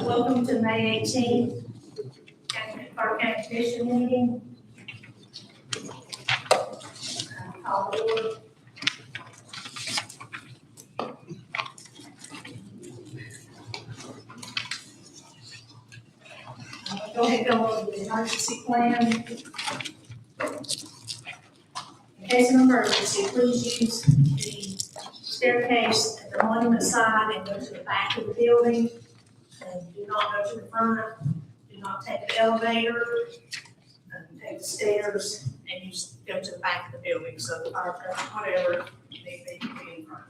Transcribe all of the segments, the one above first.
Welcome to May 18th, Clark County Commission meeting. Call the order. Go ahead and go over the emergency plan. In case of emergency, please use the staircase at the monument side and go to the back of the building. And do not go to the front, do not take the elevator, take the stairs, and you just go to the back of the building, so the fire truck, whatever, they can be in front.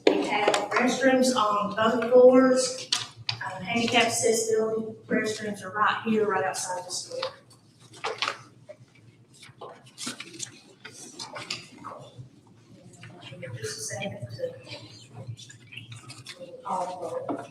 We have restrooms on both floors, handicap accessibility restrooms are right here, right outside the store. Just a second to call the vote.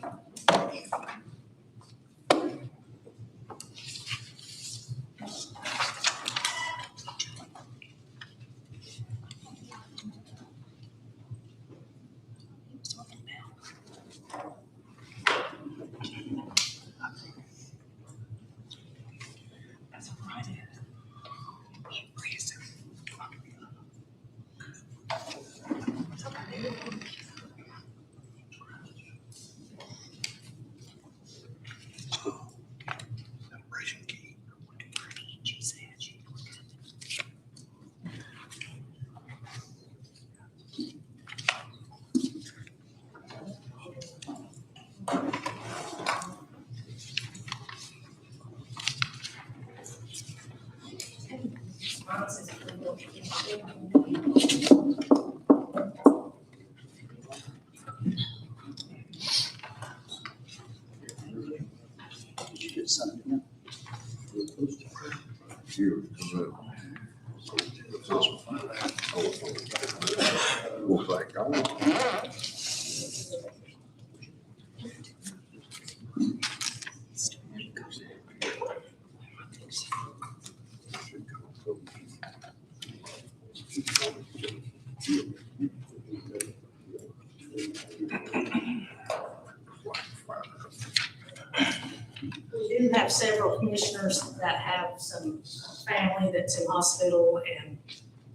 We do have several commissioners that have some family that's in hospital and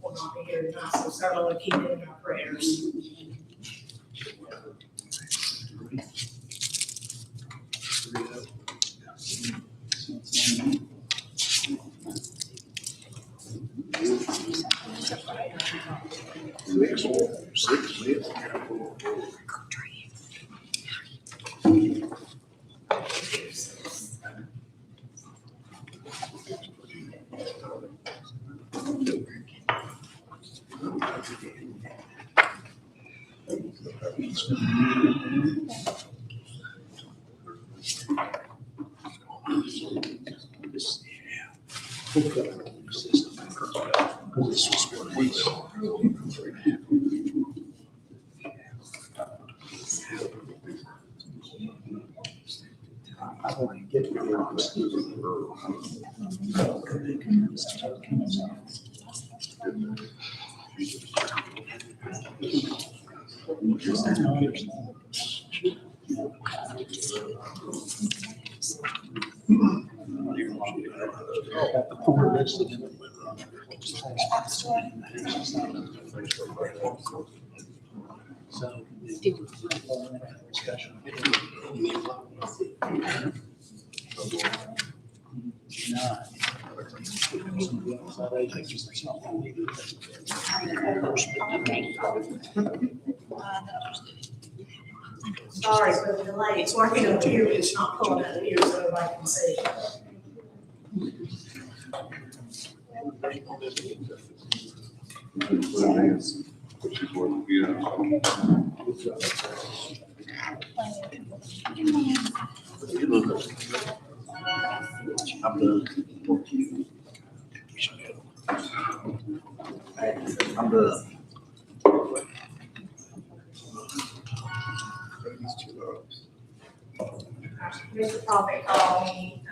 will not be here tonight, so certainly keep it in our prayers. Sorry for the delay, it's working over here, but it's not pulling out here so everybody can see. I'm done. Mr. Profit called me,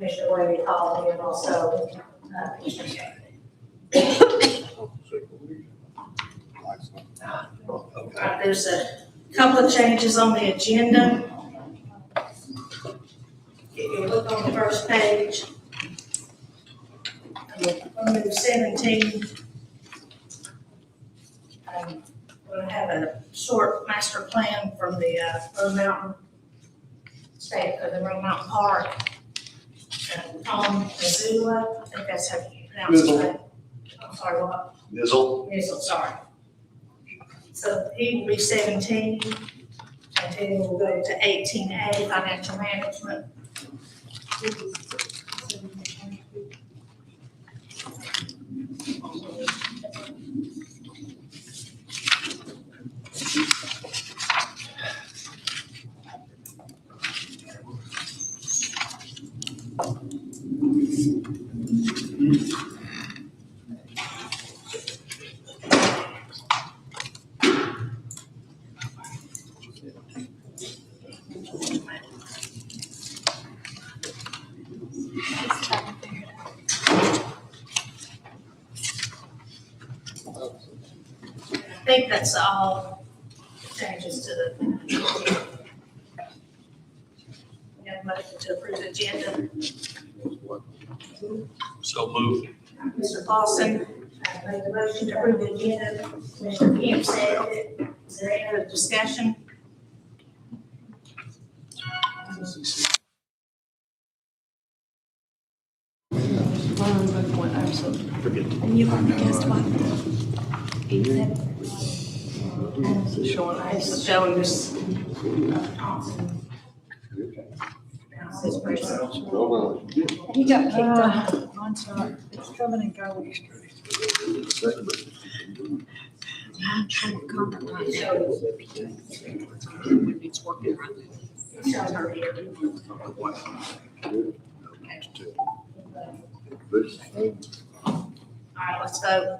Mr. Wade called me, and also, Commissioner Kennedy. There's a Couple of changes on the agenda. If you look on the first page, we'll move 17. We're gonna have a short master plan from the Rone Mountain the Rone Mountain Park. Tom Missoula, I think that's how you pronounce his name. I'm sorry, what? Nizzle. Nizzle, sorry. So he will be 17, and then we'll go to 18A, financial management. I think that's all changes to the. We have a motion to approve the agenda. So moved. Mr. Paulson made the motion to approve the agenda. Mr. Kemp said it. Is there any other discussion? And you want to guess what? Showing this. Thompson. He got kicked off. Mine's not. It's coming and going. I'm trying to compromise. It's working right now. Show her here. All right, let's vote.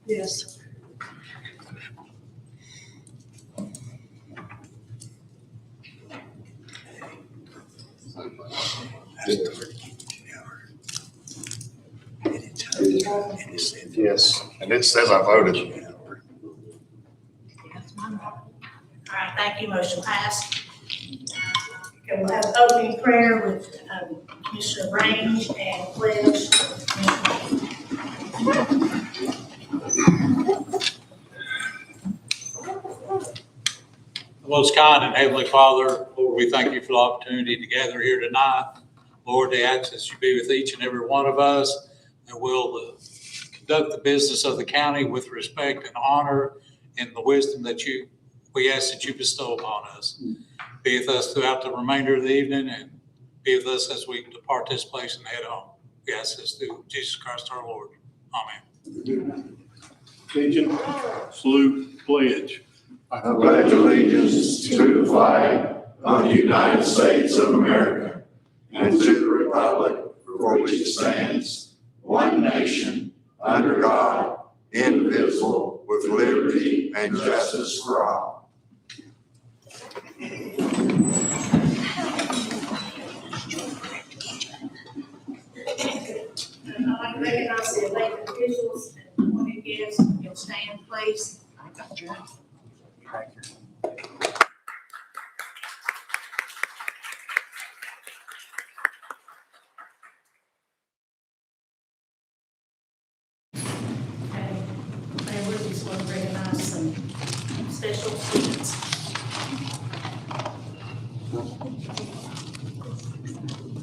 Yes. Yes, and it says I voted. All right, thank you, motion passed. Okay, we'll have opening prayer with Commissioner Range and pledge. Most kind and Heavenly Father, Lord, we thank you for the opportunity to gather here tonight. Lord, the access you be with each and every one of us, and will conduct the business of the county with respect and honor and the wisdom that we ask that you bestow upon us. Be with us throughout the remainder of the evening, and be with us as we depart this place and head home. We ask this through Jesus Christ our Lord. Amen. Attention, salute, pledge. I pledge allegiance to the flag of the United States of America and to the republic for which it stands, one nation, under God, indivisible, with liberty and justice for all. I'd like to recognize the elected officials and appointed guests. You'll stand, please. Okay, Mayor, we just want to recognize some special students.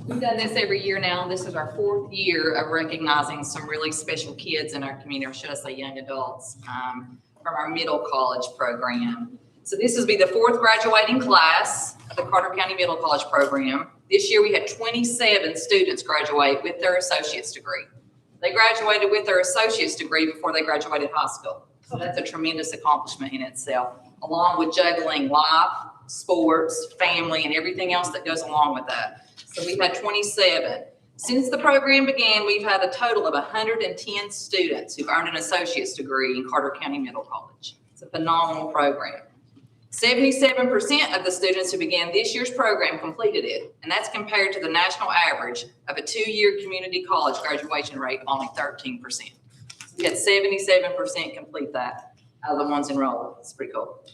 We've done this every year now. This is our 4th year of recognizing some really special kids in our community, or should I say young adults, from our middle college program. So this will be the 4th graduating class of the Carter County Middle College program. This year we had 27 students graduate with their associate's degree. They graduated with their associate's degree before they graduated high school. So that's a tremendous accomplishment in itself, along with juggling life, sports, family, and everything else that goes along with that. So we've had 27. Since the program began, we've had a total of 110 students who've earned an associate's degree in Carter County Middle College. It's a phenomenal program. 77% of the students who began this year's program completed it, and that's compared to the national average of a 2-year community college graduation rate of only 13%. We had 77% complete that out of the ones enrolled. It's pretty cool.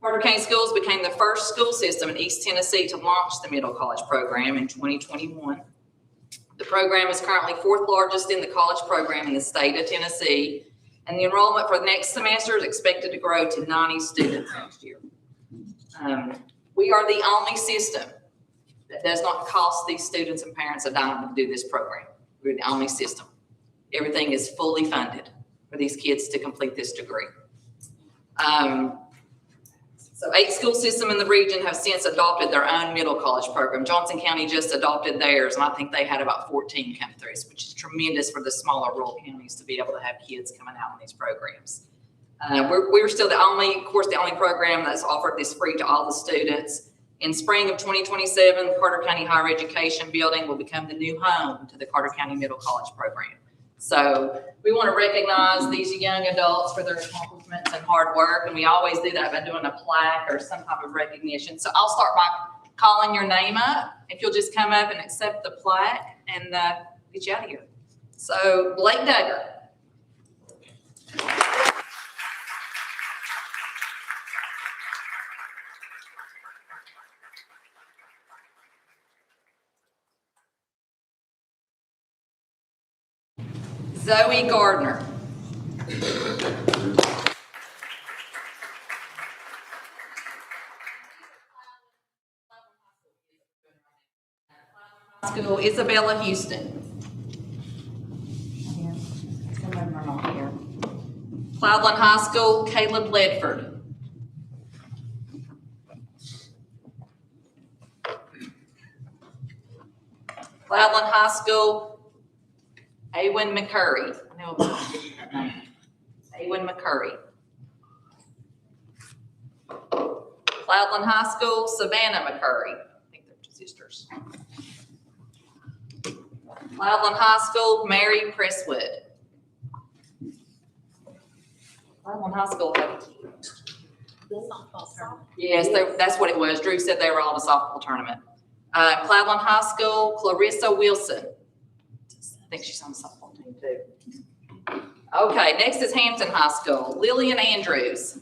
Carter County Schools became the first school system in East Tennessee to launch the middle college program in 2021. The program is currently 4th largest in the college program in the state of Tennessee, and the enrollment for the next semester is expected to grow to 90 students next year. We are the only system that does not cost these students and parents a dime to do this program. We're the only system. Everything is fully funded for these kids to complete this degree. So 8 school systems in the region have since adopted their own middle college program. Johnson County just adopted theirs, and I think they had about 14 come through, which is tremendous for the smaller rural counties to be able to have kids coming out on these programs. We're still the only program that's offered this free to all the students. In spring of 2027, the Carter County Higher Education Building will become the new home to the Carter County Middle College program. So we want to recognize these young adults for their accomplishments and hard work, and we always do that by doing a plaque or some type of recognition. So I'll start by calling your name up. If you'll just come up and accept the plaque and get you out of here. So Blake Duggar. Zoe Gardner. School, Isabella Houston. Some of them are not here. Cloudland High School, Caleb Ledford. Cloudland High School, Awen McCurry. I know it was that name. Awen McCurry. Cloudland High School, Savannah McCurry. I think they're two sisters. Cloudland High School, Mary Presswood. Cloudland High School had a yes, that's what it was. Drew said they were all in a softball tournament. Cloudland High School, Clarissa Wilson. I think she's on the softball team too. Okay, next is Hampton High School, Lillian Andrews.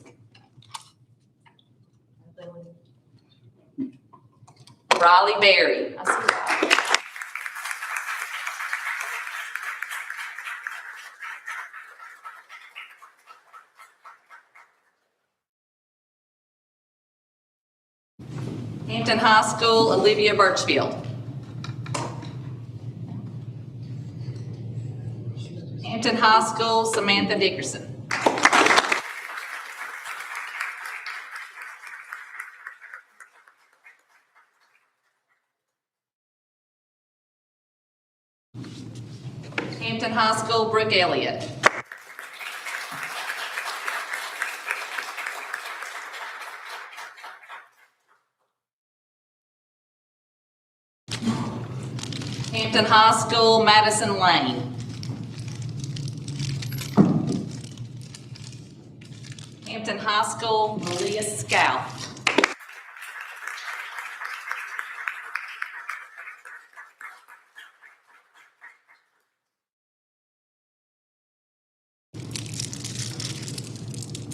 Riley Berry. I see Riley. Hampton High School, Olivia Birchfield. Hampton High School, Samantha Dickerson. Hampton High School, Brooke Elliott. Hampton High School, Madison Lane. Hampton High School, Malia Scout.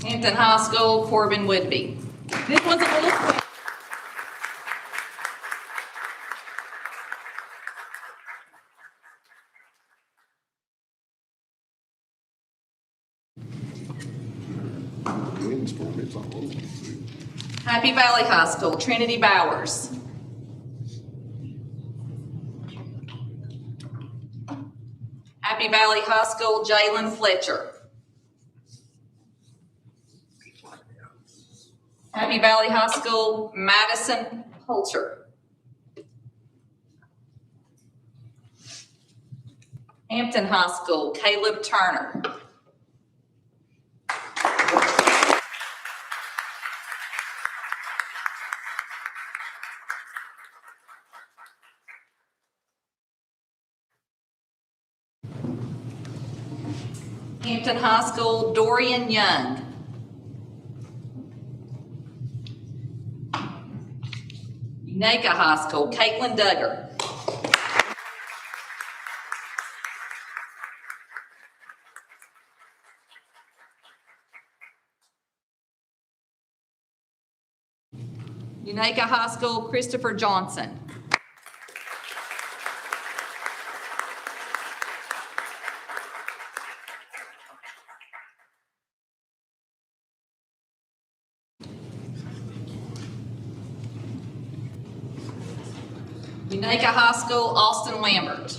Hampton High School, Corbin Woodby. This one's a little quick. Happy Valley High School, Trinity Bowers. Happy Valley High School, Jalen Fletcher. Happy Valley High School, Madison Holter. Hampton High School, Caleb Turner. Hampton High School, Dorian Young. Unaka High School, Caitlin Duggar. Unaka High School, Christopher Johnson. Unaka High School, Austin Lambert.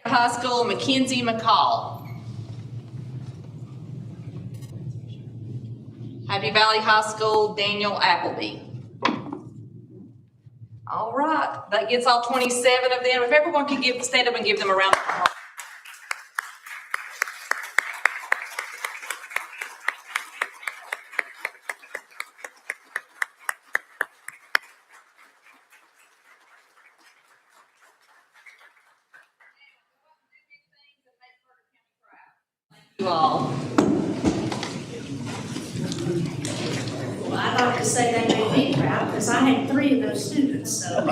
High School, Mackenzie McCall. Happy Valley High School, Daniel Appleby. All right, that gets all 27 of them. If everyone could stand up and give them a round of applause. You all. Well, I'd like to say they made me proud, because I had 3 of those students, so.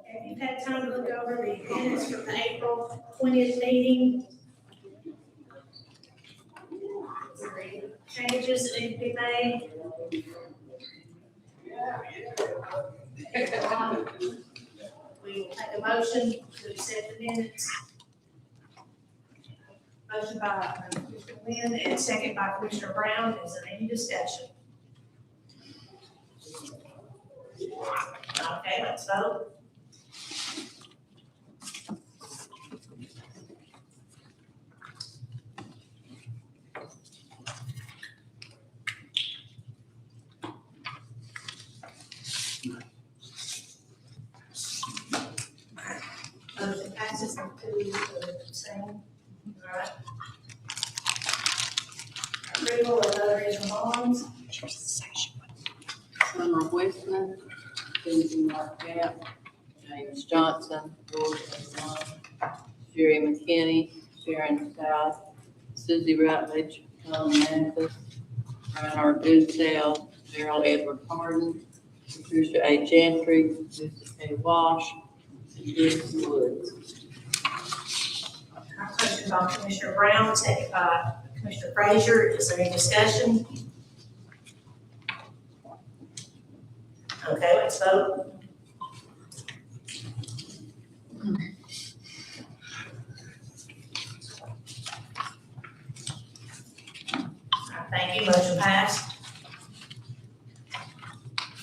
If you've had time to look over the minutes from the April 20th meeting, changes that need to be made. We will take a motion to accept the minutes. Motion by Commissioner Wynn and second by Commissioner Brown. Is there any discussion? Okay, let's vote. Motion passes and 2 abstain. All right. Approval of others and bonds. Summer Westman, Susan Marquette, James Johnson, George Esmond, Jerry McKinney, Sharon South, Susie Rutledge, Tom Memphis, Brian R. Goodsell, Gerald Edward Harden, Patricia A. Gentry, Lucy K. Wash, and Jason Woods. Motion by Commissioner Brown, second by Commissioner Frazier. Is there any discussion? Okay, let's vote. Thank you, motion passed.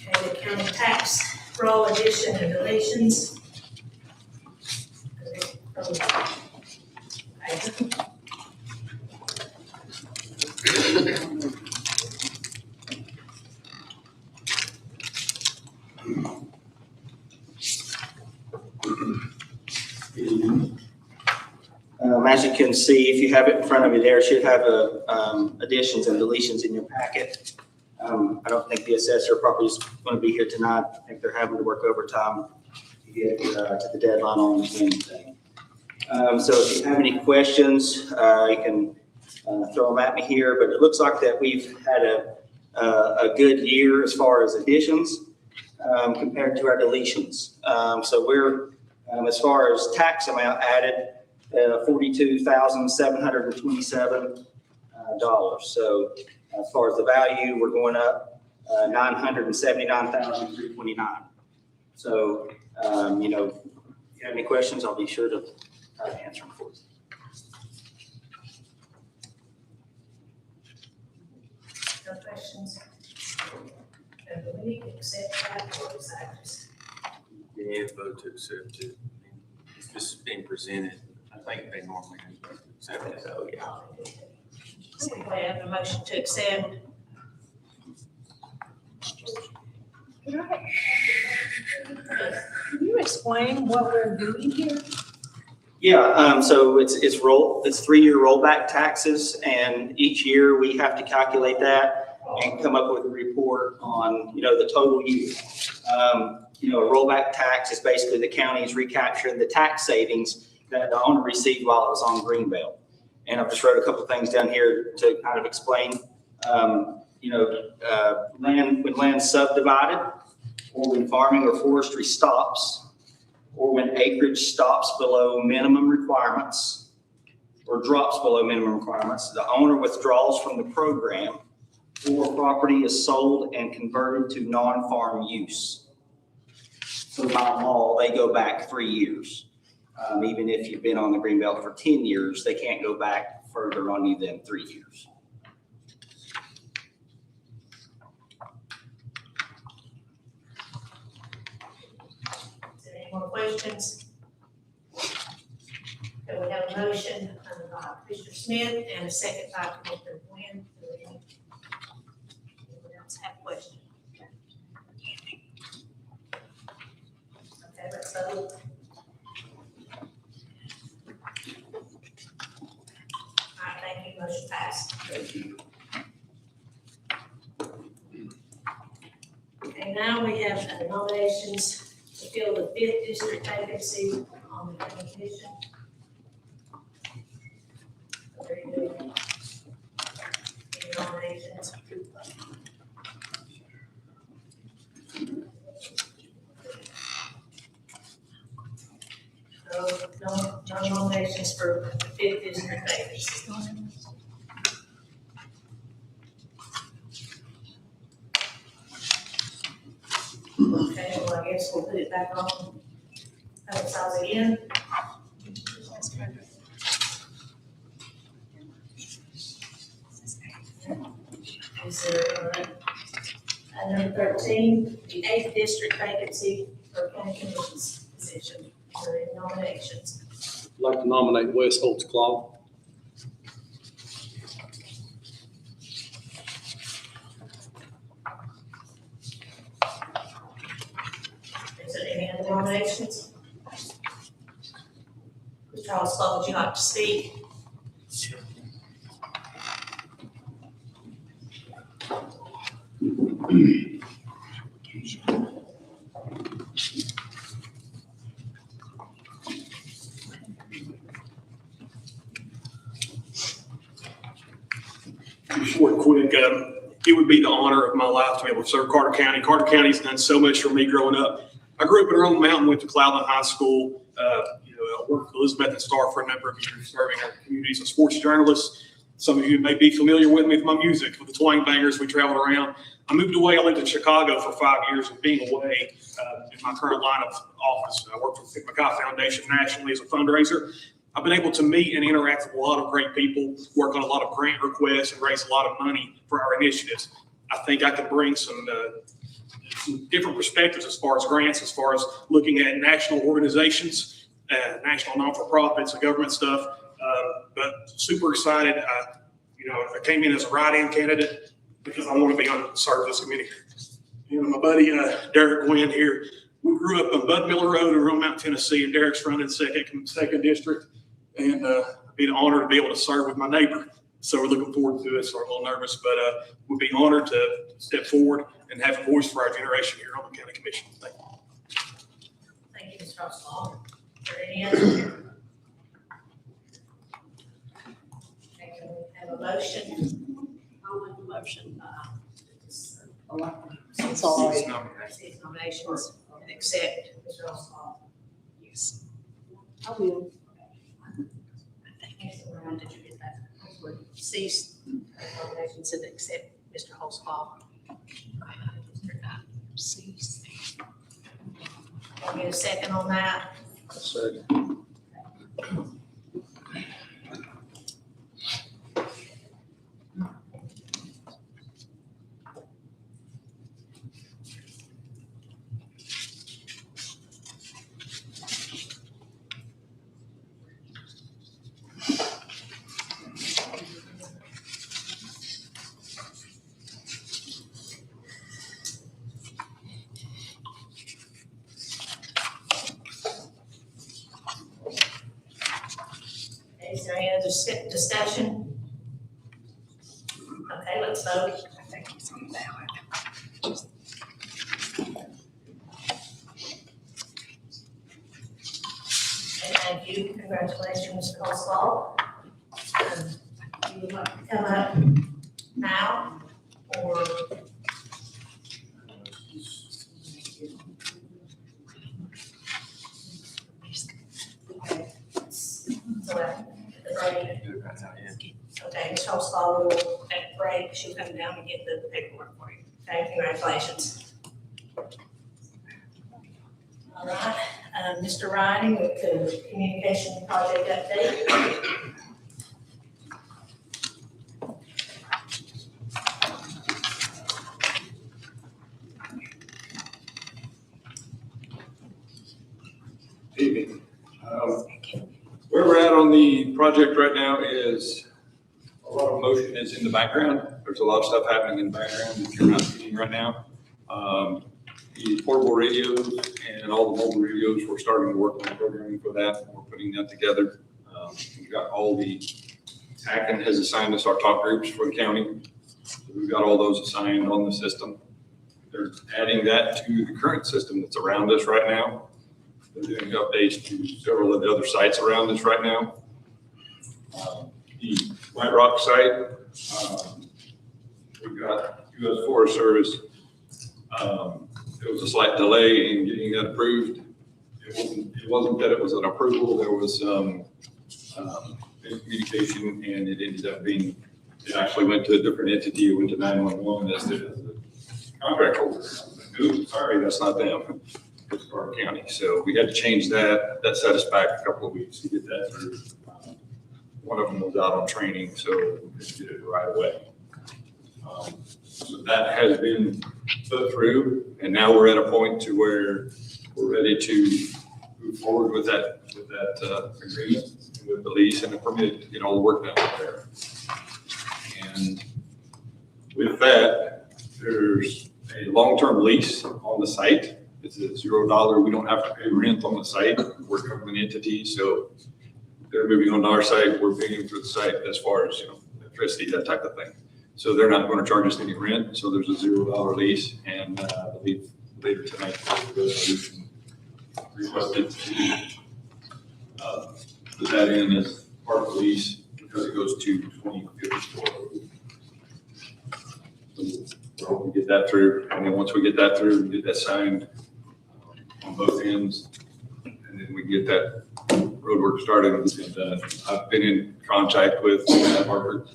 Okay, the county tax roll addition and deletions. As you can see, if you have it in front of you there, it should have additions and deletions in your packet. I don't think the assessor probably is going to be here tonight. I think they're having to work overtime to get to the deadline on anything. So if you have any questions, you can throw them at me here, but it looks like that we've had a good year as far as additions compared to our deletions. So we're, as far as tax amount added, $42,727. So as far as the value, we're going up $979,329. So, if you have any questions, I'll be sure to try to answer them for you. No questions? Okay, do we need to accept that or is that just? You need a vote to accept it. This is being presented. I think they normally accept it. So, yeah. So we have a motion to accept. Can you explain what we're doing here? Yeah, so it's 3-year rollback taxes, and each year we have to calculate that and come up with a report on, the total year. A rollback tax is basically the county's recapturing the tax savings that the owner received while it was on Greenbelt. And I've just wrote a couple of things down here to kind of explain, when land's subdivided, or when farming or forestry stops, or when acreage stops below minimum requirements or drops below minimum requirements, the owner withdraws from the program, or property is sold and converted to non-farm use. So by law, they go back 3 years. Even if you've been on the Greenbelt for 10 years, they can't go back further on you than 3 years. Any more questions? Okay, we have a motion by Mr. Smith and a second by Mr. Nguyen. Anyone else have a question? Okay, let's vote. All right, thank you, motion passed. Thank you. Okay, now we have nominations to fill the 5th district vacancy on the commission. Very good. Any nominations? So, no nominations for the 5th district vacancy. Okay, well, I guess we'll put it back on. Advertise again. Is there, number 13, the 8th district vacancy for county commission's position. Are there any nominations? I'd like to nominate Wes Holtzclaw. Is there any other nominations? Mr. Oswald, would you like to speak? Short, quick, it would be the honor of my life to be able to serve Carter County. Carter County's done so much for me growing up. I grew up in Rone Mountain, went to Cloudland High School. I worked with Elizabeth and Star for a number of years, serving our community as a sports journalist. Some of you may be familiar with me with my music, with the Twang Bangers. We traveled around. I moved away. I lived in Chicago for 5 years, and being away in my current line of office, I worked with the FEMA Foundation nationally as a fundraiser. I've been able to meet and interact with a lot of great people, work on a lot of grant requests, and raise a lot of money for our initiatives. I think I could bring some different perspectives as far as grants, as far as looking at national organizations, national non-for-profits, and government stuff. But super excited. I came in as a write-in candidate because I want to be on serve this community. My buddy Derek Gwynn here, we grew up on Bud Miller Road in Rone Mountain, Tennessee, and Derek's running second district, and it'd be an honor to be able to serve with my neighbor. So we're looking forward to it. So I'm a little nervous, but we'd be honored to step forward and have a voice for our generation here on the county commission. Thank you. Thank you, Mr. Oswald. Is there any other? Okay, can we have a motion? I'll make a motion. Sorry. Six nominations. 6 nominations and accept Mr. Oswald. Yes. I will. Did you get that? Cease nominations and accept Mr. Oswald. Cease. I'll get a second on that. discussion? Okay, let's vote. And thank you, congratulations, Mr. Oswald. You would like to come up now, or? Okay. So at the break. Okay, Ms. Oswald will, at the break, she'll come down and get the paperwork for you. Okay, congratulations. All right, Mr. Riding with the communication project update. Evening. Where we're at on the project right now is a lot of motion is in the background. There's a lot of stuff happening in the background that you're not seeing right now. The portable radios and all the mobile radios, we're starting to work on programming for that. We're putting that together. We've got all the, Acken has assigned us our top groups for the county. So we've got all those assigned on the system. They're adding that to the current system that's around us right now. They're doing updates to several of the other sites around us right now. The White Rock site, we've got U.S. Forest Service. There was a slight delay in getting that approved. It wasn't that it was an approval. There was communication, and it ended up being, it actually went to a different entity. It went to 911 as the contract holder. Oops, sorry, that's not them. It's Carter County. So we had to change that. That set us back a couple of weeks to get that through. One of them was out on training, so we couldn't get it right away. So that has been put through, and now we're at a point to where we're ready to move forward with that agreement with the lease and the permit to get all the work done up there. And with that, there's a long-term lease on the site. It's a $0. We don't have to pay rent on the site. We're a government entity, so they're moving on to our site. We're paying for the site as far as, electricity, that type of thing. So they're not going to charge us any rent. So there's a $0 lease, and I believe later tonight the resolution requested to put that in as part of the lease because it goes to 2054. So we're hoping to get that through, and then once we get that through, we get that signed on both ends, and then we get that road work started and get done. I've been in contact with Matt Harper,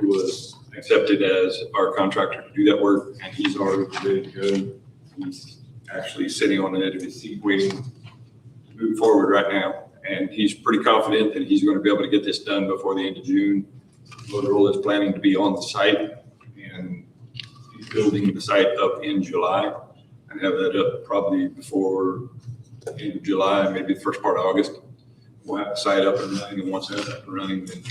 who was accepted as our contractor to do that work, and he's already ready to go. He's actually sitting on the edge of his seat waiting to move forward right now, and he's pretty confident that he's going to be able to get this done before the end of June. Motorola is planning to be on the site, and he's building the site up in July and have that up probably before the end of July, maybe the first part of August. We'll have the site up and running, and once that's up and running, then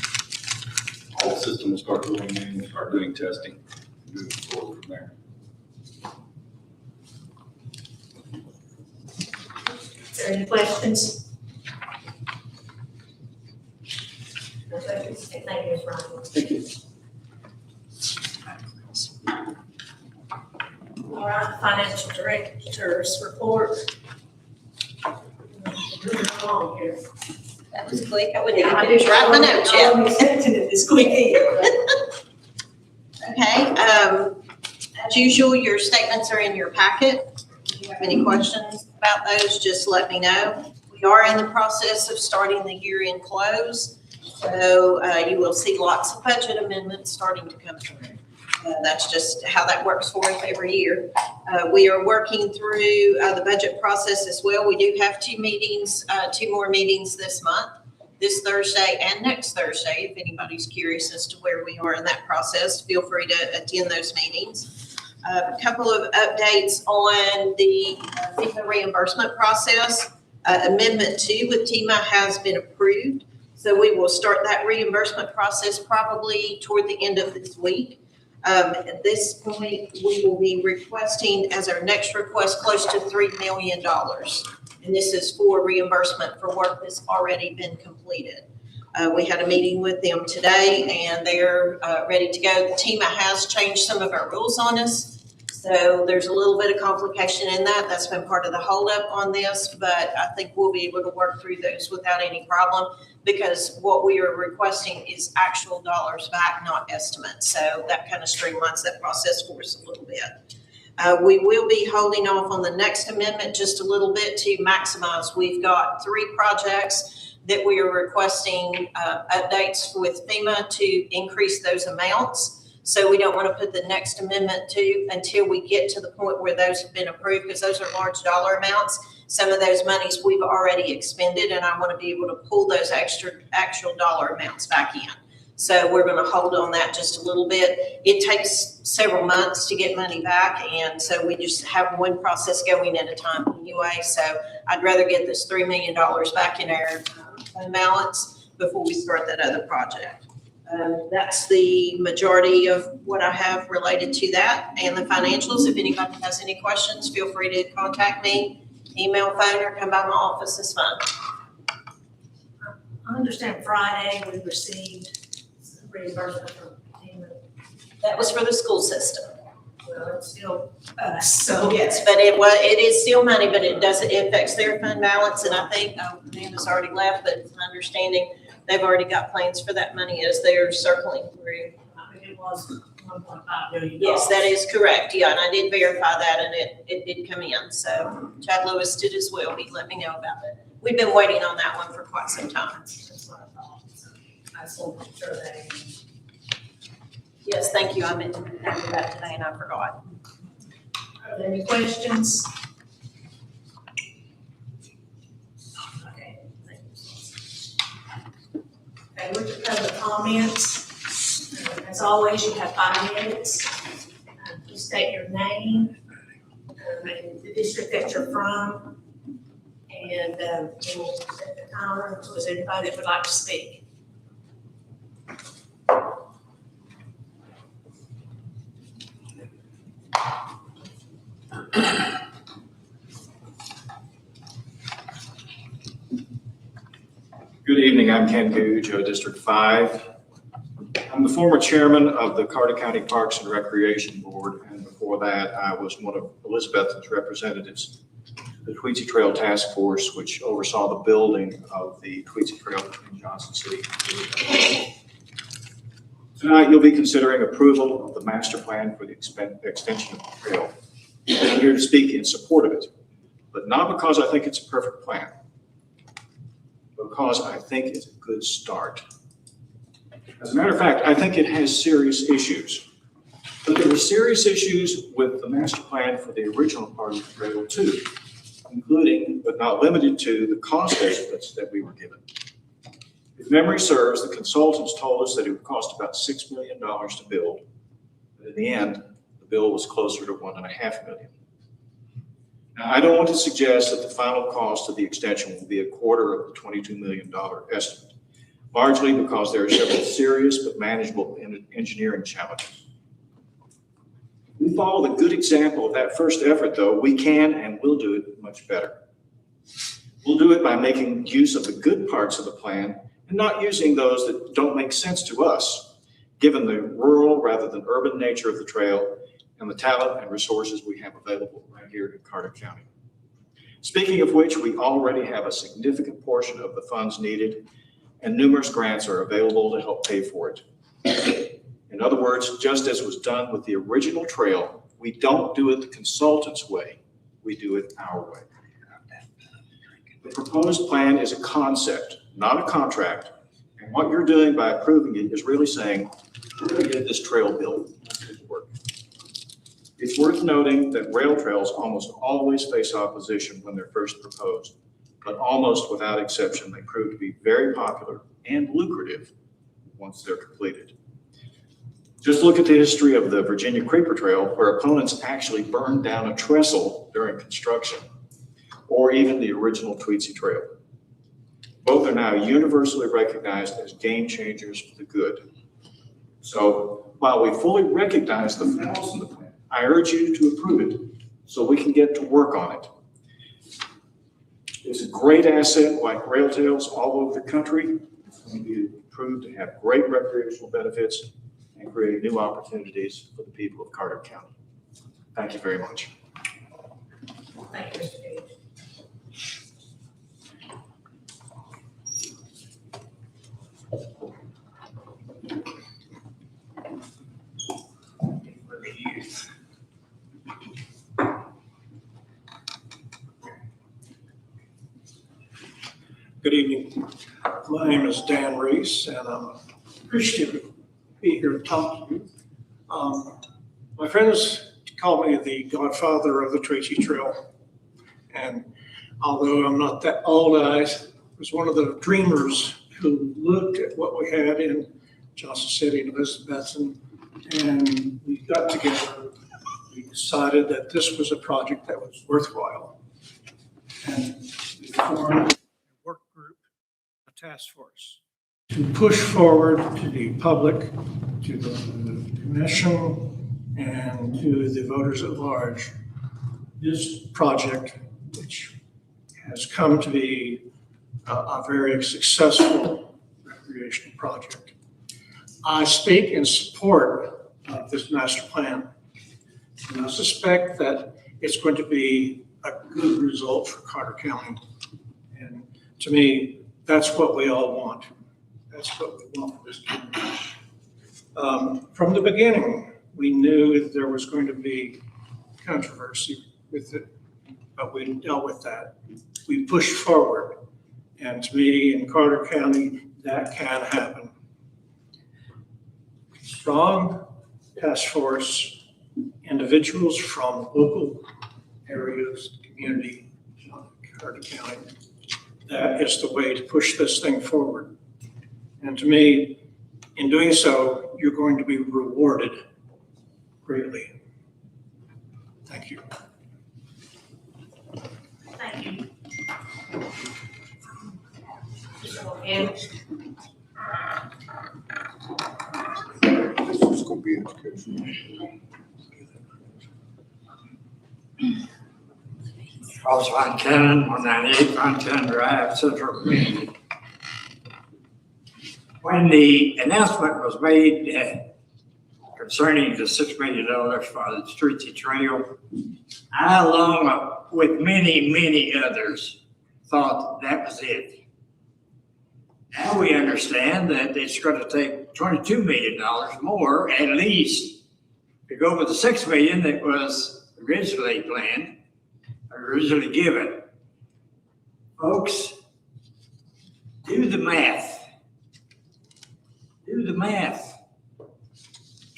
all the system will start going in and start doing testing, moving forward from there. Is there any questions? No questions? Okay, thank you, Ms. Ryan. Thank you. All right, financial director's report. Moving along here. That was quick. I wouldn't Yeah, I even do. write my notes yet. I wasn't expecting it this quick either. Okay, as usual, your statements are in your packet. If you have any questions about those, just let me know. We are in the process of starting the year-end close, so you will see lots of budget amendments starting to come through. That's just how that works for us every year. We are working through the budget process as well. We do have two more meetings this month, this Thursday and next Thursday. If anybody's curious as to where we are in that process, feel free to attend those meetings. A couple of updates on the FEMA reimbursement process. Amendment 2 with FEMA has been approved. So we will start that reimbursement process probably toward the end of this week. At this point, we will be requesting as our next request close to $3 million. And this is for reimbursement for work that's already been completed. We had a meeting with them today and they're ready to go. The TEMA has changed some of our rules on us. So there's a little bit of complication in that. That's been part of the holdup on this, but I think we'll be able to work through those without any problem because what we are requesting is actual dollars back, not estimates. So that kind of streamlines that process for us a little bit. We will be holding off on the next amendment just a little bit to maximize. We've got 3 projects that we are requesting updates with FEMA to increase those amounts. So we don't want to put the next amendment to until we get to the point where those have been approved, because those are large dollar amounts. Some of those monies we've already expended, and I want to be able to pull those actual dollar amounts back in. So we're going to hold on that just a little bit. It takes several months to get money back, and so we just have one process going at a time anyway. So I'd rather get this $3 million back in our fund balance before we start that other project. That's the majority of what I have related to that and the financials. If anybody has any questions, feel free to contact me, email, phone, or come by my office. It's fine. I understand Friday we received some reimbursement from FEMA. That was for the school system. Well, it's still us, so. Yes, but it is still money, but it affects their fund balance. And I think Amanda's already left, but it's my understanding they've already got plans for that money as they're circling through. I think it was $1.5 million. Yes, that is correct. Yeah, and I did verify that and it did come in. So Chad Lewis did as well. He let me know about it. We've been waiting on that one for quite some time. That's what I thought. So I just want to make sure that. Yes, thank you. I meant to do that today and I forgot. Are there any questions? Okay, thank you. Okay, we're to cover the comments. As always, you have 5 minutes. Please state your name, and the district that you're from, and we'll set the timer. So is there anybody that would like to speak? Good evening, I'm Ken Googe, District 5. I'm the former chairman of the Carter County Parks and Recreation Board, and before that, I was one of Elizabeth's representatives, the Tweetsy Trail Task Force, which oversaw the building of the Tweetsy Trail in Johnson City. Tonight, you'll be considering approval of the master plan for the extension of the trail. I'm here to speak in support of it, but not because I think it's a perfect plan, because I think it's a good start. As a matter of fact, I think it has serious issues. But there were serious issues with the master plan for the original part of the trail too, including, but not limited to, the cost estimates that we were given. If memory serves, the consultants told us that it would cost about $6 million to build. But in the end, the bill was closer to $1.5 million. Now, I don't want to suggest that the final cost of the extension will be a quarter of the $22 million estimate, largely because there are several serious but manageable engineering challenges. If we follow the good example of that first effort, though, we can and will do it much better. We'll do it by making use of the good parts of the plan and not using those that don't make sense to us, given the rural rather than urban nature of the trail and the talent and resources we have available right here in Carter County. Speaking of which, we already have a significant portion of the funds needed, and numerous grants are available to help pay for it. In other words, just as was done with the original trail, we don't do it the consultant's way, we do it our way. The proposed plan is a concept, not a contract, and what you're doing by approving it is really saying, we're going to get this trail built. It's worth noting that rail trails almost always face opposition when they're first proposed, but almost without exception, they prove to be very popular and lucrative once they're completed. Just look at the history of the Virginia Creeper Trail, where opponents actually burned down a trestle during construction, or even the original Tweetsy Trail. Both are now universally recognized as game changers for the good. So while we fully recognize the flaws in the plan, I urge you to approve it so we can get to work on it. It's a great asset like rail trails all over the country. going to be proved to have great recreational benefits and create new opportunities for the people of Carter County. Thank you very much. Thank you, Mr. Gage. For the youth. Good evening. My name is Dan Reese, and I'm appreciative to be here to talk to you. My friends call me the godfather of the Tweetsy Trail. And although I'm not that old, I was one of the dreamers who looked at what we had in Johnson City and Elizabethton, and we got together. We decided that this was a project that was worthwhile. And we formed a work group, a task force, to push forward to the public, to the commission, and to the voters at large, this project, which has come to be a very successful recreational project. I speak in support of this master plan, and I suspect that it's going to be a good result for Carter County. And to me, that's what we all want. That's what we want for this county. From the beginning, we knew that there was going to be controversy with it, but we dealt with that. We pushed forward, and to me, in Carter County, that can happen. Strong task force, individuals from local areas, community, Carter County. That is the way to push this thing forward. And to me, in doing so, you're going to be rewarded greatly. Thank you. Thank you. And This is gonna be educational. Charles Von Cannon, 198 Fontaine Drive, Central Community. When the announcement was made concerning the $6 million for the Tweetsy Trail, I, along with many, many others, thought that was it. Now we understand that it's going to take $22 million more, at least, to go with the $6 million that was originally planned, originally given. Folks, do the math. Do the math.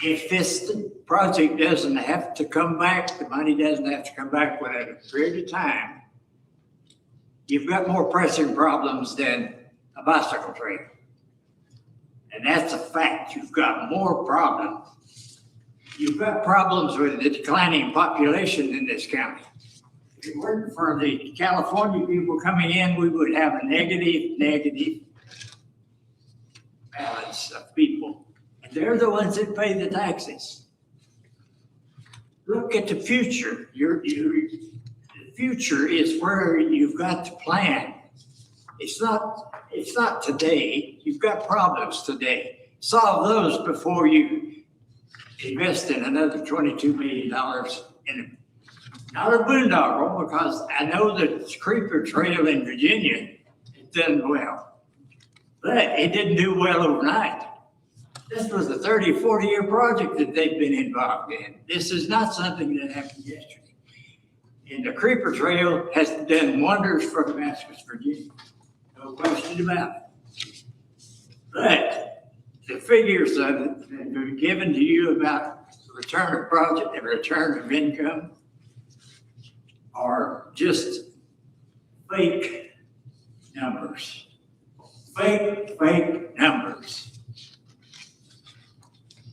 If this project doesn't have to come back, the money doesn't have to come back within a period of time, you've got more pressing problems than a bicycle trail. And that's a fact. You've got more problems. You've got problems with the declining population in this county. If it weren't for the California people coming in, we would have a negative balance of people. And they're the ones that pay the taxes. Look at the future. The future is where you've got to plan. It's not today. You've got problems today. Solve those before you invest in another $22 million in not a boondoggle, because I know that Creeper Trail in Virginia has done well, but it didn't do well overnight. This was a 30, 40-year project that they've been involved in. This is not something that happened yesterday. And the Creeper Trail has done wonders for Damascus, Virginia. No question about it. But the figures that have been given to you about the return of project and return of income are just fake numbers. Fake numbers.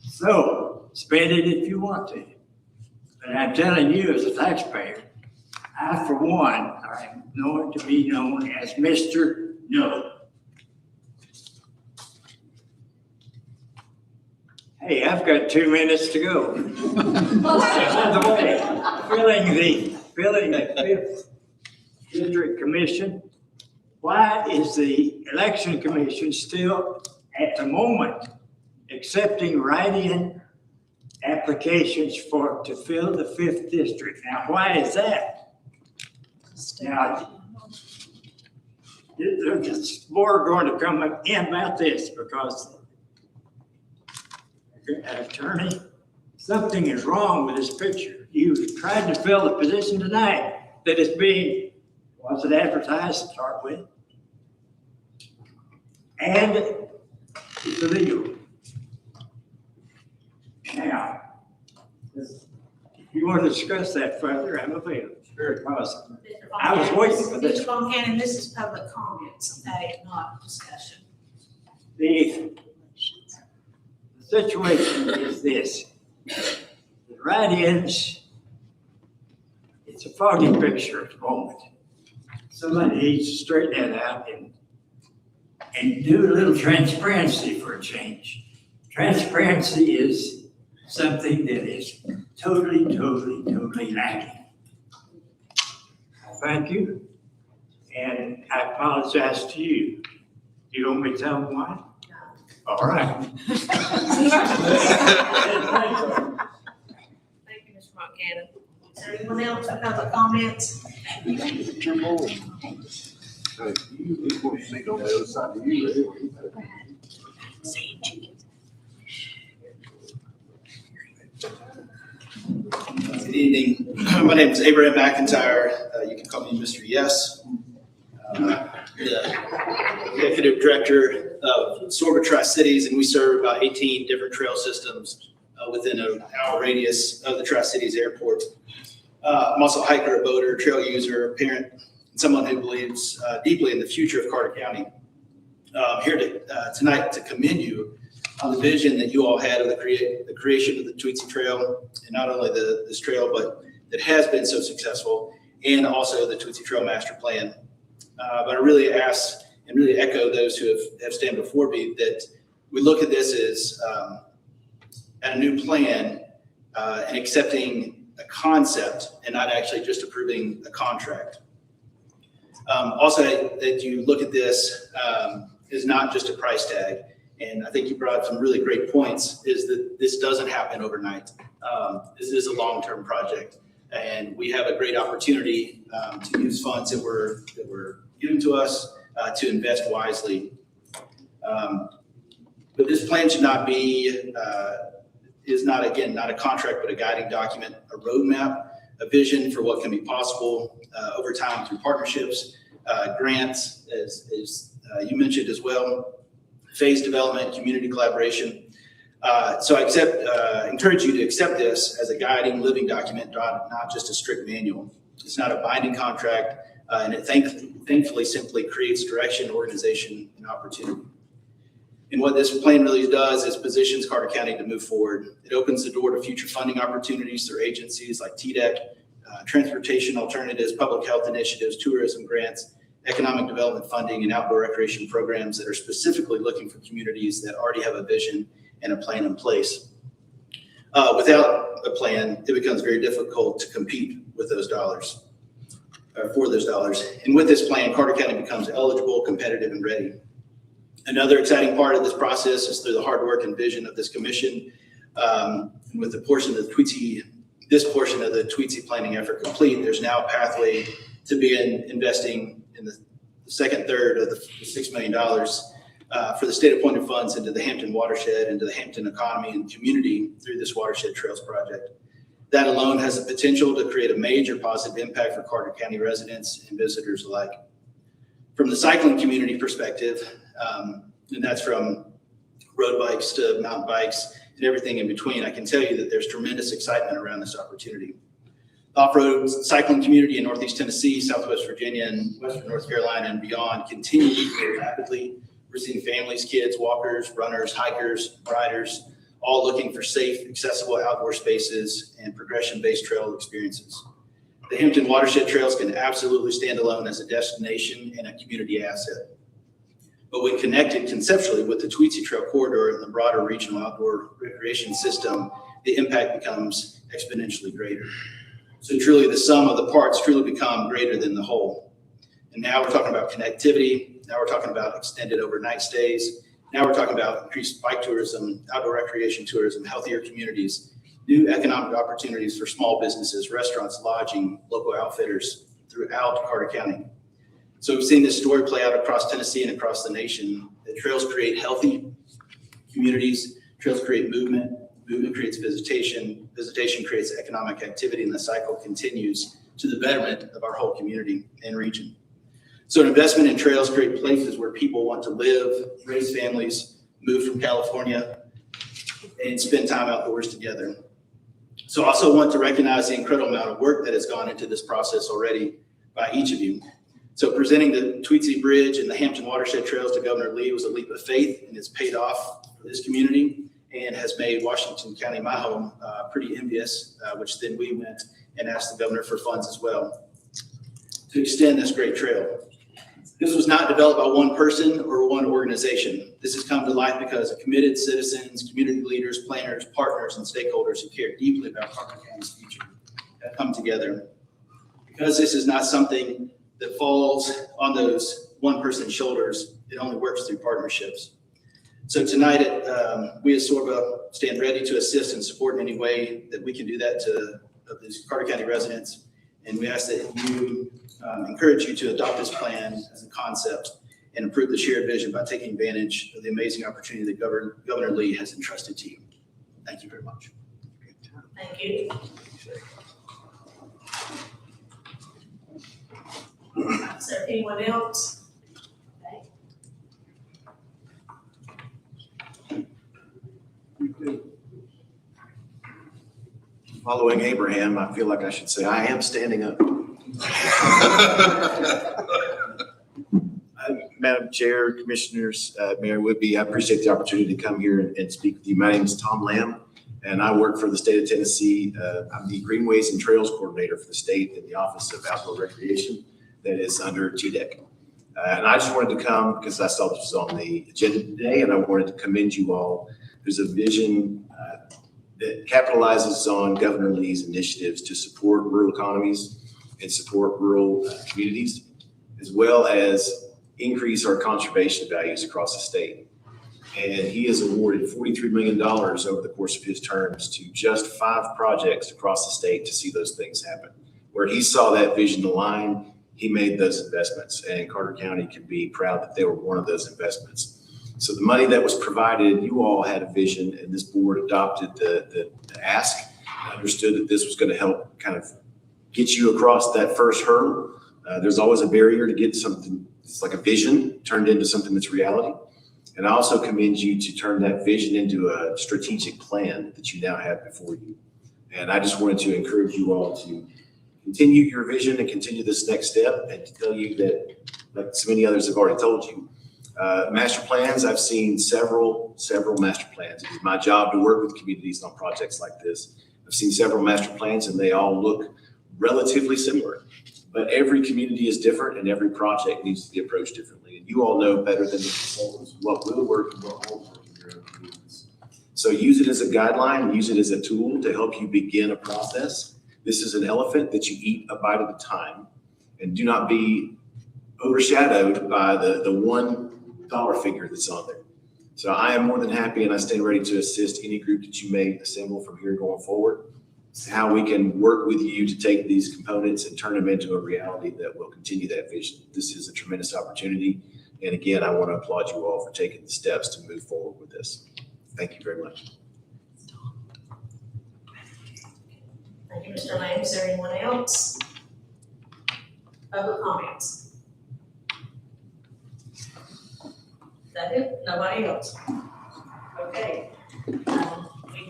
So spend it if you want to. But I'm telling you, as a taxpayer, I, for one, am known to be known as Mr. No. Hey, I've got 2 minutes to go. By the way, filling the 5th District Commission why is the election commission still, at the moment, accepting write-in applications to fill the 5th district? Now, why is that? Now, there's more going to come in about this because, attorney, something is wrong with this picture. You tried to fill the position tonight that is being, was it advertised to start with? And it's illegal. Now, if you want to discuss that further, I'm available. It's very possible. I was waiting for this. Mr. Von Cannon, this is public comments, okay, not discussion. The situation is this. The write-ins, it's a foggy picture at the moment. Somebody needs to straighten that out and do a little transparency for a change. Transparency is something that is totally lacking. Thank you. And I apologize to you. You want me to tell them why? All right. Thank you, Mr. Von Cannon. Is there anyone else with public comments? Good evening. My name is Abraham McIntyre. You can call me Mr. Yes. The executive director of Sorba Tri-Cities, and we serve about 18 different trail systems within an hour radius of the Tri-Cities airport. I'm also a hiker, a boater, trail user, a parent, and someone who believes deeply in the future of Carter County. I'm here tonight to commend you on the vision that you all had of the creation of the Tweetsy Trail, and not only this trail, but that has been so successful, and also the Tweetsy Trail Master Plan. But I really ask and really echo those who have stand before me that we look at this as at a new plan and accepting a concept and not actually just approving a contract. Also, that you look at this is not just a price tag. And I think you brought up some really great points, is that this doesn't happen overnight. This is a long-term project. And we have a great opportunity to use funds that were given to us to invest wisely. But this plan should not be, is not, again, not a contract, but a guiding document, a roadmap, a vision for what can be possible over time through partnerships, grants, as you mentioned as well, phase development, community collaboration. So I encourage you to accept this as a guiding living document, not just a strict manual. It's not a binding contract, and it thankfully simply creates direction, organization, and opportunity. And what this plan really does is positions Carter County to move forward. It opens the door to future funding opportunities through agencies like TDEC, transportation alternatives, public health initiatives, tourism grants, economic development funding, and outdoor recreation programs that are specifically looking for communities that already have a vision and a plan in place. Without a plan, it becomes very difficult to compete with those dollars, for those dollars. And with this plan, Carter County becomes eligible, competitive, and ready. Another exciting part of this process is through the hard work and vision of this commission. With the portion of this portion of the Tweetsy planning effort complete, there's now a pathway to begin investing in the second third of the $6 million for the state appointed funds into the Hampton watershed, into the Hampton economy and community through this watershed trails project. That alone has the potential to create a major positive impact for Carter County residents and visitors alike. From the cycling community perspective, and that's from road bikes to mountain bikes and everything in between, I can tell you that there's tremendous excitement around this opportunity. The off-road cycling community in Northeast Tennessee, Southwest Virginia, and Western North Carolina and beyond continue to grow rapidly. We're seeing families, kids, walkers, runners, hikers, riders, all looking for safe, accessible outdoor spaces and progression-based trail experiences. The Hampton watershed trails can absolutely stand alone as a destination and a community asset. But when connected conceptually with the Tweetsy Trail corridor and the broader regional outdoor recreation system, the impact becomes exponentially greater. So truly the sum of the parts truly become greater than the whole. And now we're talking about connectivity. Now we're talking about extended overnight stays. Now we're talking about increased bike tourism, outdoor recreation tourism, healthier communities, new economic opportunities for small businesses, restaurants, lodging, local outfitters throughout Carter County. So we've seen this story play out across Tennessee and across the nation. The trails create healthy communities, trails create movement, movement creates visitation, visitation creates economic activity, and the cycle continues to the betterment of our whole community and region. So an investment in trails create places where people want to live, raise families, move from California, and spend time outdoors together. So I also want to recognize the incredible amount of work that has gone into this process already by each of you. So presenting the Tweetsy Bridge and the Hampton Watershed Trails to Governor Lee was a leap of faith, and it's paid off for this community and has made Washington County, my home, pretty envious, which then we went and asked the governor for funds as well to extend this great trail. This was not developed by one person or one organization. This has come to life because of committed citizens, community leaders, planners, partners, and stakeholders who care deeply about Carter County's future have come together. Because this is not something that falls on those one-person shoulders, it only works through partnerships. So tonight, we as SORBA stand ready to assist and support in any way that we can do that of these Carter County residents. And we ask that you encourage you to adopt this plan as a concept and improve the shared vision by taking advantage of the amazing opportunity that Governor Lee has entrusted to you. Thank you very much. Thank you. Is there anyone else? Following Abraham, I feel like I should say, I am standing up. Madam Chair, Commissioners, Mayor Whitby, I appreciate the opportunity to come here and speak with you. My name is Tom Lamb, and I work for the state of Tennessee. I'm the Greenways and Trails Coordinator for the state in the Office of Outdoor Recreation that is under TDEC. And I just wanted to come because I saw this was on the agenda today, and I wanted to commend you all. There's a vision that capitalizes on Governor Lee's initiatives to support rural economies and support rural communities, as well as increase our conservation values across the state. And he has awarded $43 million over the course of his terms to just 5 projects across the state to see those things happen. Where he saw that vision align, he made those investments, and Carter County can be proud that they were one of those investments. So the money that was provided, you all had a vision, and this board adopted the ask and understood that this was going to help kind of get you across that first hurdle. There's always a barrier to get something, it's like a vision turned into something that's reality. And I also commend you to turn that vision into a strategic plan that you now have before you. And I just wanted to encourage you all to continue your vision and continue this next step, and to tell you that, like so many others have already told you, master plans, I've seen several master plans. It is my job to work with communities on projects like this. I've seen several master plans, and they all look relatively similar. But every community is different, and every project needs to be approached differently. And you all know better than the consultants what will work and what won't work in your own communities. So use it as a guideline, use it as a tool to help you begin a process. This is an elephant that you eat a bite at a time, and do not be overshadowed by the $1 figure that's on there. So I am more than happy, and I stand ready to assist any group that you may assemble from here going forward, how we can work with you to take these components and turn them into a reality that will continue that vision. This is a tremendous opportunity. And again, I want to applaud you all for taking the steps to move forward with this. Thank you very much. Thank you, Mr. Lamb. Is there anyone else? Other comments? Is that it? Nobody else? Okay. We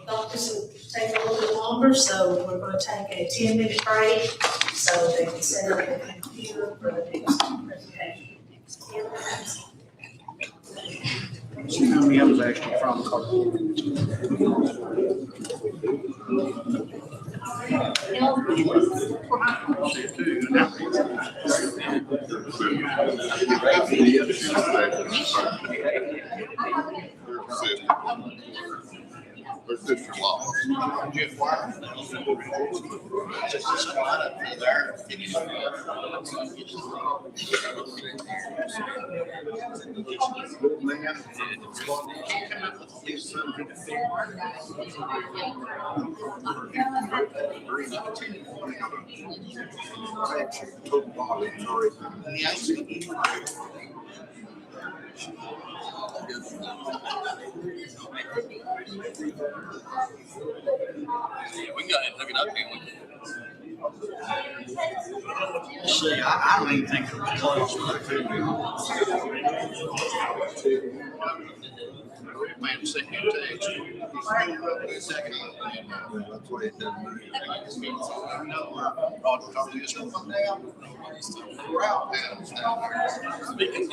thought this would take a little bit longer, so we're going to take a 10-minute break so they can set up the computer for the next presentation. How many others actually from Carter? Their sister-in-law. We can go ahead and hook it up, can we? See, I don't even think it was close. Man, sent you a text. Second, that's what it does. Roger, talk to this one down. We're out. Speaking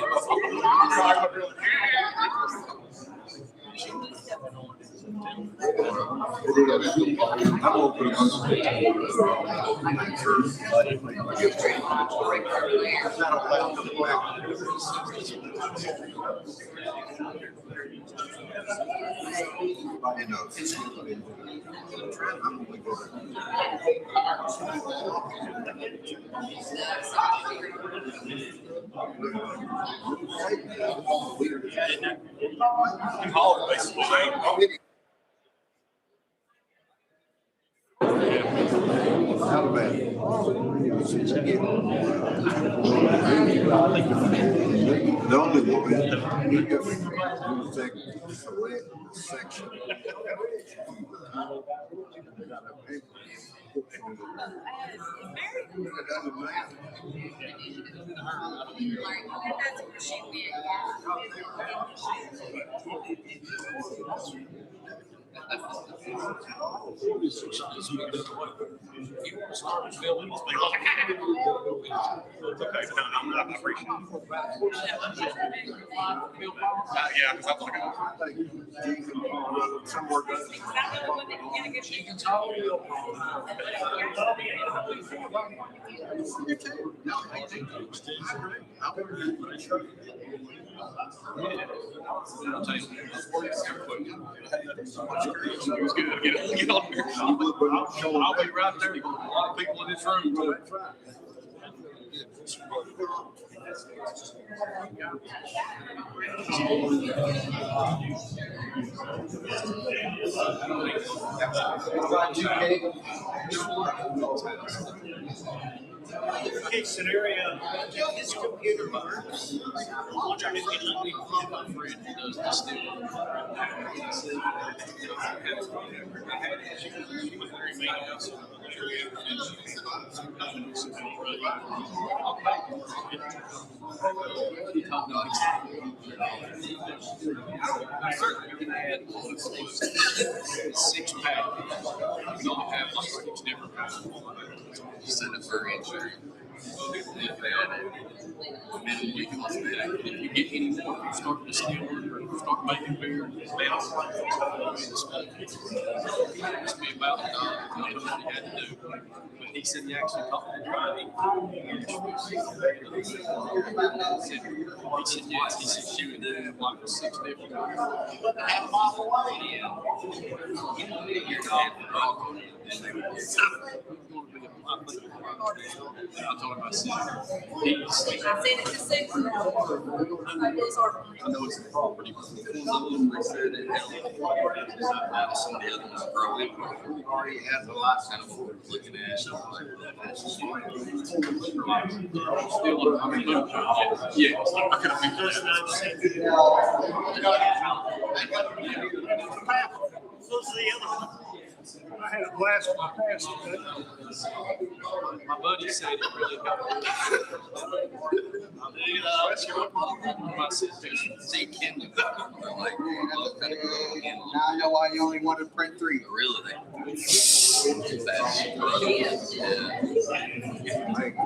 How bad? The only one section. Yeah, because I'm Get on there. I'll be right there. A lot of people in this room too. Okay, scenario, this computer works. I'm trying to get my friend who does this thing. I certainly can add 6 pack. You only have like 6 different packs. Send it for insurance. If you get any more, if you start distilling or you start making beer, it's be about what he had to do. But he said he actually talked to Friday. He said yes. He said she would do like 6 different. I told him I said it to Sue. I know it's the property, but they said it had some of the other ones growing. Already has a lot kind of looking at something like that. Still, I mean, yeah, I could have been I had a blast with my past. My buddy said it really helped. My sister, see, Kendall, like, now I know why you only wanted to print 3. Really?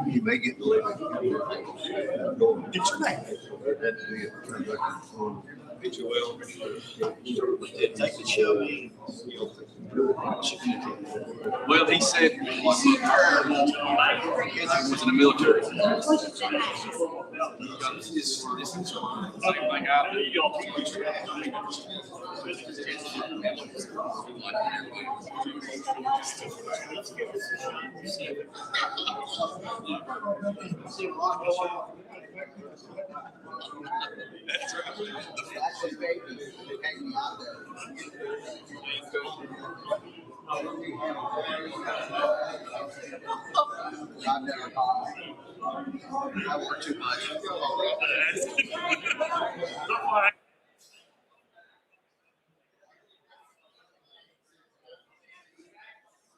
You may get delivered. Get your name. Get you well. Take the show. Well, he said he was in the military. This is same thing I do. I've never thought. I work too much.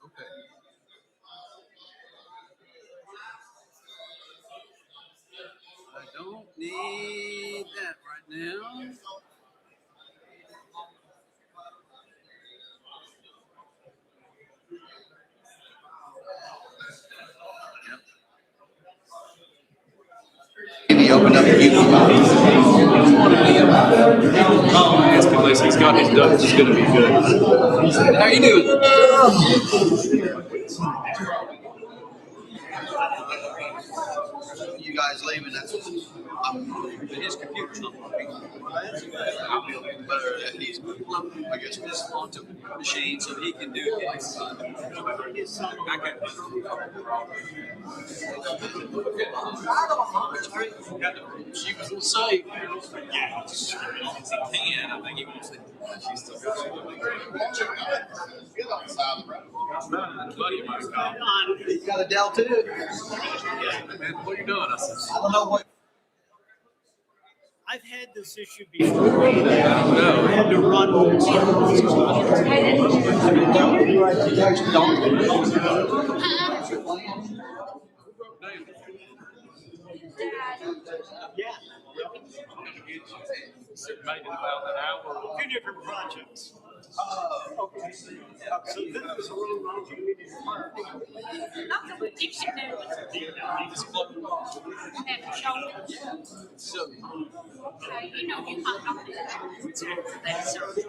Okay. I don't need that right now. He opened up the youth spot. Ask him this, he's got his ducks, it's gonna be good. How you doing? You guys leaving, that's, his computer's not working. I'll be able to better that he's, I guess, this onto the machine so he can do his. She was gonna say, yeah, he can, I think he wants to. She's still got get on the side of the road. Buddy of mine's got. He's got a Dell too. Man, what are you doing? I said, I don't know what. I've had this issue before. I had to run. Yeah. Made it about an hour. Two different projects. Okay. So this is a Rone Mountain Community Park. So, You know, you might not do that.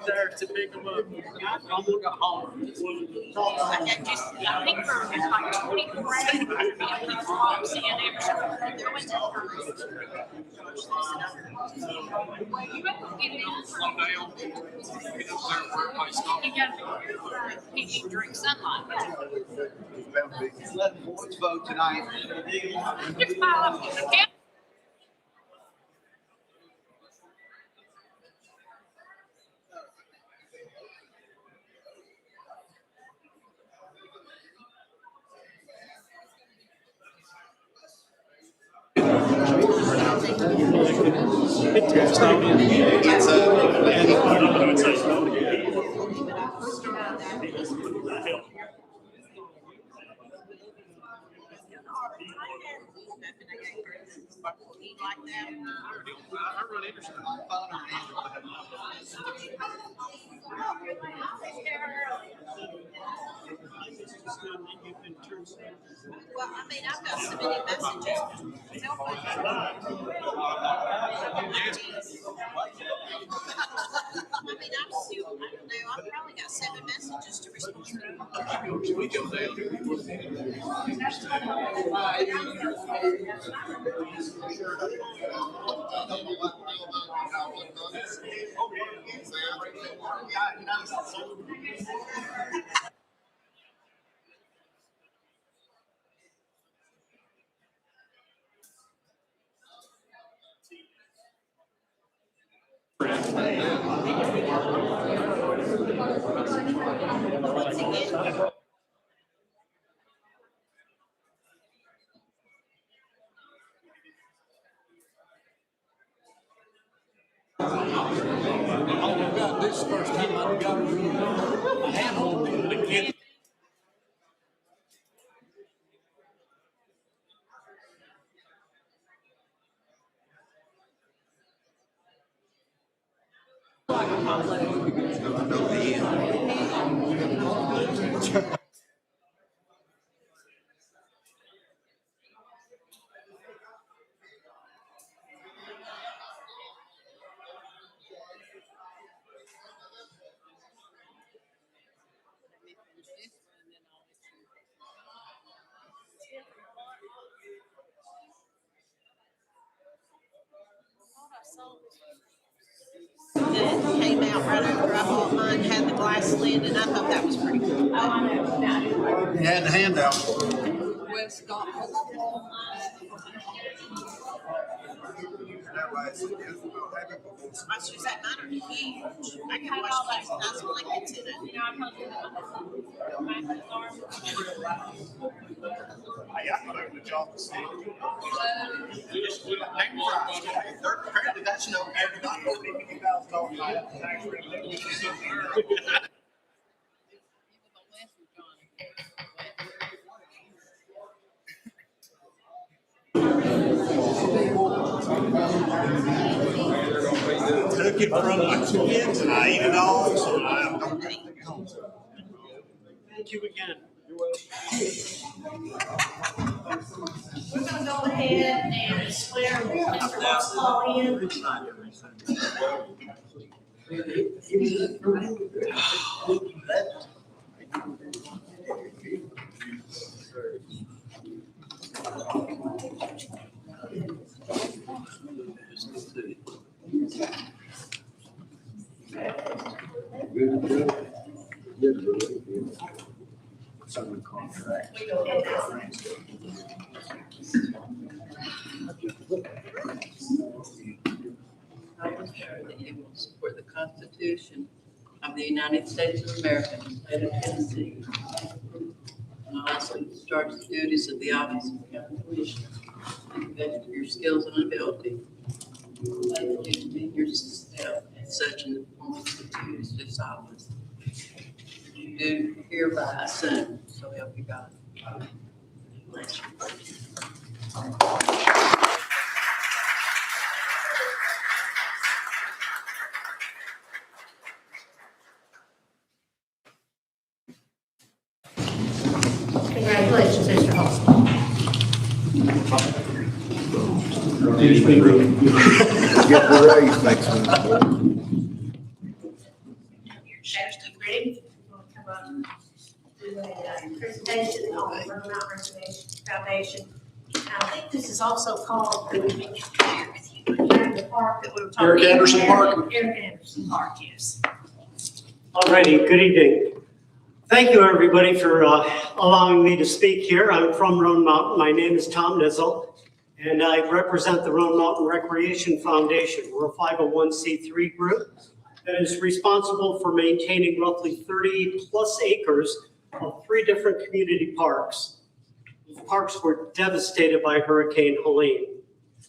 There to pick them up. I'm gonna go home. And just, I think for like 24 hours, keep rocks in every single thing. There was well, you better get it on from you gotta eat and drink sunlight. let the boys vote tonight. Just pile up the camp. Well, I mean, I've got so many messages. I mean, I'm still, I don't know, I've probably got 7 messages to respond This first time I got a handhold again. that came out right after I bought mine, had the glass lid, and I thought that was pretty cool. Oh, I know, now, You had the handout. I should say mine are huge. I can watch these nice blankets in it. Apparently that's no. Took it from my kids and I ate it all, so I don't. Thank you again. we're gonna go ahead and swear Mr. Ross Paul in. I will swear that you will support the Constitution of the United States of America and the state of Tennessee. And I'll ask you to discharge the duties of the office of county commissioner to the best of your skills and ability. Faithfully to meet yourself as such in the performance of the duties of this office. You do hereby assume, so help you God. Bless you. Congratulations, Mr. Ross. Get the raise next one. Sheriff, you ready? You want to come up and do a presentation on the Rone Mountain Foundation? I think this is also called the park that we were talking about. Eric Anderson Park. Eric Anderson Park, yes. Alrighty, good evening. Thank you, everybody, for allowing me to speak here. I'm from Rone Mountain. My name is Tom Nizzle, and I represent the Rone Mountain Recreation Foundation. We're a 501c3 group that is responsible for maintaining roughly 30-plus acres of 3 different community parks. The parks were devastated by Hurricane Helene.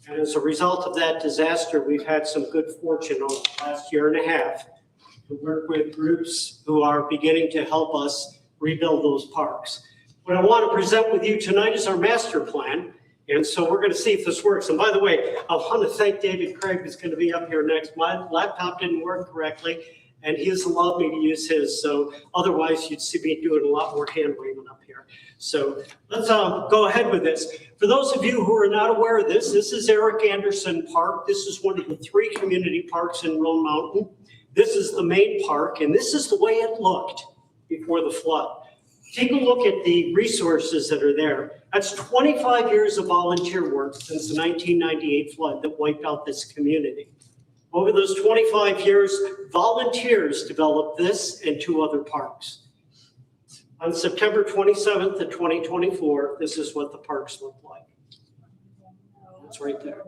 And as a result of that disaster, we've had some good fortune over the last year and a half to work with groups who are beginning to help us rebuild those parks. What I want to present with you tonight is our master plan. And so we're going to see if this works. And by the way, I want to thank David Craig, who's going to be up here next. My laptop didn't work correctly, and he has allowed me to use his. So otherwise, you'd see me doing a lot more hand waving up here. So let's go ahead with this. For those of you who are not aware of this, this is Eric Anderson Park. This is one of the 3 community parks in Rone Mountain. This is the main park, and this is the way it looked before the flood. Take a look at the resources that are there. That's 25 years of volunteer work since the 1998 flood that wiped out this community. Over those 25 years, volunteers developed this and 2 other parks. On September 27th of 2024, this is what the parks look like. It's right there.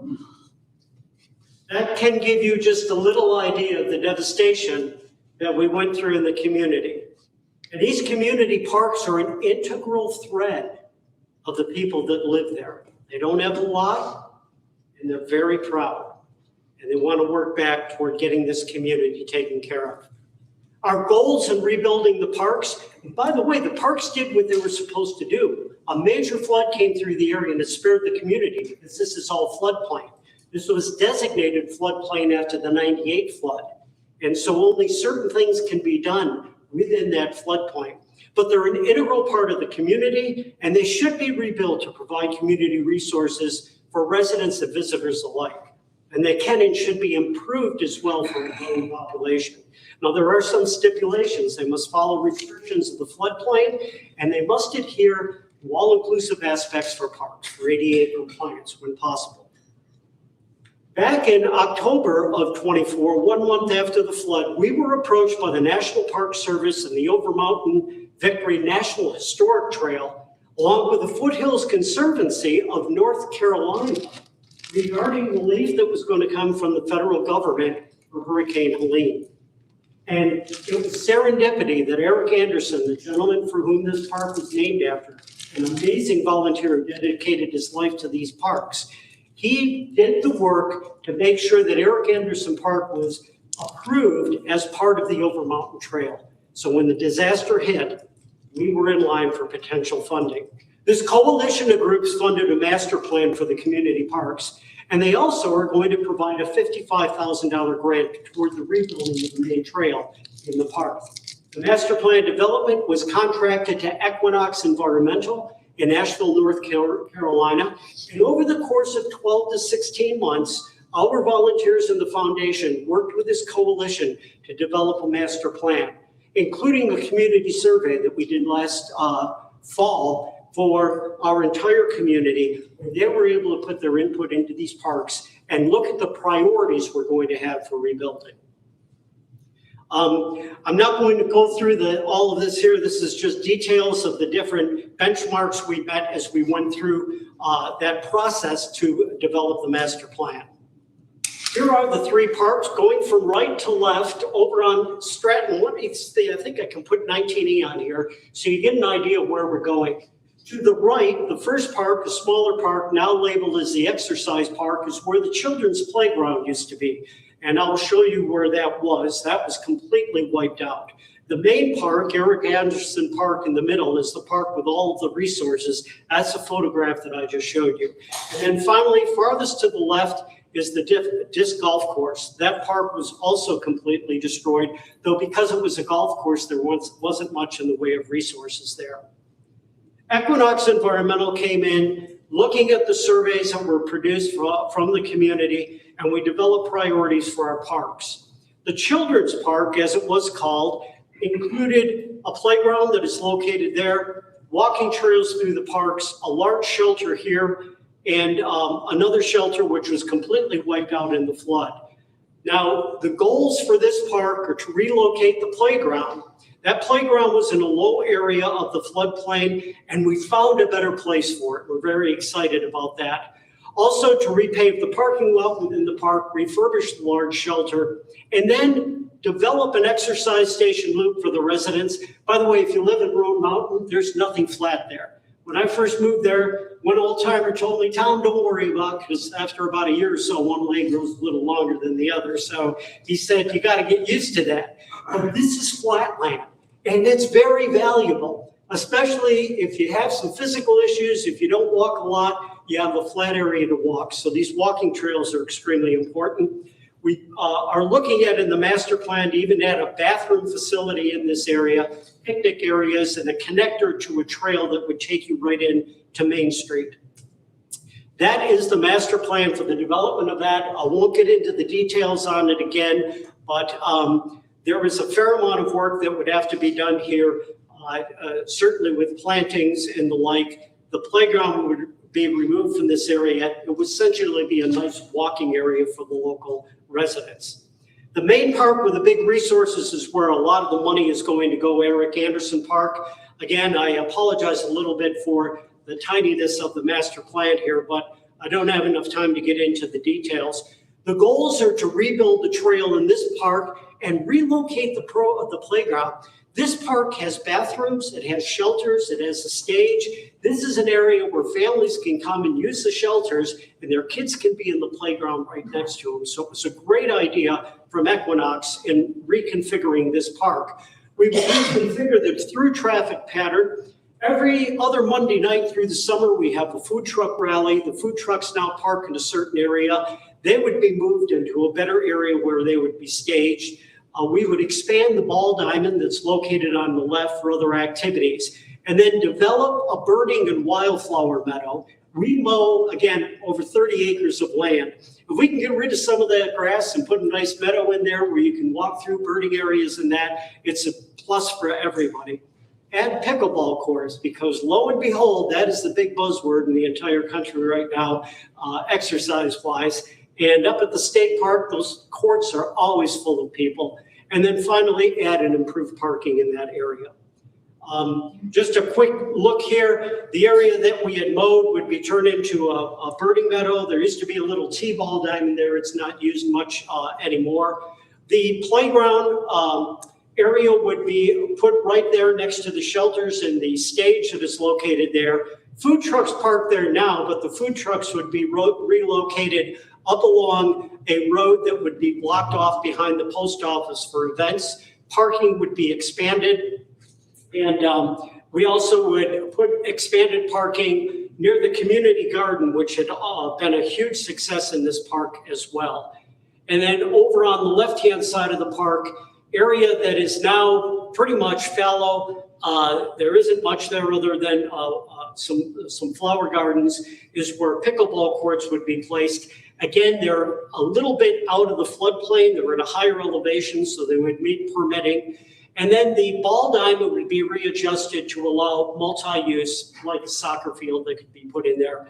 That can give you just a little idea of the devastation that we went through in the community. And these community parks are an integral thread of the people that live there. They don't have a lot, and they're very proud. And they want to work back toward getting this community taken care of. Our goals in rebuilding the parks, and by the way, the parks did what they were supposed to do. A major flood came through the area and it spared the community because this is all floodplain. This was designated floodplain after the 98 flood. And so only certain things can be done within that floodplain. But they're an integral part of the community, and they should be rebuilt to provide community resources for residents and visitors alike. And they can and should be improved as well for the growing population. Now, there are some stipulations. They must follow restrictions of the floodplain, and they must adhere to all-inclusive aspects for parks, for ADA compliance when possible. Back in October of 24, 1 month after the flood, we were approached by the National Park Service and the Rone Mountain Victory National Historic Trail, along with the Foothills Conservancy of North Carolina, regarding relief that was going to come from the federal government for Hurricane Helene. And it was serendipity that Eric Anderson, the gentleman for whom this park was named after, an amazing volunteer who dedicated his life to these parks, he did the work to make sure that Eric Anderson Park was approved as part of the Rone Mountain Trail. So when the disaster hit, we were in line for potential funding. This coalition of groups funded a master plan for the community parks, and they also are going to provide a $55,000 grant toward the rebuilding of the main trail in the park. The master plan development was contracted to Equinox Environmental in Asheville, North Carolina. And over the course of 12 to 16 months, our volunteers in the foundation worked with this coalition to develop a master plan, including a community survey that we did last fall for our entire community. And they were able to put their input into these parks and look at the priorities we're going to have for rebuilding. I'm not going to go through all of this here. This is just details of the different benchmarks we met as we went through that process to develop the master plan. Here are the three parks going from right to left over on Stratton. Let me see, I think I can put 19E on here so you get an idea of where we're going. To the right, the first park, the smaller park, now labeled as the exercise park, is where the children's playground used to be. And I'll show you where that was. That was completely wiped out. The main park, Eric Anderson Park in the middle, is the park with all of the resources. That's a photograph that I just showed you. And then finally, farthest to the left is the disc golf course. That park was also completely destroyed, though because it was a golf course, there wasn't much in the way of resources there. Equinox Environmental came in, looking at the surveys that were produced from the community, and we developed priorities for our parks. The children's park, as it was called, included a playground that is located there, walking trails through the parks, a large shelter here, and another shelter which was completely wiped out in the flood. Now, the goals for this park are to relocate the playground. That playground was in a low area of the floodplain, and we found a better place for it. We're very excited about that. Also, to repave the parking lot within the park, refurbish the large shelter, and then develop an exercise station loop for the residents. By the way, if you live in Rone Mountain, there's nothing flat there. When I first moved there, one old timer told me, Tom, don't worry about it, because after about a year or so, one leg grows a little longer than the other. So he said, you got to get used to that. But this is flat land, and it's very valuable, especially if you have some physical issues. If you don't walk a lot, you have a flat area to walk. So these walking trails are extremely important. We are looking at in the master plan to even add a bathroom facility in this area, picnic areas, and a connector to a trail that would take you right in to Main Street. That is the master plan for the development of that. I won't get into the details on it again, but there is a fair amount of work that would have to be done here, certainly with plantings and the like. The playground would be removed from this area. It would essentially be a nice walking area for the local residents. The main park with the big resources is where a lot of the money is going to go, Eric Anderson Park. Again, I apologize a little bit for the tininess of the master plan here, but I don't have enough time to get into the details. The goals are to rebuild the trail in this park and relocate the playground. This park has bathrooms, it has shelters, it has a stage. This is an area where families can come and use the shelters, and their kids can be in the playground right next to them. So it was a great idea from Equinox in reconfiguring this park. We reconfigured the through traffic pattern. Every other Monday night through the summer, we have a food truck rally. The food trucks now park in a certain area. They would be moved into a better area where they would be staged. We would expand the ball diamond that's located on the left for other activities, and then develop a birding and wildflower meadow. We mow, again, over 30 acres of land. If we can get rid of some of that grass and put a nice meadow in there where you can walk through birding areas and that, it's a plus for everybody. Add pickleball courts, because lo and behold, that is the big buzzword in the entire country right now, exercise-wise. And up at the state park, those courts are always full of people. And then finally, add and improve parking in that area. Just a quick look here, the area that we had mowed would be turned into a birding meadow. There used to be a little T-ball diamond there. It's not used much anymore. The playground area would be put right there next to the shelters and the stage that is located there. Food trucks park there now, but the food trucks would be relocated up along a road that would be blocked off behind the post office for events. Parking would be expanded. And we also would put expanded parking near the community garden, which had been a huge success in this park as well. And then over on the left-hand side of the park, area that is now pretty much fallow, there isn't much there other than some flower gardens, is where pickleball courts would be placed. Again, they're a little bit out of the floodplain. They're at a higher elevation, so they would meet permitting. And then the ball diamond would be readjusted to allow multi-use, like a soccer field that could be put in there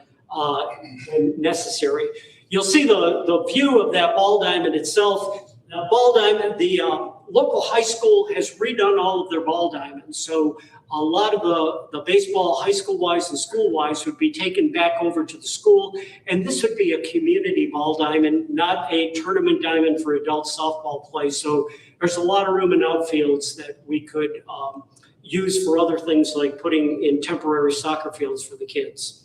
when necessary. You'll see the view of that ball diamond itself. The ball diamond, the local high school has redone all of their ball diamonds. So a lot of the baseball, high school-wise and school-wise, would be taken back over to the school. And this would be a community ball diamond, not a tournament diamond for adult softball play. So there's a lot of room in outfields that we could use for other things like putting in temporary soccer fields for the kids.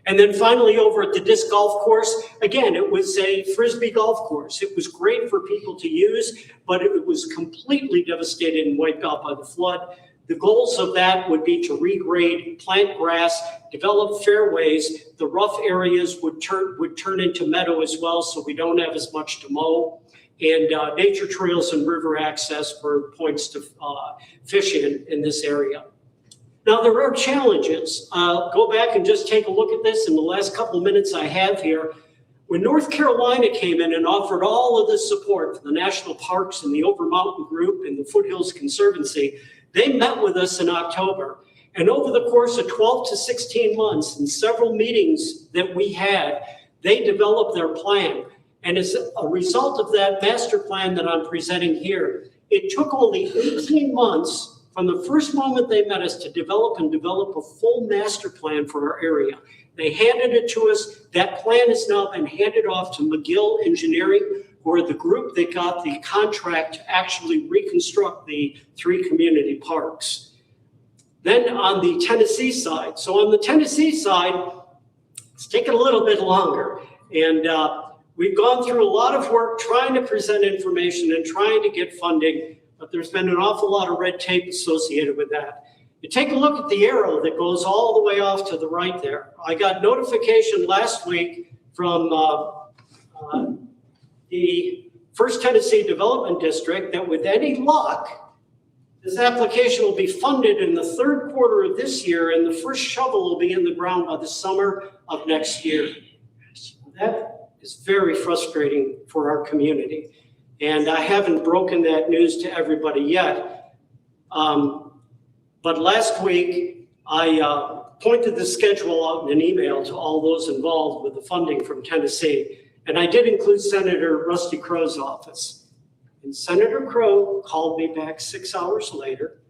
And then finally, over at the disc golf course, again, it was a Frisbee golf course. It was great for people to use, but it was completely devastated and wiped out by the flood. The goals of that would be to regrade, plant grass, develop fairways. The rough areas would turn into meadow as well, so we don't have as much to mow. And nature trails and river access for points to fish in this area. Now, there are challenges. Go back and just take a look at this in the last couple of minutes I have here. When North Carolina came in and offered all of this support for the national parks and the Rone Mountain Group and the Foothills Conservancy, they met with us in October. And over the course of 12 to 16 months and several meetings that we had, they developed their plan. And as a result of that master plan that I'm presenting here, it took only 18 months from the first moment they met us to develop a full master plan for our area. They handed it to us. That plan has now been handed off to McGill Engineering, who are the group that got the contract to actually reconstruct the 3 community parks. Then on the Tennessee side, so on the Tennessee side, it's taken a little bit longer. And we've gone through a lot of work trying to present information and trying to get funding, but there's been an awful lot of red tape associated with that. You take a look at the arrow that goes all the way off to the right there. I got notification last week from the First Tennessee Development District that with any luck, this application will be funded in the 3rd quarter of this year, and the first shovel will be in the ground by the summer of next year. That is very frustrating for our community. And I haven't broken that news to everybody yet. But last week, I pointed the schedule out in an email to all those involved with the funding from Tennessee. And I did include Senator Rusty Crowe's office. And Senator Crowe called me back 6 hours later,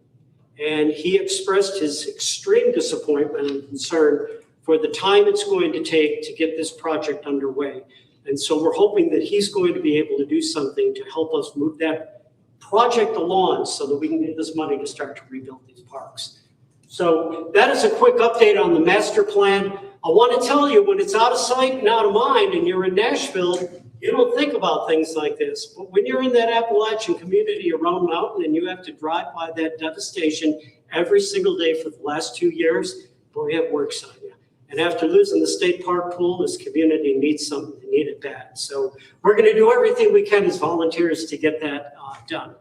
and he expressed his extreme disappointment and concern for the time it's going to take to get this project underway. And so we're hoping that he's going to be able to do something to help us move that project along so that we can get this money to start to rebuild these parks. So that is a quick update on the master plan. I want to tell you, when it's out of sight and out of mind and you're in Nashville, you don't think about things like this. But when you're in that Appalachian community of Rone Mountain and you have to drive by that devastation every single day for the last 2 years, boy, it works on you. And after losing the state park pool, this community needs something. They need it bad. So we're going to do everything we can as volunteers to get that done.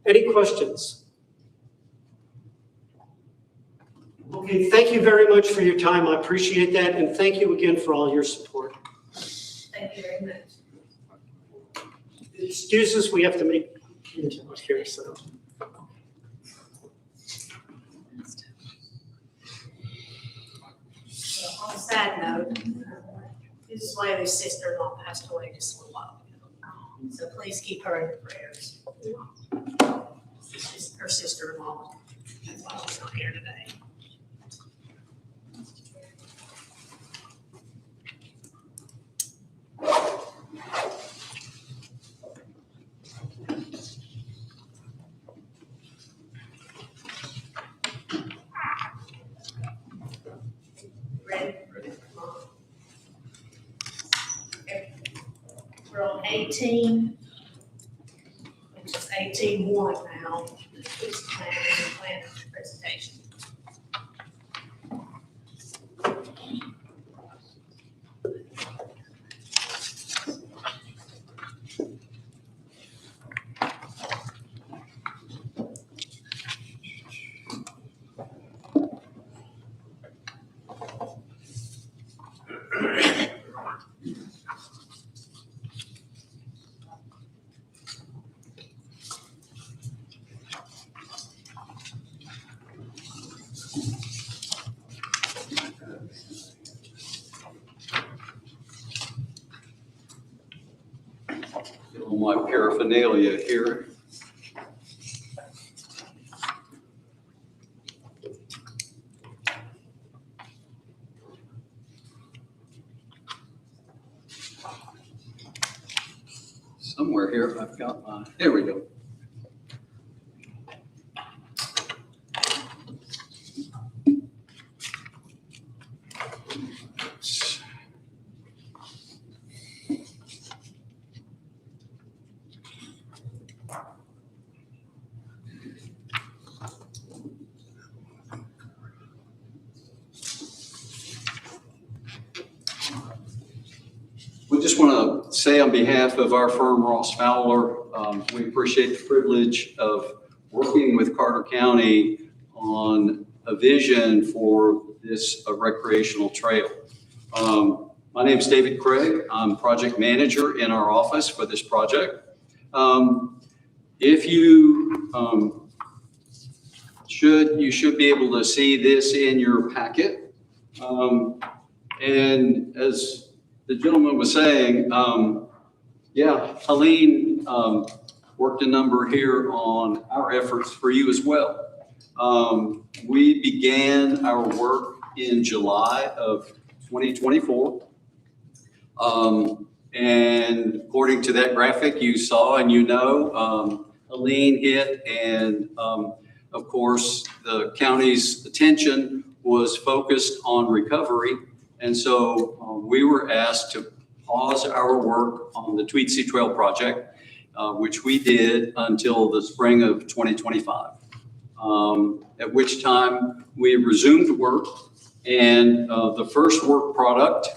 Any questions? Okay, thank you very much for your time. I appreciate that. And thank you again for all your support. Thank you very much. Excuse us, we have to make here, so. On a side note, His lady's sister-in-law passed away just a little while ago. So please keep her in your prayers. Her sister-in-law, that's why she's not here today. Ready? Okay. We're on 18, which is 18-1 now. This plan presentation. All my paraphernalia here. Somewhere here, I've got my, there we go. We just want to say on behalf of our firm, Ross Fowler, we appreciate the privilege of working with Carter County on a vision for this recreational trail. My name is David Craig. I'm project manager in our office for this project. If you you should be able to see this in your packet. And as the gentleman was saying, yeah, Helene worked a number here on our efforts for you as well. We began our work in July of 2024. And according to that graphic you saw and you know, Helene hit, and of course, the county's attention was focused on recovery. And so we were asked to pause our work on the Tweetsy Trail project, which we did until the spring of 2025, at which time we resumed work. And the first work product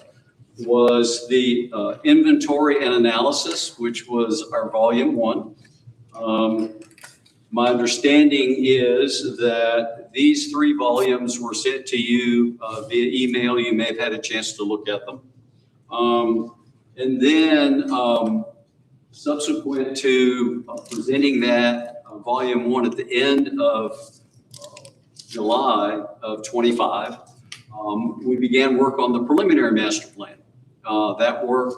was the inventory and analysis, which was our volume 1. My understanding is that these 3 volumes were sent to you via email. You may have had a chance to look at them. And then subsequent to presenting that volume 1 at the end of July of 25, we began work on the preliminary master plan. That work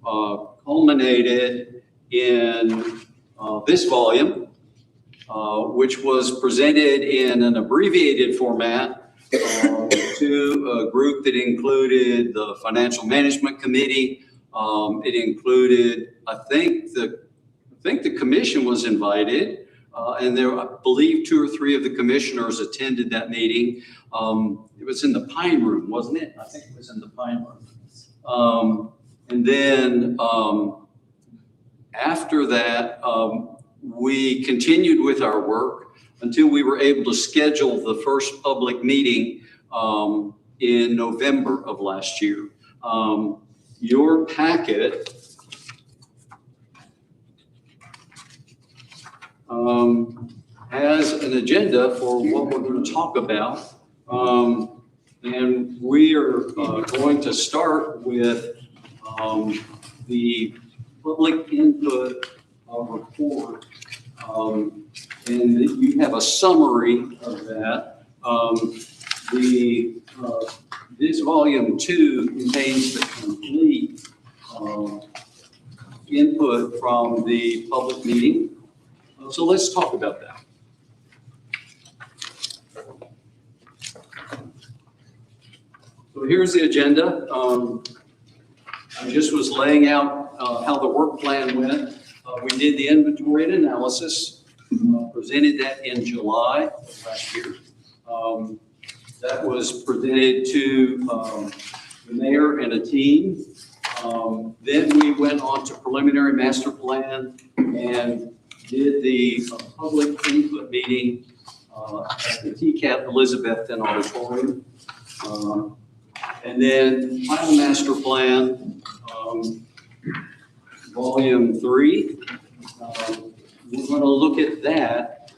culminated in this volume, which was presented in an abbreviated format to a group that included the Financial Management Committee. It included, I think the commission was invited, and there, I believe 2 or 3 of the commissioners attended that meeting. It was in the Pine Room, wasn't it? I think it was in the Pine Room. And then after that, we continued with our work until we were able to schedule the first public meeting in November of last year. Your packet has an agenda for what we're going to talk about. And we are going to start with the public input report. And you have a summary of that. This volume 2 contains the complete input from the public meeting. So let's talk about that. So here's the agenda. I just was laying out how the work plan went. We did the inventory and analysis, presented that in July of last year. That was presented to the mayor and a team. Then we went on to preliminary master plan and did the public input meeting at the TCAP Elizabethton Auditorium. And then final master plan, volume 3. We're going to look at that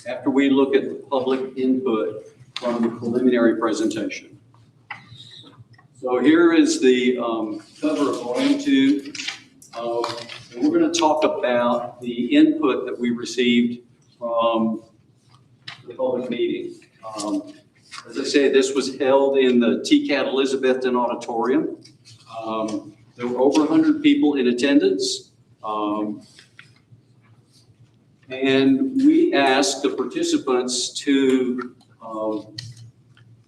after we look at the public input from the preliminary presentation. So here is the cover of volume 2. And we're going to talk about the input that we received from the public meeting. As I say, this was held in the TCAT Elizabethton Auditorium. There were over 100 people in attendance. And we asked the participants to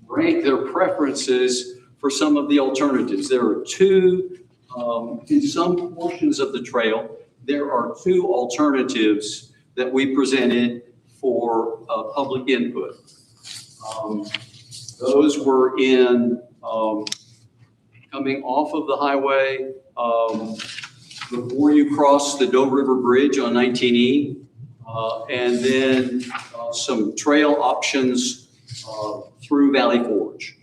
rank their preferences for some of the alternatives. There are two, in some portions of the trail, there are 2 alternatives that we presented for public input. Those were in coming off of the highway before you cross the Doe River Bridge on 19E, and then some trail options through Valley Forge.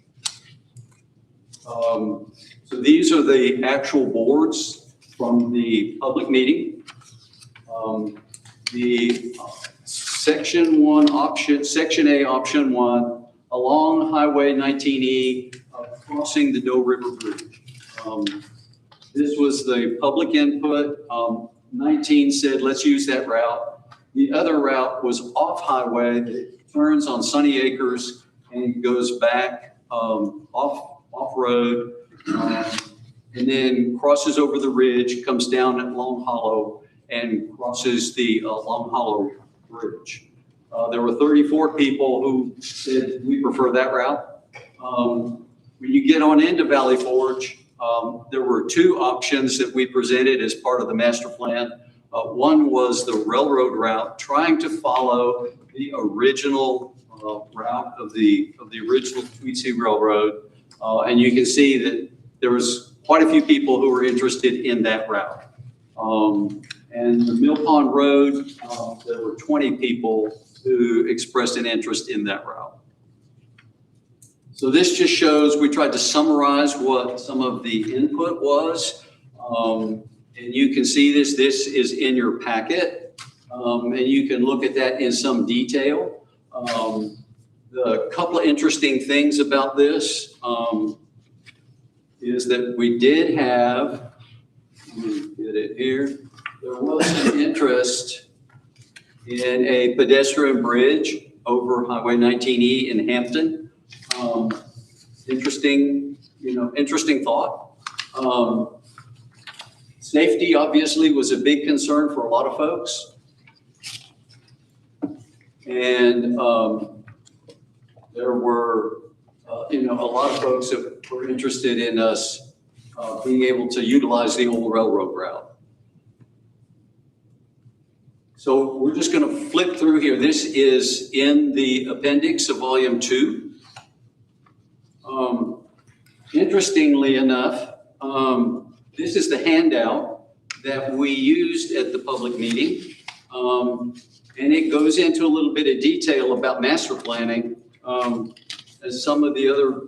So these are the actual boards from the public meeting. The Section 1 option, Section A option 1, along Highway 19E, crossing the Doe River Bridge. This was the public input. 19 said, let's use that route. The other route was off highway that turns on Sunny Acres and goes back off road, and then crosses over the ridge, comes down at Long Hollow and crosses the Long Hollow Bridge. There were 34 people who said we prefer that route. When you get on into Valley Forge, there were 2 options that we presented as part of the master plan. One was the railroad route, trying to follow the original route of the original Tweetsy Railroad. And you can see that there was quite a few people who were interested in that route. And the Mill Pond Road, there were 20 people who expressed an interest in that route. So this just shows, we tried to summarize what some of the input was. And you can see this is in your packet. And you can look at that in some detail. The couple of interesting things about this is that we did have, let me get it here, there was an interest in a pedestrian bridge over Highway 19E in Hampton. Interesting, interesting thought. Safety obviously was a big concern for a lot of folks. And there were, a lot of folks that were interested in us being able to utilize the old railroad route. So we're just going to flip through here. This is in the appendix of volume 2. Interestingly enough, this is the handout that we used at the public meeting. And it goes into a little bit of detail about master planning. As some of the other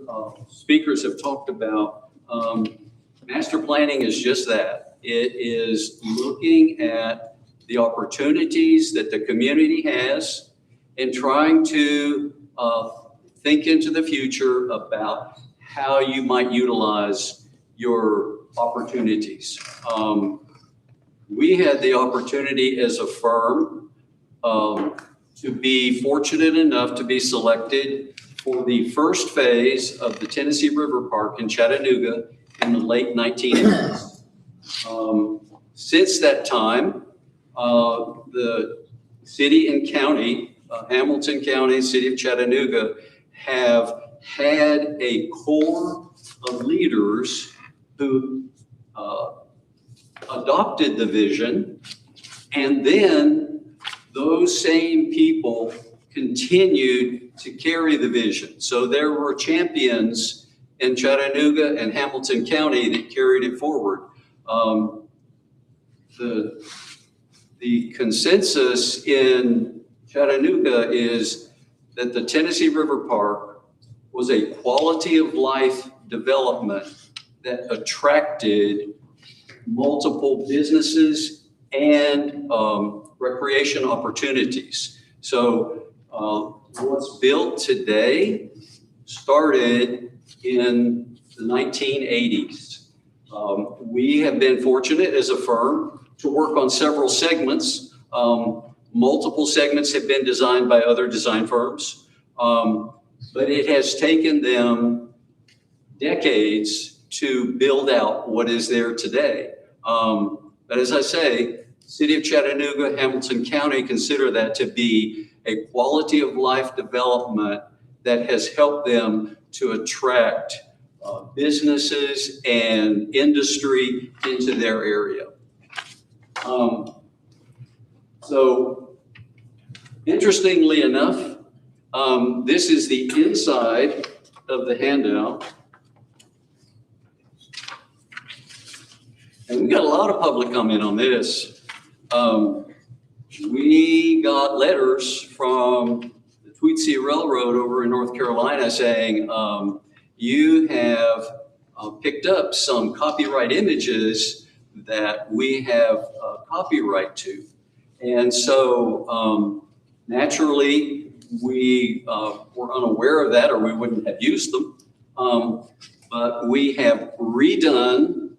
speakers have talked about, master planning is just that. It is looking at the opportunities that the community has and trying to think into the future about how you might utilize your opportunities. We had the opportunity as a firm to be fortunate enough to be selected for the first phase of the Tennessee River Park in Chattanooga in the late 1980s. Since that time, the city and county, Hamilton County, city of Chattanooga, have had a core of leaders who adopted the vision, and then those same people continued to carry the vision. So there were champions in Chattanooga and Hamilton County that carried it forward. The consensus in Chattanooga is that the Tennessee River Park was a quality of life development that attracted multiple businesses and recreation opportunities. So what's built today started in the 1980s. We have been fortunate as a firm to work on several segments. Multiple segments have been designed by other design firms, but it has taken them decades to build out what is there today. But as I say, City of Chattanooga, Hamilton County consider that to be a quality of life development that has helped them to attract businesses and industry into their area. So interestingly enough, this is the inside of the handout. And we got a lot of public comment on this. We got letters from the Tweetsy Railroad over in North Carolina saying, you have picked up some copyright images that we have copyright to. And so naturally, we were unaware of that, or we wouldn't have used them. But we have redone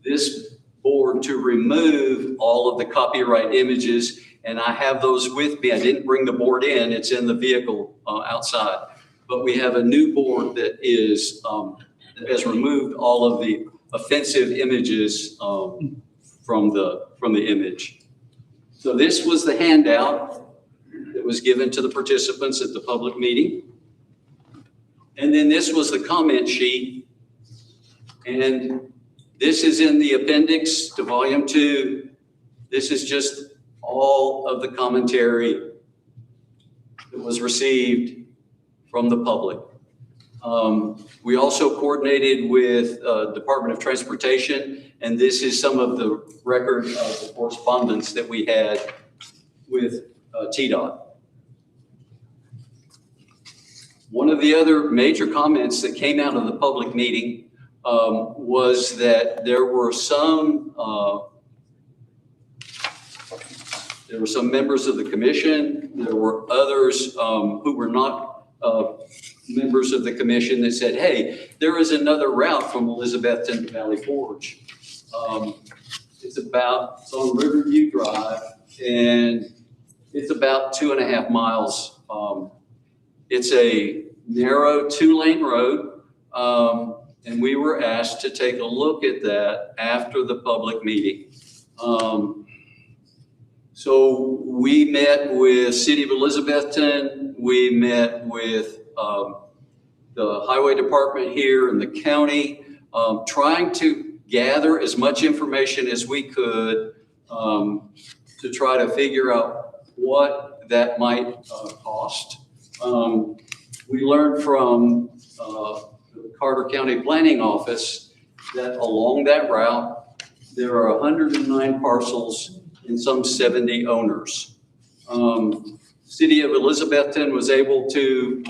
this board to remove all of the copyright images, and I have those with me. I didn't bring the board in, it's in the vehicle outside. But we have a new board that is that has removed all of the offensive images from the image. So this was the handout that was given to the participants at the public meeting. And then this was the comment sheet. And this is in the appendix to volume 2. This is just all of the commentary that was received from the public. We also coordinated with Department of Transportation, and this is some of the record of the correspondence that we had with TDOT. One of the other major comments that came out of the public meeting was that there were some members of the commission, there were others who were not members of the commission that said, hey, there is another route from Elizabethton to Valley Forge. It's on Riverview Drive, and it's about 2.5 miles. It's a narrow 2-lane road, and we were asked to take a look at that after the public meeting. So we met with City of Elizabethton, we met with the Highway Department here in the county, trying to gather as much information as we could to try to figure out what that might cost. We learned from the Carter County Planning Office that along that route, there are 109 parcels and some 70 owners. City of Elizabethton was able to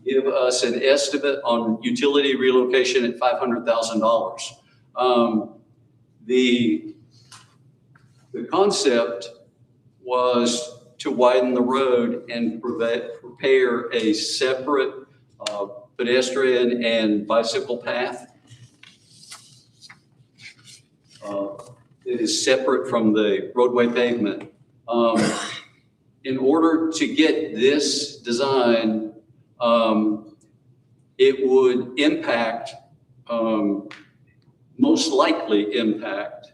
give us an estimate on utility relocation at $500,000. The concept was to widen the road and prepare a separate pedestrian and bicycle path. It is separate from the roadway pavement. In order to get this design, it would impact, most likely impact,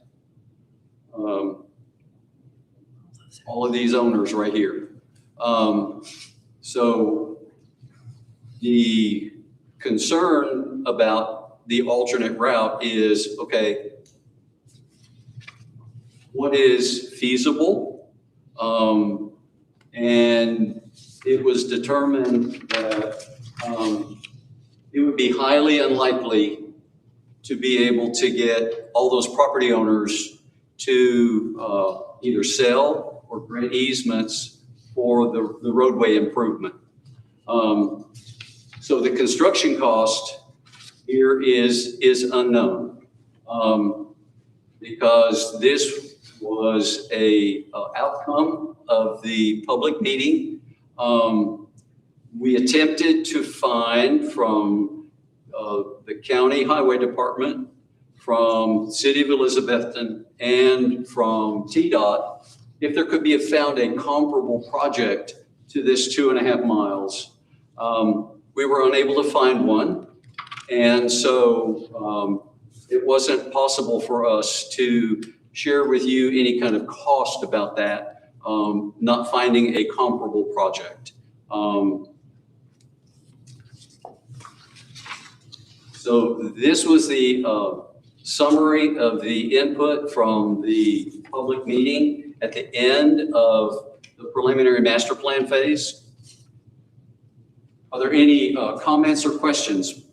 all of these owners right here. So the concern about the alternate route is, okay, what is feasible? And it was determined that it would be highly unlikely to be able to get all those property owners to either sell or grant easements for the roadway improvement. So the construction cost here is unknown, because this was a outcome of the public meeting. We attempted to find from the county highway department, from City of Elizabethton, and from TDOT, if there could be found a comparable project to this 2.5 miles. We were unable to find one. And so it wasn't possible for us to share with you any kind of cost about that, not finding a comparable project. So this was the summary of the input from the public meeting at the end of the preliminary master plan phase. Are there any comments or questions?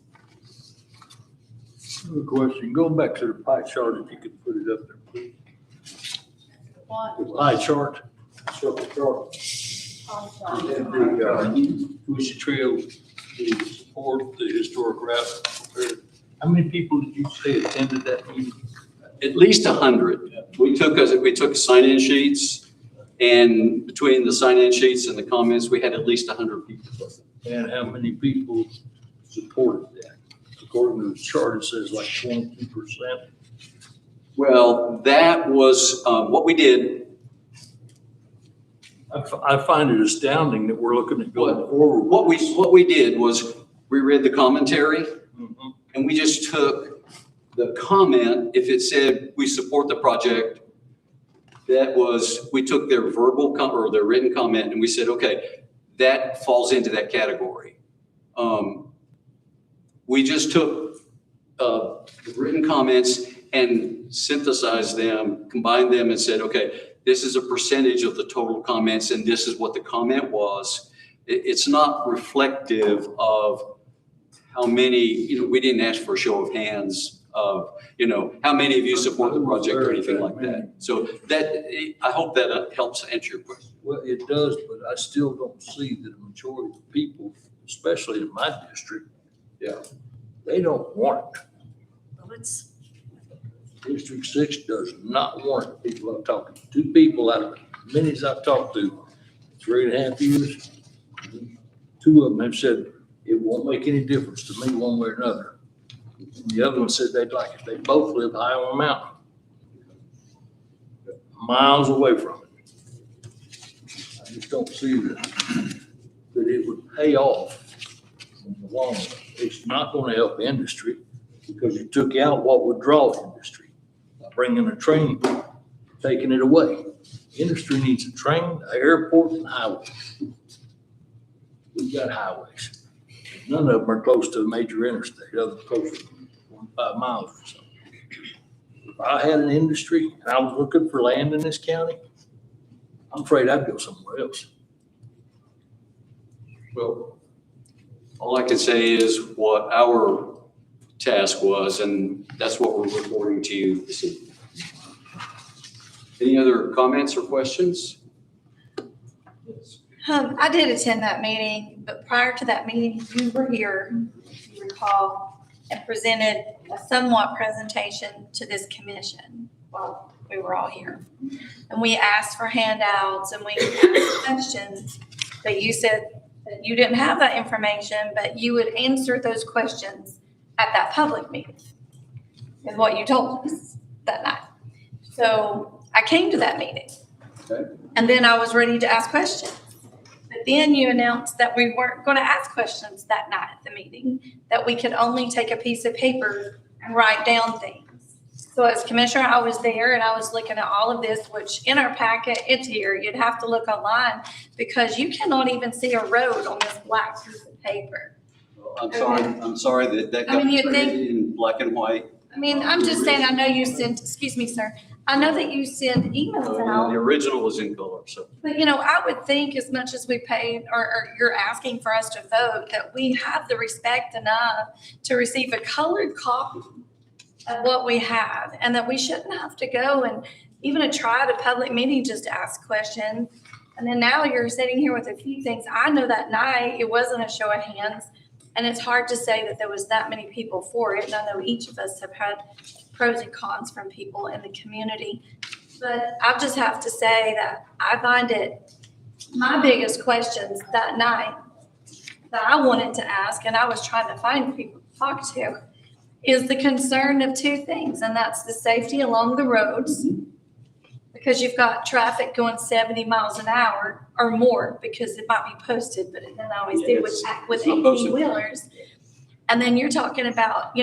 Good question. Going back to the pie chart, if you could put it up there, please. What? The pie chart, circle chart. And the Tweetsy Trail to support the historic route. How many people did you say attended that meeting? At least 100. We took sign-in sheets, and between the sign-in sheets and the comments, we had at least 100 people. And how many people supported that? According to the chart, it says like 22%. Well, that was what we did. I find it astounding that we're looking at going forward. What we did was we read the commentary, and we just took the comment. If it said we support the project, we took their verbal or their written comment, and we said, okay, that falls into that category. We just took the written comments and synthesized them, combined them, and said, okay, this is a percentage of the total comments, and this is what the comment was. It's not reflective of how many, we didn't ask for a show of hands of, how many of you support the project or anything like that. So I hope that helps answer your question. Well, it does, but I still don't see that the majority of people, especially in my district, they don't want it. Well, it's District 6 does not want it. People I've talked to, 2 people out of the many I've talked to, 3.5 years, 2 of them have said it won't make any difference to me one way or another. And the other one said they'd like it. They both live high on a mountain, miles away from it. I just don't see that it would pay off in the long run. It's not going to help industry because you took out what would draw industry by bringing a train, taking it away. Industry needs a train, an airport, and highways. We've got highways. None of them are close to a major interstate, other than close to 25 miles or so. If I had an industry and I was looking for land in this county, I'm afraid I'd go somewhere else. Well, all I can say is what our task was, and that's what we're reporting to you this evening. Any other comments or questions? I did attend that meeting, but prior to that meeting, you were here, if you recall, and presented a somewhat presentation to this commission. Well, we were all here. And we asked for handouts and we asked questions, but you said that you didn't have that information, but you would answer those questions at that public meeting, is what you told us that night. So I came to that meeting. Okay. And then I was ready to ask questions. But then you announced that we weren't going to ask questions that night at the meeting, that we could only take a piece of paper and write down things. So as commissioner, I was there and I was looking at all of this, which in our packet, it's here. You'd have to look online because you cannot even see a road on this black piece of paper. I'm sorry that I mean, got you'd think- printed in black and white. I mean, I'm just saying, I know you sent, excuse me, sir. I know that you send emails The out, original was in color, so. but I would think as much as we paid or you're asking for us to vote, that we have the respect enough to receive a colored copy of what we have, and that we shouldn't have to go and even try at a public meeting just to ask questions. And then now you're sitting here with a few things. I know that night it wasn't a show of hands, and it's hard to say that there was that many people for it. And I know each of us have had pros and cons from people in the community. But I just have to say that I find it, my biggest questions that night that I wanted to ask, and I was trying to find people to talk to, is the concern of two things, and that's the safety along the roads, because you've got traffic going 70 miles an hour or more, because it might be posted, but it doesn't always do with 18-wheelers. And then you're talking about,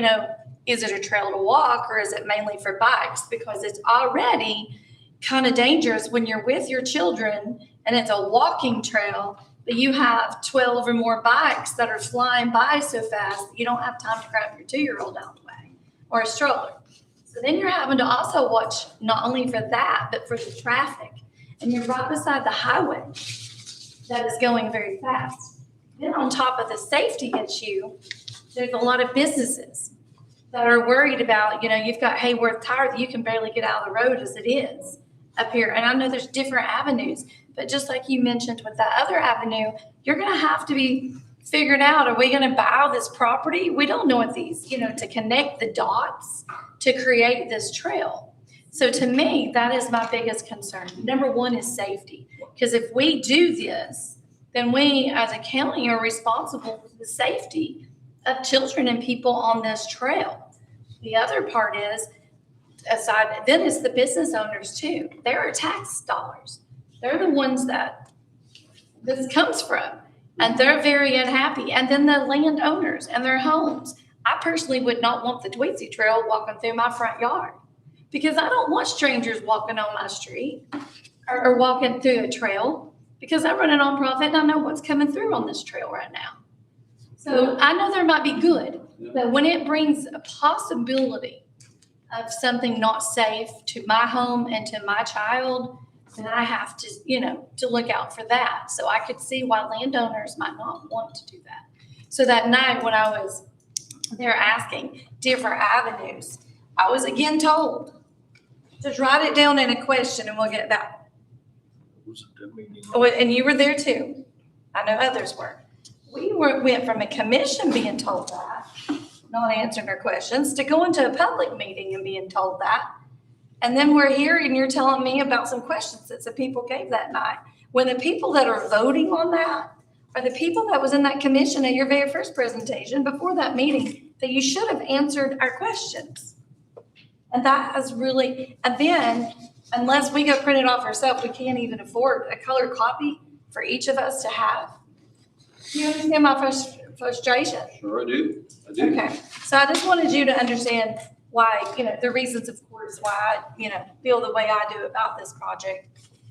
is it a trail to walk or is it mainly for bikes? Because it's already kind of dangerous when you're with your children and it's a walking trail, but you have 12 or more bikes that are flying by so fast that you don't have time to grab your 2-year-old out of the way or a stroller. So then you're having to also watch not only for that, but for the traffic. And you're right beside the highway that is going very fast. Then on top of the safety issue, there's a lot of businesses that are worried about, you've got Hayworth Tire that you can barely get out of the road as it is up here. And I know there's different avenues, but just like you mentioned with that other avenue, you're going to have to be figured out, are we going to buy this property? We don't know what these, to connect the dots to create this trail. So to me, that is my biggest concern. Number one is safety. Because if we do this, then we as a county are responsible for the safety of children and people on this trail. The other part is, then it's the business owners too. There are tax dollars. They're the ones that this comes from, and they're very unhappy. And then the landowners and their homes. I personally would not want the Tweetsy Trail walking through my front yard, because I don't want strangers walking on my street or walking through a trail, because I run a nonprofit and I know what's coming through on this trail right now. So I know there might be good, but when it brings a possibility of something not safe to my home and to my child, then I have to, to look out for that. So I could see why landowners might not want to do that. So that night when I was there asking different avenues, I was again told, just write it down in a question and we'll get back. And you were there too. I know others were. We went from a commission being told that, not answering their questions, to going to a public meeting and being told that. And then we're here and you're telling me about some questions that some people gave that night, when the people that are voting on that are the people that was in that commission at your very first presentation before that meeting, that you should have answered our questions. And that has really, and then unless we go print it off ourselves, we can't even afford a color copy for each of us to have. You understand my frustration? Sure I do. Okay, so I just wanted you to understand why, the reasons, of course, why I, feel the way I do about this project.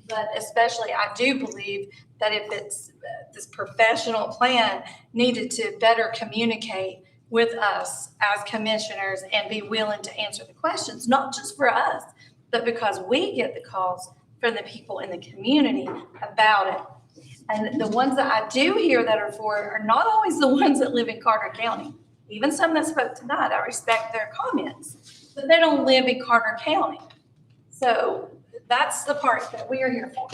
But especially, I do believe that if it's this professional plan needed to better communicate with us as commissioners and be willing to answer the questions, not just for us, but because we get the calls from the people in the community about it. And the ones that I do hear that are for it are not always the ones that live in Carter County. Even some that spoke tonight, I respect their comments, but they don't live in Carter County. So that's the part that we are here for.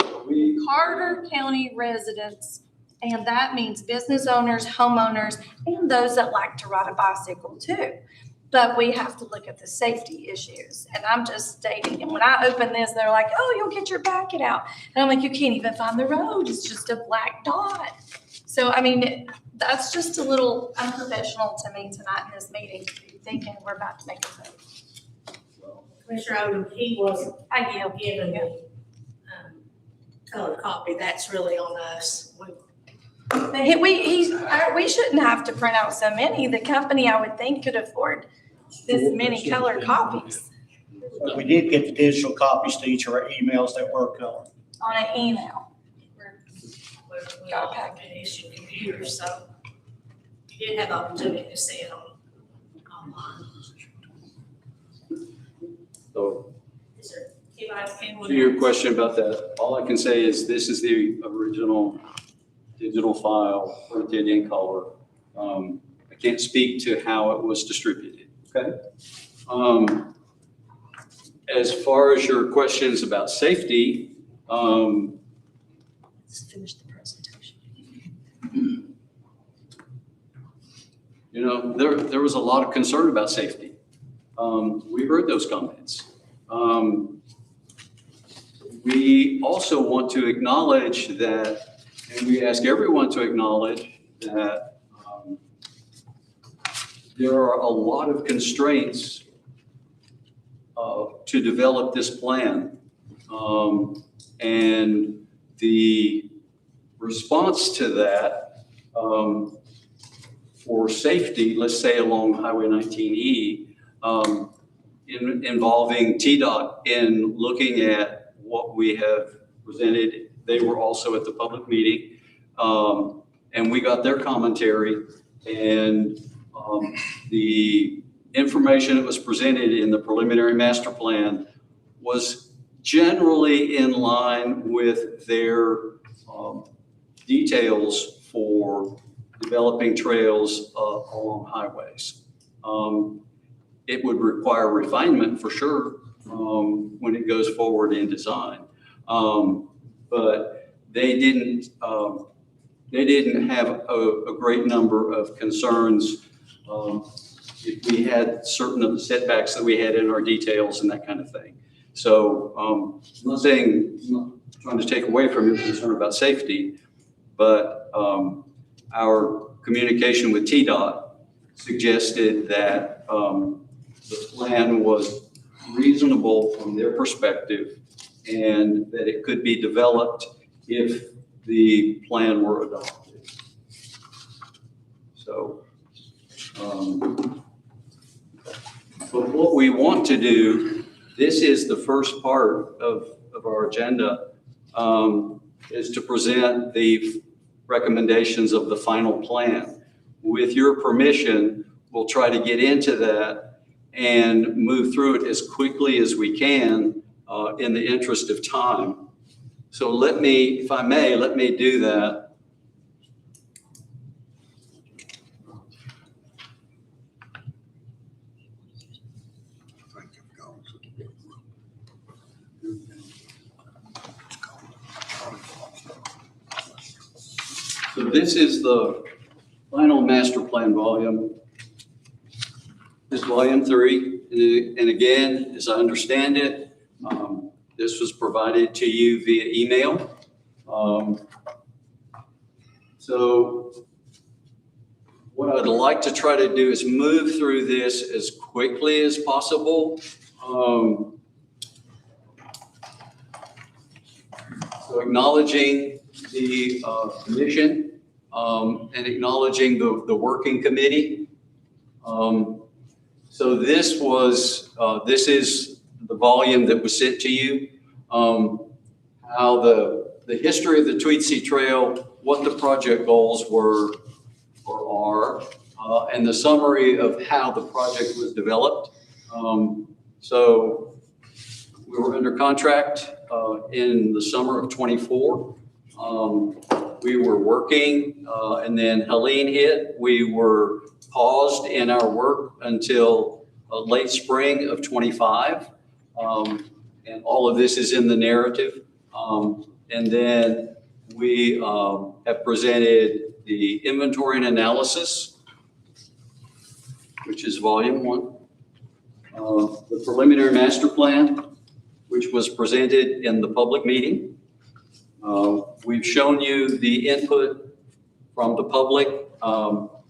Carter County residents, and that means business owners, homeowners, and those that like to ride a bicycle too. But we have to look at the safety issues. And I'm just stating, and when I open this, they're like, oh, you'll get your packet out. And I'm like, you can't even find the road. It's just a black dot. So, that's just a little unprofessional to me tonight in this meeting, thinking we're about to make a vote. Commissioner Odom, he wasn't given the color copy. That's really on us. But we shouldn't have to print out so many. The company, I would think, could afford this many color copies We did get the digital copies to each of our emails that were color. on an email. We all have been issued computers, so you did have the opportunity to see it online. So Is there anybody can? to your question about that, all I can say is this is the original digital file printed in color. I can't speak to how it was distributed, okay? As far as your questions about safety, Let's finish the presentation. you know, there was a lot of concern about safety. We heard those comments. We also want to acknowledge that, and we ask everyone to acknowledge that there are a lot of constraints to develop this plan. And the response to that for safety, let's say along Highway 19E, involving TDOT in looking at what we have presented. They were also at the public meeting, and we got their commentary, and the information that was presented in the preliminary master plan was generally in line with their details for developing trails along highways. It would require refinement for sure when it goes forward in design. But they didn't have a great number of concerns if we had certain of the setbacks that we had in our details and that kind of thing. So I'm not saying, I'm not trying to take away from your concern about safety, but our communication with TDOT suggested that the plan was reasonable from their perspective and that it could be developed if the plan were adopted. So, but what we want to do, this is the first part of our agenda, is to present the recommendations of the final plan. With your permission, we'll try to get into that and move through it as quickly as we can in the interest of time. So let me, if I may, let me do that. So this is the final master plan volume. This is volume 3. And again, as I understand it, this was provided to you via email. So what I'd like to try to do is move through this as quickly as possible. So acknowledging the commission and acknowledging the working committee. So this is the volume that was sent to you. How the history of the Tweetsy Trail, what the project goals were or are, and the summary of how the project was developed. So we were under contract in the summer of '24. We were working, and then Helene hit. We were paused in our work until late spring of '25. And all of this is in the narrative. And then we have presented the inventory and analysis, which is volume 1. The preliminary master plan, which was presented in the public meeting. We've shown you the input from the public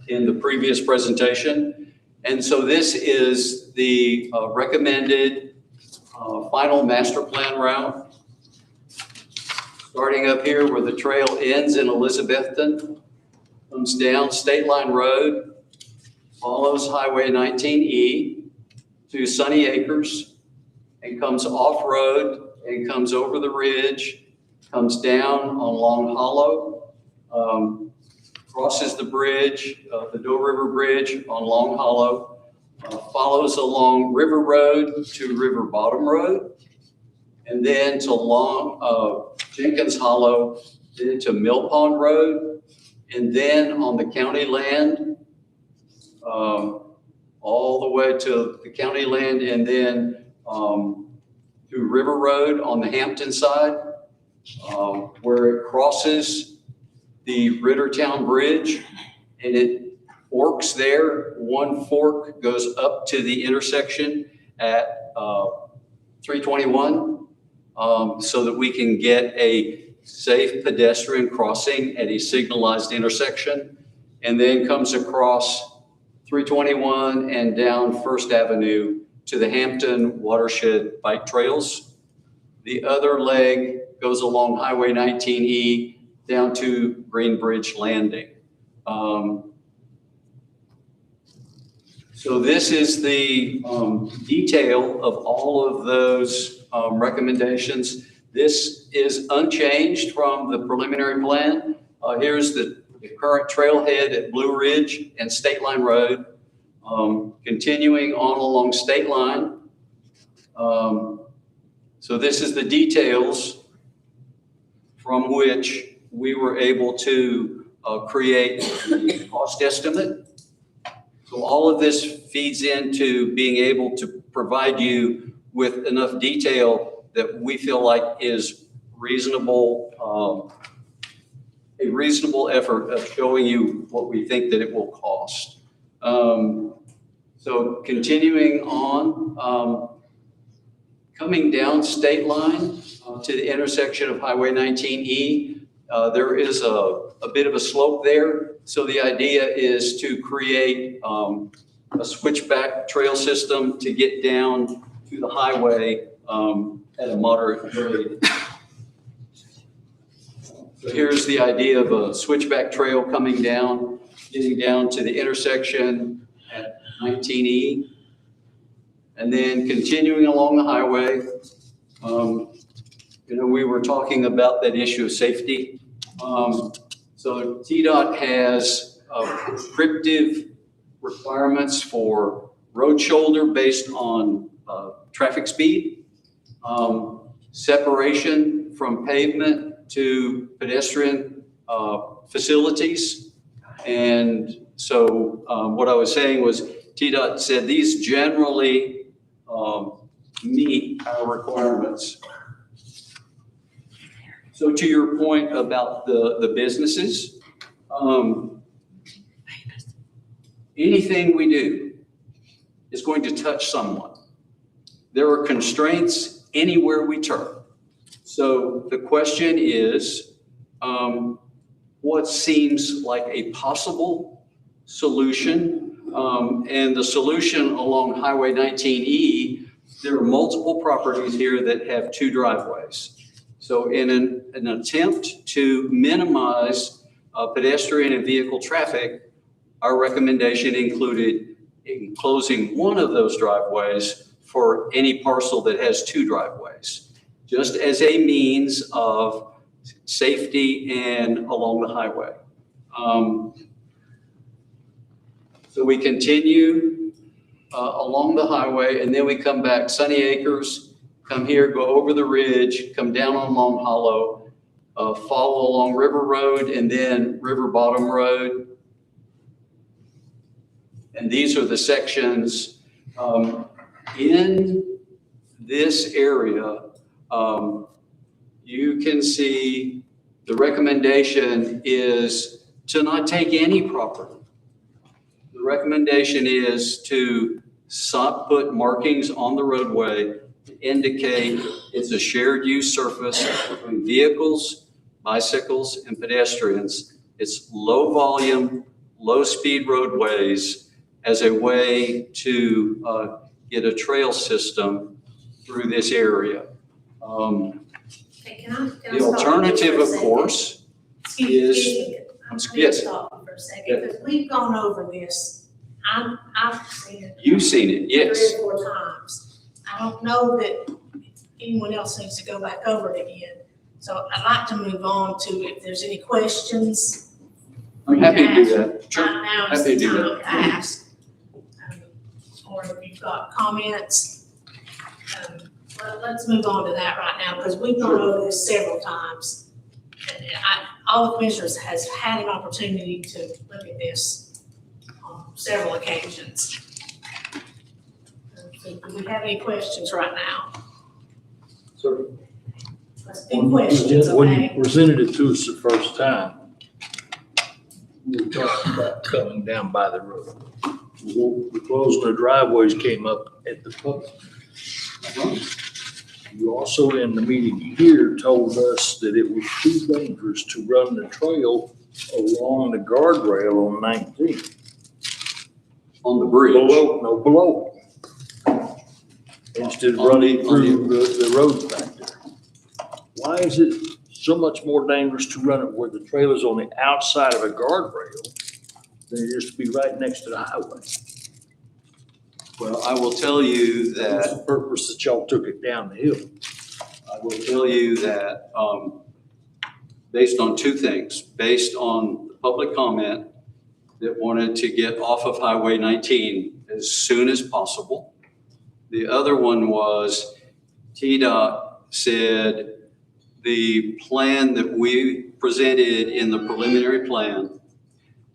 in the previous presentation. And so this is the recommended final master plan route. Starting up here where the trail ends in Elizabethton, comes down State Line Road, follows Highway 19E to Sunny Acres, and comes off-road and comes over the ridge, comes down on Long Hollow, crosses the bridge, the Doe River Bridge on Long Hollow, follows along River Road to River Bottom Road, and then to Jenkins Hollow, then to Mill Pond Road, and then on the county land, all the way to the county land, and then through River Road on the Hampton side, where it crosses the Rittertown Bridge, and it forks there. One fork goes up to the intersection at 321, so that we can get a safe pedestrian crossing at a signalized intersection, and then comes across 321 and down First Avenue to the Hampton Watershed Bike Trails. The other leg goes along Highway 19E down to Green Bridge Landing. So this is the detail of all of those recommendations. This is unchanged from the preliminary plan. Here's the current trailhead at Blue Ridge and State Line Road, continuing on along State Line. So this is the details from which we were able to create the cost estimate. So all of this feeds into being able to provide you with enough detail that we feel like is reasonable, a reasonable effort of showing you what we think that it will cost. So continuing on, coming down State Line to the intersection of Highway 19E, there is a bit of a slope there. So the idea is to create a switchback trail system to get down to the highway at a moderate grade. So here's the idea of a switchback trail coming down, getting down to the intersection at 19E, and then continuing along the highway. We were talking about that issue of safety. So TDOT has prescriptive requirements for road shoulder based on traffic speed, separation from pavement to pedestrian facilities. And so what I was saying was TDOT said these generally meet our requirements. So to your point about the businesses, anything we do is going to touch someone. There are constraints anywhere we turn. So the question is, what seems like a possible solution? And the solution along Highway 19E, there are multiple properties here that have 2 driveways. So in an attempt to minimize pedestrian and vehicle traffic, our recommendation included enclosing one of those driveways for any parcel that has 2 driveways, just as a means of safety and along the highway. So we continue along the highway, and then we come back Sunny Acres, come here, go over the ridge, come down on Long Hollow, follow along River Road and then River Bottom Road. And these are the sections in this area. You can see the recommendation is to not take any property. The recommendation is to put markings on the roadway to indicate it's a shared use surface between vehicles, bicycles, and pedestrians. It's low volume, low speed roadways as a way to get a trail system through this area. Hey, can I The alternative, of course, is, I'm yes. stop for for a second, because we've gone over this. I've seen it. You've seen it, yes. 3 or 4 times. I don't know that anyone else needs to go back over it again. So I'd like to move on to if there's any questions. I'm happy to do that. Sure. Right now is Happy to the do time that. to ask. Or if you've got comments, let's move on to that right now, because we've gone over this several times. And all the commissioners has had an opportunity to look at this on several occasions. So do we have any questions right now? So Let's do questions, when you okay? presented it to us the first time, we were talking about coming down by the road. The closing the driveways came up at the public. You also in the meeting here told us that it was too dangerous to run the trail along the guardrail on 19. On the bridge. Below. Instead of running through the road back there. Why is it so much more dangerous to run it where the trail is on the outside of a guardrail than it is to be right next to the highway? Well, I will tell you That's the that, purpose that y'all took it down the hill. I will tell you that, based on 2 things, based on the public comment that wanted to get off of Highway 19 as soon as possible. The other one was TDOT said the plan that we presented in the preliminary plan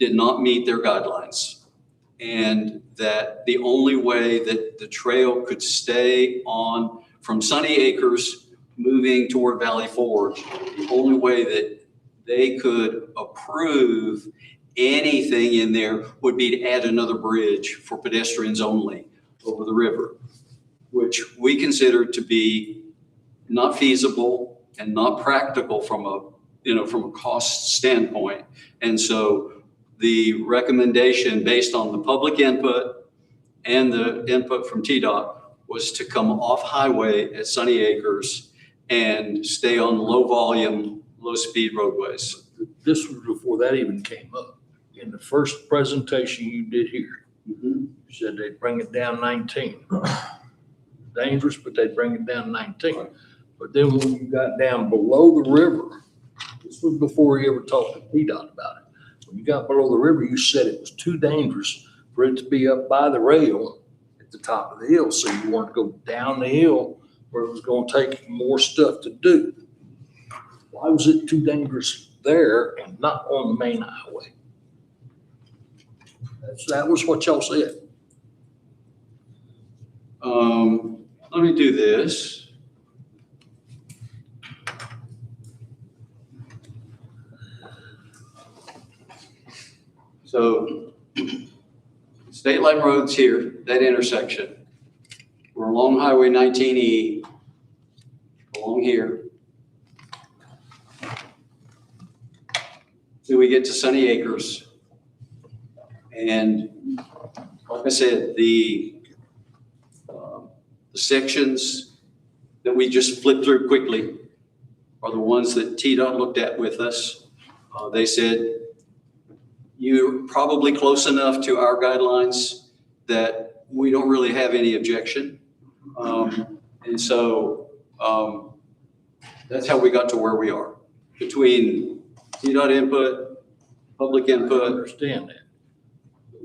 did not meet their guidelines. And that the only way that the trail could stay on from Sunny Acres moving toward Valley Forge, the only way that they could approve anything in there would be to add another bridge for pedestrians only over the river, which we consider to be not feasible and not practical from a cost standpoint. And so the recommendation based on the public input and the input from TDOT was to come off highway at Sunny Acres and stay on low volume, low speed roadways. This was before that even came up. In the first presentation you did here, you said they'd bring it down 19. Dangerous, but they'd bring it down 19. But then when you got down below the river, this was before you ever talked to PDOT about it. When you got below the river, you said it was too dangerous for it to be up by the rail at the top of the hill. So you wanted to go down the hill where it was going to take more stuff to do. Why was it too dangerous there and not on the main highway? That was what y'all said. Let me do this. So State Line Road's here, that intersection. We're along Highway 19E, along here. So we get to Sunny Acres. And like I said, the sections that we just flipped through quickly are the ones that TDOT looked at with us. They said, you're probably close enough to our guidelines that we don't really have any objection. And so that's how we got to where we are. Between TDOT input, public input. I understand that.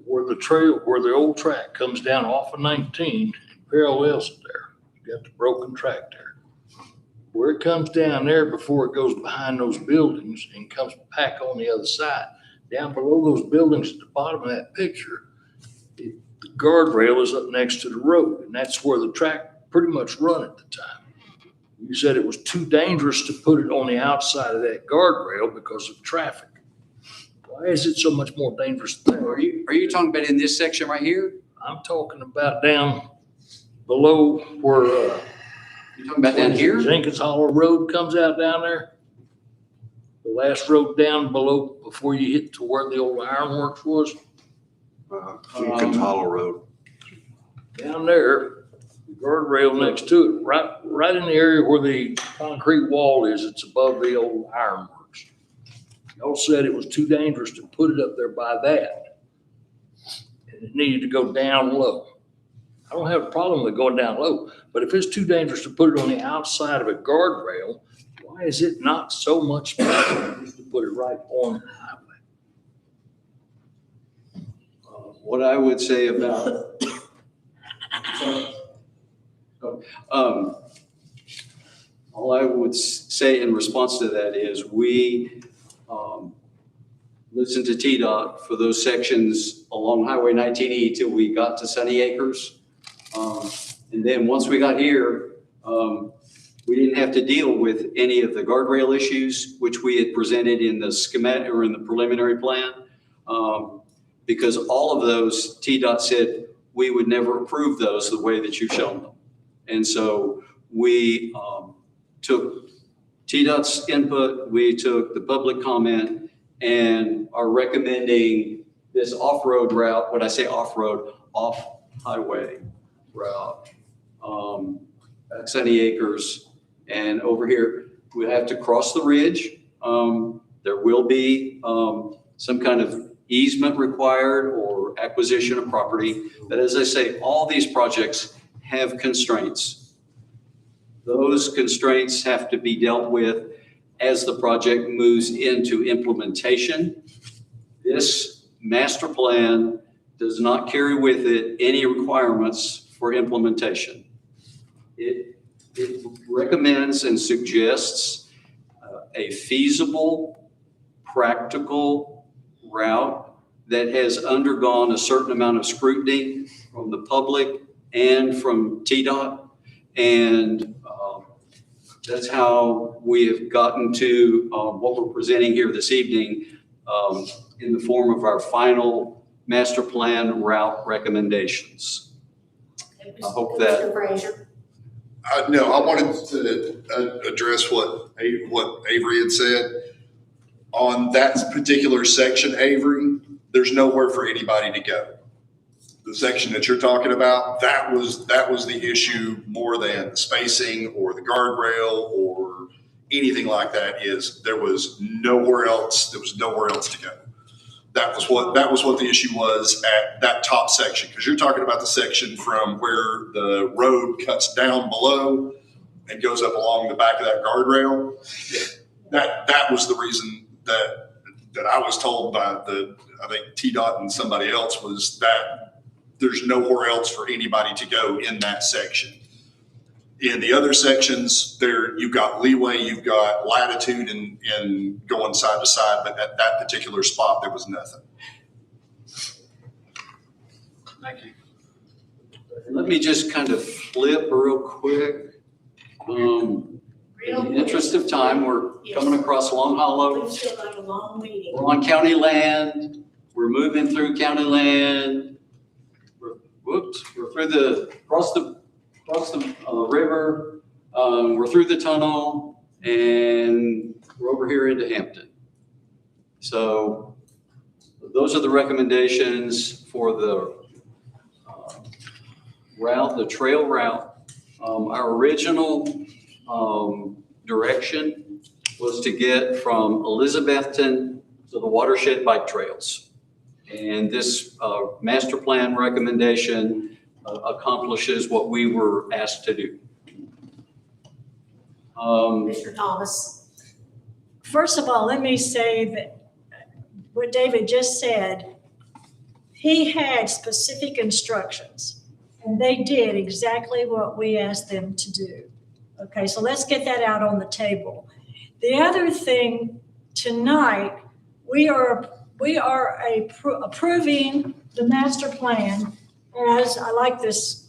Where the trail, where the old track comes down off of 19, parallels it there. You got the broken track there. Where it comes down there before it goes behind those buildings and comes back on the other side, down below those buildings at the bottom of that picture, the guardrail is up next to the road, and that's where the track pretty much run at the time. You said it was too dangerous to put it on the outside of that guardrail because of traffic. Why is it so much more dangerous there? Are you talking about in this section right here? I'm talking about down below where, you talking about down here? Jenkins Hollow Road comes out down there. The last road down below before you hit to where the old ironworks was. Jenkins Hollow Road. Down there, the guardrail next to it, right in the area where the concrete wall is, it's above the old ironworks. Y'all said it was too dangerous to put it up there by that. And it needed to go down low. I don't have a problem with going down low, but if it's too dangerous to put it on the outside of a guardrail, why is it not so much better just to put it right on the highway? What I would say about, all I would say in response to that is we listened to TDOT for those sections along Highway 19E till we got to Sunny Acres. And then once we got here, we didn't have to deal with any of the guardrail issues, which we had presented in the schematic or in the preliminary plan. Because all of those, TDOT said we would never approve those the way that you've shown them. And so we took TDOT's input, we took the public comment, and are recommending this off-road route. When I say off-road, off-highway route, at Sunny Acres. And over here, we have to cross the ridge. There will be some kind of easement required or acquisition of property. But as I say, all these projects have constraints. Those constraints have to be dealt with as the project moves into implementation. This master plan does not carry with it any requirements for implementation. It recommends and suggests a feasible, practical route that has undergone a certain amount of scrutiny from the public and from TDOT. And that's how we have gotten to what we're presenting here this evening in the form of our final master plan route recommendations. I hope that. Mr. Frazier. No, I wanted to address what Avery had said. On that particular section, Avery, there's nowhere for anybody to go. The section that you're talking about, that was the issue more than the spacing or the guardrail or anything like that. Is there was nowhere else to go. That was what the issue was at that top section, because you're talking about the section from where the road cuts down below and goes up along the back of that guardrail. That was the reason that I was told by I think TDOT and somebody else, was that there's nowhere else for anybody to go in that section. In the other sections, there you've got leeway, you've got latitude in going side to side, but at that particular spot, there was nothing. Thank you. Let me just kind of flip real quick. In the interest of time, we're coming across Long Hollow. We've still got a long meeting. We're on county land. We're moving through county land. We're through across the river. We're through the tunnel, and we're over here into Hampton. So those are the recommendations for the route, the trail route. Our original direction was to get from Elizabethton to the watershed bike trails. And this master plan recommendation accomplishes what we were asked to do. Mr. Thomas. First of all, let me say that what David just said, he had specific instructions, and they did exactly what we asked them to do. Okay, so let's get that out on the table. The other thing, tonight, we are approving the master plan as, I like this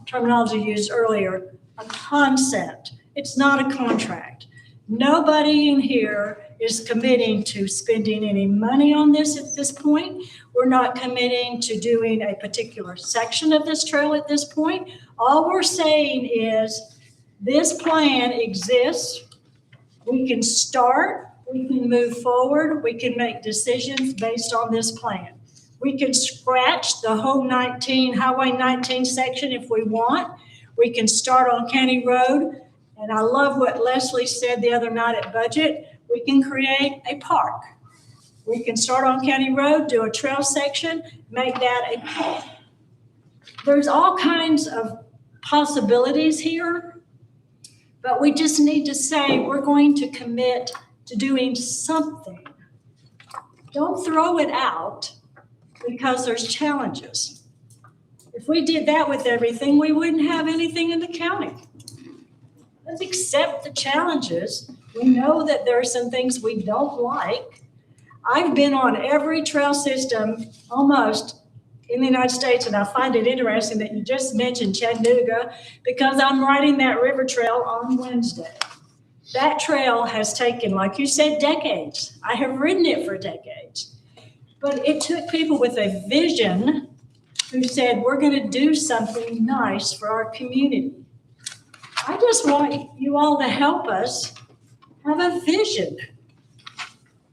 terminology used earlier, a concept. It's not a contract. Nobody in here is committing to spending any money on this at this point. We're not committing to doing a particular section of this trail at this point. All we're saying is this plan exists. We can start, we can move forward, we can make decisions based on this plan. We can scratch the whole Highway 19 section if we want. We can start on County Road. And I love what Leslie said the other night at budget. We can create a park. We can start on County Road, do a trail section, make that a park. There's all kinds of possibilities here, but we just need to say we're going to commit to doing something. Don't throw it out because there's challenges. If we did that with everything, we wouldn't have anything in the county. Let's accept the challenges. We know that there are some things we don't like. I've been on every trail system almost in the United States, and I find it interesting that you just mentioned Chattanooga because I'm riding that river trail on Wednesday. That trail has taken, like you said, decades. I have ridden it for decades. But it took people with a vision who said, we're going to do something nice for our community. I just want you all to help us have a vision.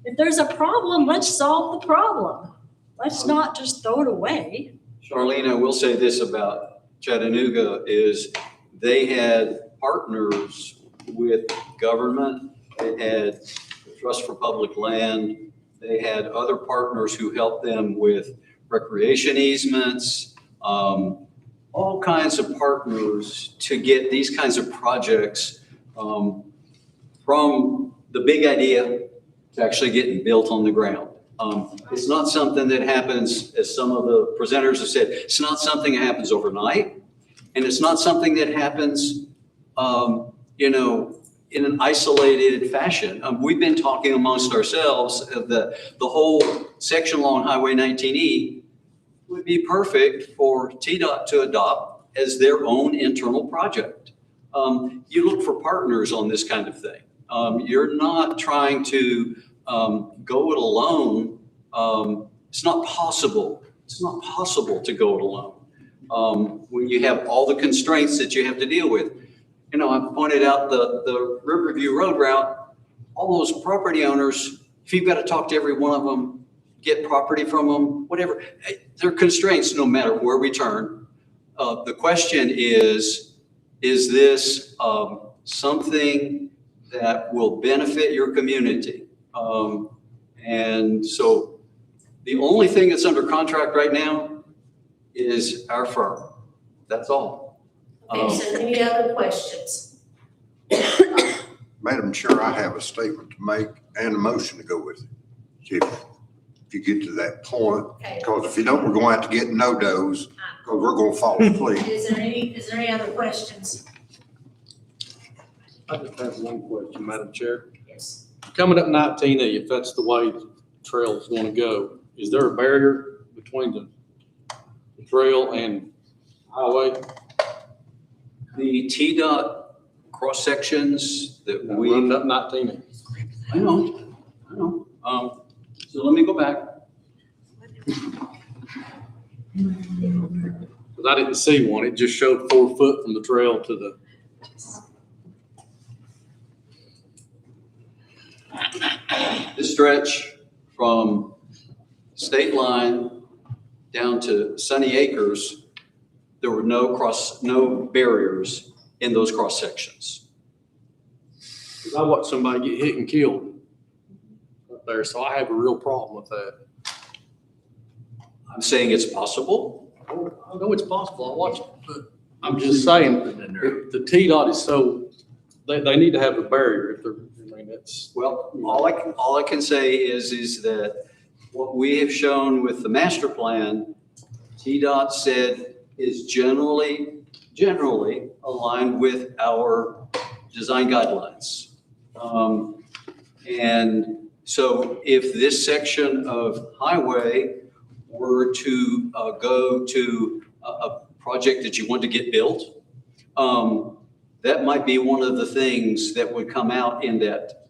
If there's a problem, let's solve the problem. Let's not just throw it away. Charlene, I will say this about Chattanooga is they had partners with government. They had the Trust for Public Land. They had other partners who helped them with recreation easements, all kinds of partners to get these kinds of projects from the big idea to actually getting built on the ground. It's not something that happens, as some of the presenters have said, it's not something that happens overnight. And it's not something that happens, in an isolated fashion. We've been talking amongst ourselves of the whole section along Highway 19E would be perfect for TDOT to adopt as their own internal project. You look for partners on this kind of thing. You're not trying to go it alone. It's not possible. It's not possible to go it alone when you have all the constraints that you have to deal with. I pointed out the Riverview Road route, all those property owners, if you've got to talk to every one of them, get property from them, whatever, there are constraints no matter where we turn. The question is this something that will benefit your community? And so the only thing that's under contract right now is our firm. That's all. Okay, so any other questions? Madam Chair, I have a statement to make and a motion to go with it. If you get to that point, because if you don't, we're going to have to get no-dos, because we're going to fall asleep. Is there any other questions? I just have one question, Madam Chair. Yes. Coming up 19E, if that's the way the trail is going to go, is there a barrier between the trail and highway? The TDOT cross sections that we run up 19E. I know. So let me go back. Because I didn't see one. It just showed 4 foot from the trail to the. This stretch from state line down to Sunny Acres, there were no barriers in those cross sections. Because I watched somebody get hit and killed up there, so I have a real problem with that. I'm saying it's possible. I know it's possible. I watched it, but I'm just saying if the TDOT is so, they need to have a barrier if they're. Well, all I can say is that what we have shown with the master plan, TDOT said is generally aligned with our design guidelines. And so if this section of highway were to go to a project that you want to get built, that might be one of the things that would come out in that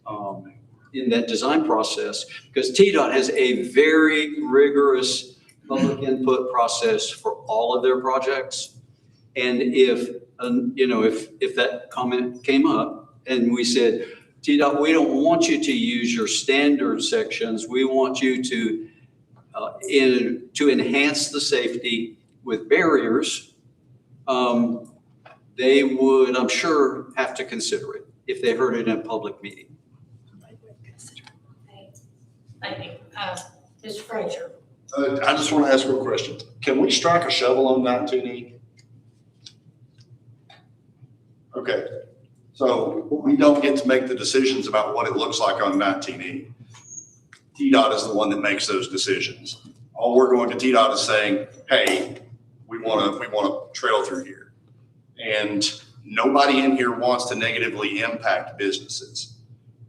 design process, because TDOT has a very rigorous public input process for all of their projects. And if that comment came up and we said, TDOT, we don't want you to use your standard sections. We want you to enhance the safety with barriers. They would, I'm sure, have to consider it if they heard it in a public meeting. Thank you. Mr. Frazier. I just want to ask a question. Can we strike a shovel on 19E? Okay, so we don't get to make the decisions about what it looks like on 19E. TDOT is the one that makes those decisions. All we're going to TDOT is saying, hey, we want to trail through here. And nobody in here wants to negatively impact businesses.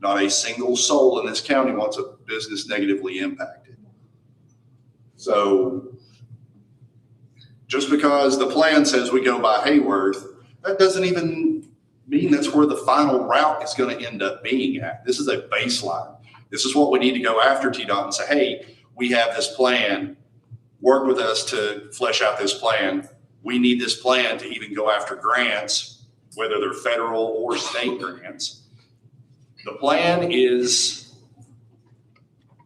Not a single soul in this county wants a business negatively impacted. So just because the plan says we go by Hayworth, that doesn't even mean that's where the final route is going to end up being at. This is a baseline. This is what we need to go after TDOT and say, hey, we have this plan. Work with us to flesh out this plan. We need this plan to even go after grants, whether they're federal or state grants. The plan is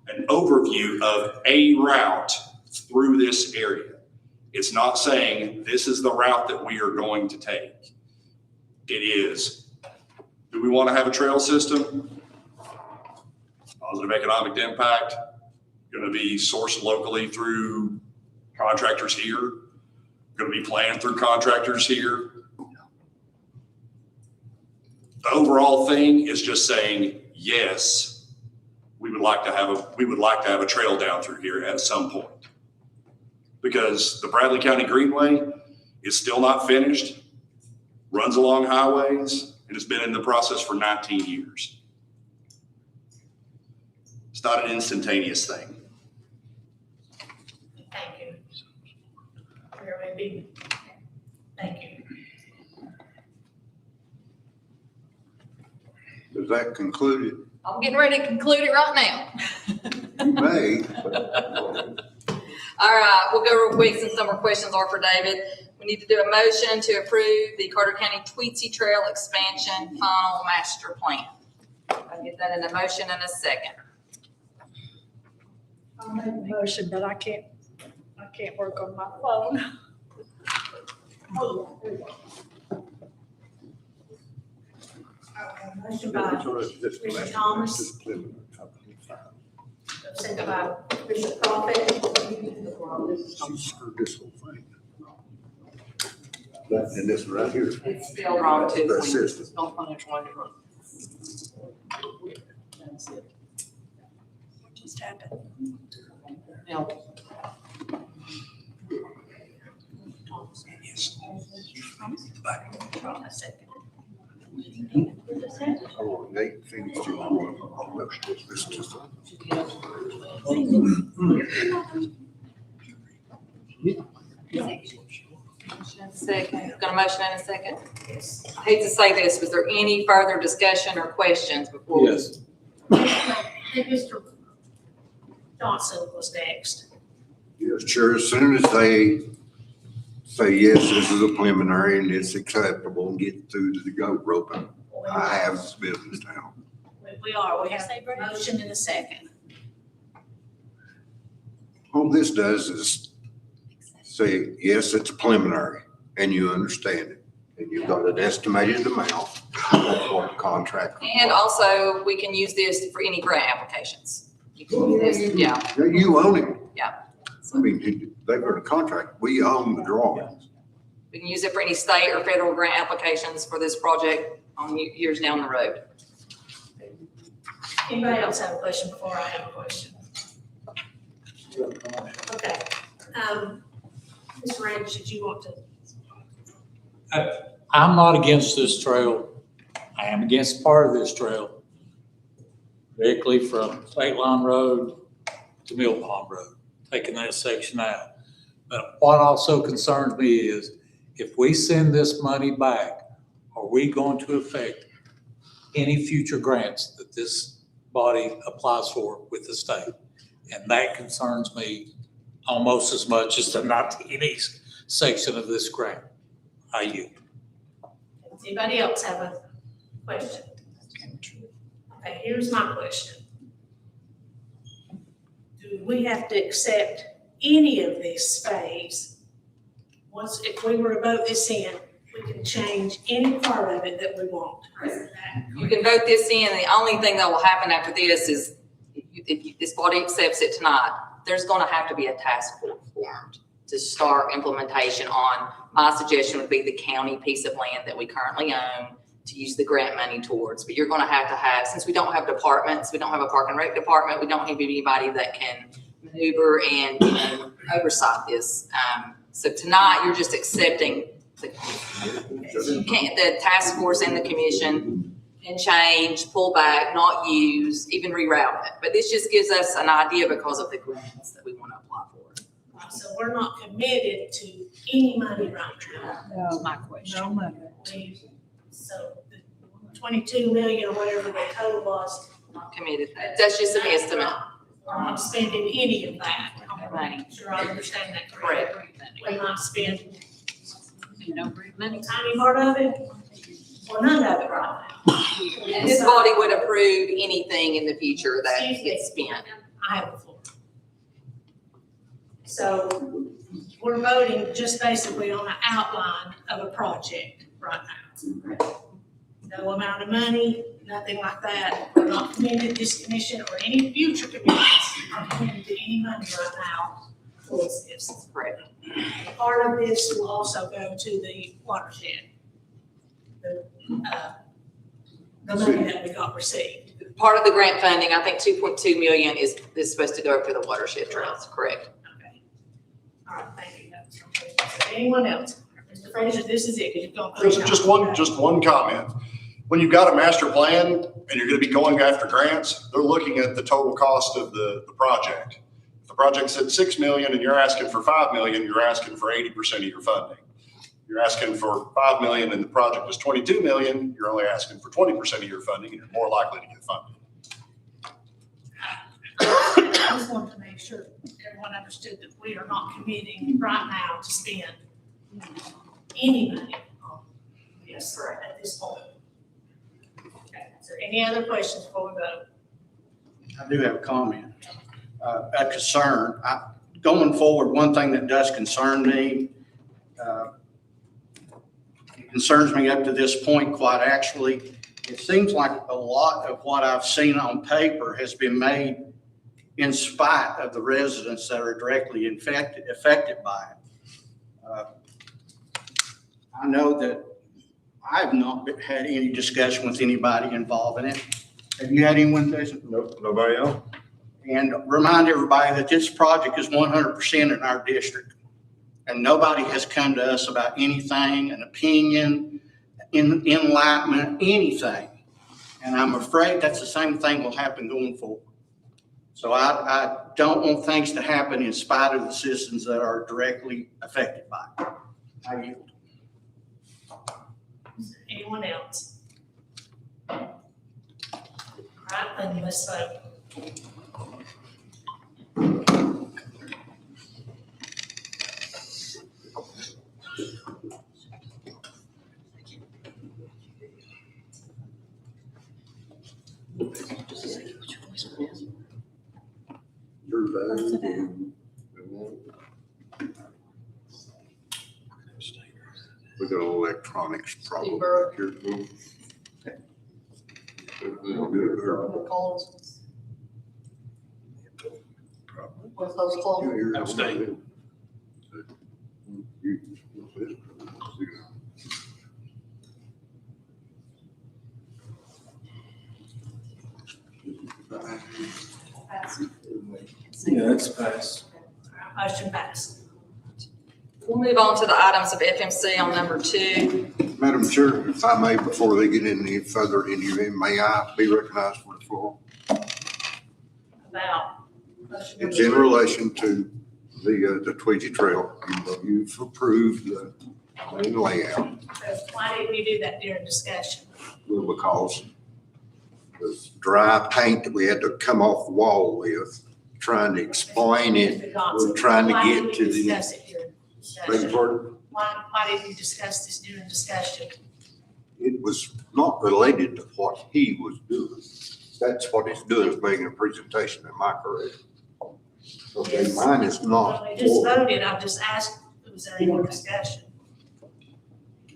an overview of a route through this area. It's not saying this is the route that we are going to take. It is, do we want to have a trail system? Positive economic impact, going to be sourced locally through contractors here, going to be planned through contractors here. The overall thing is just saying, yes, we would like to have a trail down through here at some point. Because the Bradley County Greenway is still not finished, runs along highways, and has been in the process for 19 years. It's not an instantaneous thing. Thank you. Thank you. Does that conclude it? I'm getting ready to conclude it right now. May. All right, we'll go real quick since some more questions are for David. We need to do a motion to approve the Carter County Tweetsy Trail expansion final master plan. I'll get that in a motion in a second. I'll make a motion, but I can't work on my phone. Oh, there you go. Motion by Mr. Thomas, second by Mr. Prophet. Screw this whole thing. And this right here. It's still wrong too. That's system. Don't finish one. That's it. What just happened? Now, Oh, Nate finished your motion. This is just. second, got a motion in a second? I hate to say this, was there any further discussion or questions before? Yes. I think Mr. Johnson was next. Yes, sure. As soon as they say, yes, this is a preliminary and it's acceptable and get through to the goat roping, I have this business now. We have a motion in a second. All this does is say, yes, it's a preliminary and you understand it. And you've got an estimated amount of what the contract. And also, we can use this for any grant applications. You can use this, yeah, You own it. yeah. I mean, they've got a contract. We own the drawings. We can use it for any state or federal grant applications for this project on years down the road. Anybody else have a question before I have a question? Okay. Mr. Range, did you want to? I'm not against this trail. I am against part of this trail, directly from State Line Road to Mill Pond Road, taking that section out. But what also concerns me is if we send this money back, are we going to affect any future grants that this body applies for with the state? And that concerns me almost as much as the 19 section of this grant. How you? Does anybody else have a question? Okay, here's my question. Do we have to accept any of this phase? Once, if we were to vote this in, we can change any part of it that we want. You can vote this in, the only thing that will happen after this is if if this body accepts it tonight, there's gonna have to be a task force formed to start implementation on, my suggestion would be the county piece of land that we currently own to use the grant money towards. But you're gonna have, since we don't have departments, we don't have a park and rec department, we don't have anybody that can maneuver and, you know, oversight this. So tonight, you're just accepting the task force and the commission can change, pull back, not use, even reroute it. But this just gives us an idea because of the grants that we want to apply for. So we're not committed to any money right now. That's my question. No money. So the 22 million or whatever the total was, Not committed. That's just an estimate. we're not spending any of that. Money. Sure, I understand that correctly. We're not spending No grant money. tiny part of it, or none of it right now. And this body would approve anything in the future that gets spent. I have the floor. So we're voting just basically on an outline of a project right now. No amount of money, nothing like that. We're not committed, this commission or any future committees are committed to any money right now towards this. Correct. Part of this will also go to the watershed. The money that we got received. Part of the grant funding, I think 2.2 million is supposed to go for the watershed trails, correct? Okay. All right, thank you. Anyone else? Mr. Frazier, this is it, 'cause you've gone. Just one comment. When you've got a master plan and you're gonna be going after grants, they're looking at the total cost of the project. If the project's at 6 million and you're asking for 5 million, you're asking for 80% of your funding. You're asking for 5 million and the project is 22 million, you're only asking for 20% of your funding and you're more likely to get funded. I just wanted to make sure everyone understood that we are not committing right now to spend any money on this at this point. Okay, is there any other questions before we vote? I do have a comment, a concern. Going forward, one thing that does concern me, it concerns me up to this point quite actually. It seems like a lot of what I've seen on paper has been made in spite of the residents that are directly affected by it. I know that I've not had any discussion with anybody involved in it. Have you had anyone? Nope, nobody else. And remind everybody that this project is 100% in our district. And nobody has come to us about anything, an opinion, enlightenment, anything. And I'm afraid that's the same thing will happen going forward. So I don't want things to happen in spite of the citizens that are directly affected by it. I yield. Anyone else? All right, then let's vote. We got electronics problem here. Was those closed? Abstain. Yeah, that's passed. Motion passed. We'll move on to the items of FMC on number 2. Madam Chair, if I may, before they get any further into it, may I be recognized for the floor? About. It's in relation to the Tweetsy Trail. You've approved the main layout. Why didn't you do that during discussion? Well, because the dry paint that we had to come off the wall with, trying to explain it, we're trying to get to the. Discuss it during Beg discussion. your pardon? Why didn't you discuss this during discussion? It was not related to what he was doing. That's what he's doing, is making a presentation. Am I correct? Okay, Yes. mine is not. We just voted, I just asked, was there any more discussion?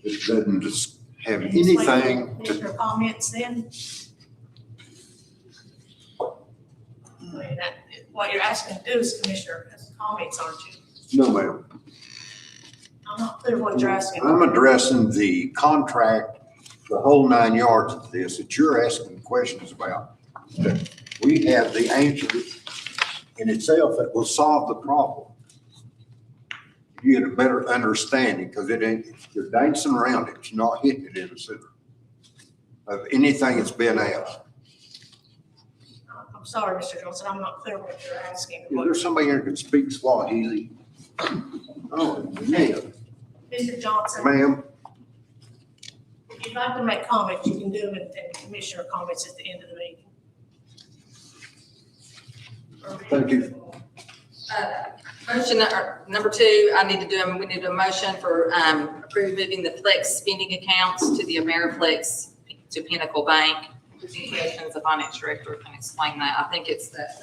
It doesn't just have Can you explain anything to. your comments then? what you're asking to do is Commissioner comments, aren't you? No, ma'am. I'm not clear what you're asking. I'm addressing the contract, the whole 9 yards of this that you're asking questions about. We have the answer in itself that will solve the problem. You get a better understanding because it ain't, you're dancing around it. You're not hitting it in the center of anything that's been asked. I'm sorry, Mr. Johnson, I'm not clear what you're asking. Is there somebody here that can speak Swahili? Oh, man. Mr. Johnson, Ma'am, if you'd like to make comments, you can do them in commissioner comments at the end of the meeting. thank you. Motion number two, we need a motion for approving the flex spending accounts to the Ameriflex to Pinnacle Bank. Questions, the finance director can explain that. I think it's that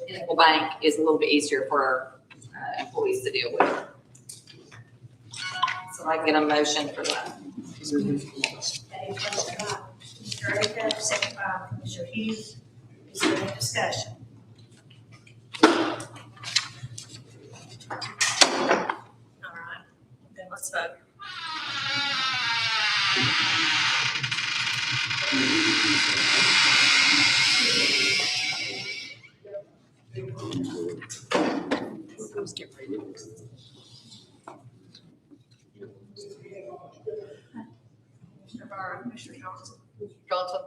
Pinnacle Bank is a little bit easier for our employees to deal with. So I get a motion for that. Mr. Akins, second by Commissioner Hughes. Is there any discussion? All right, then let's vote. Mr. Barr, Commissioner Johnson. Johnson.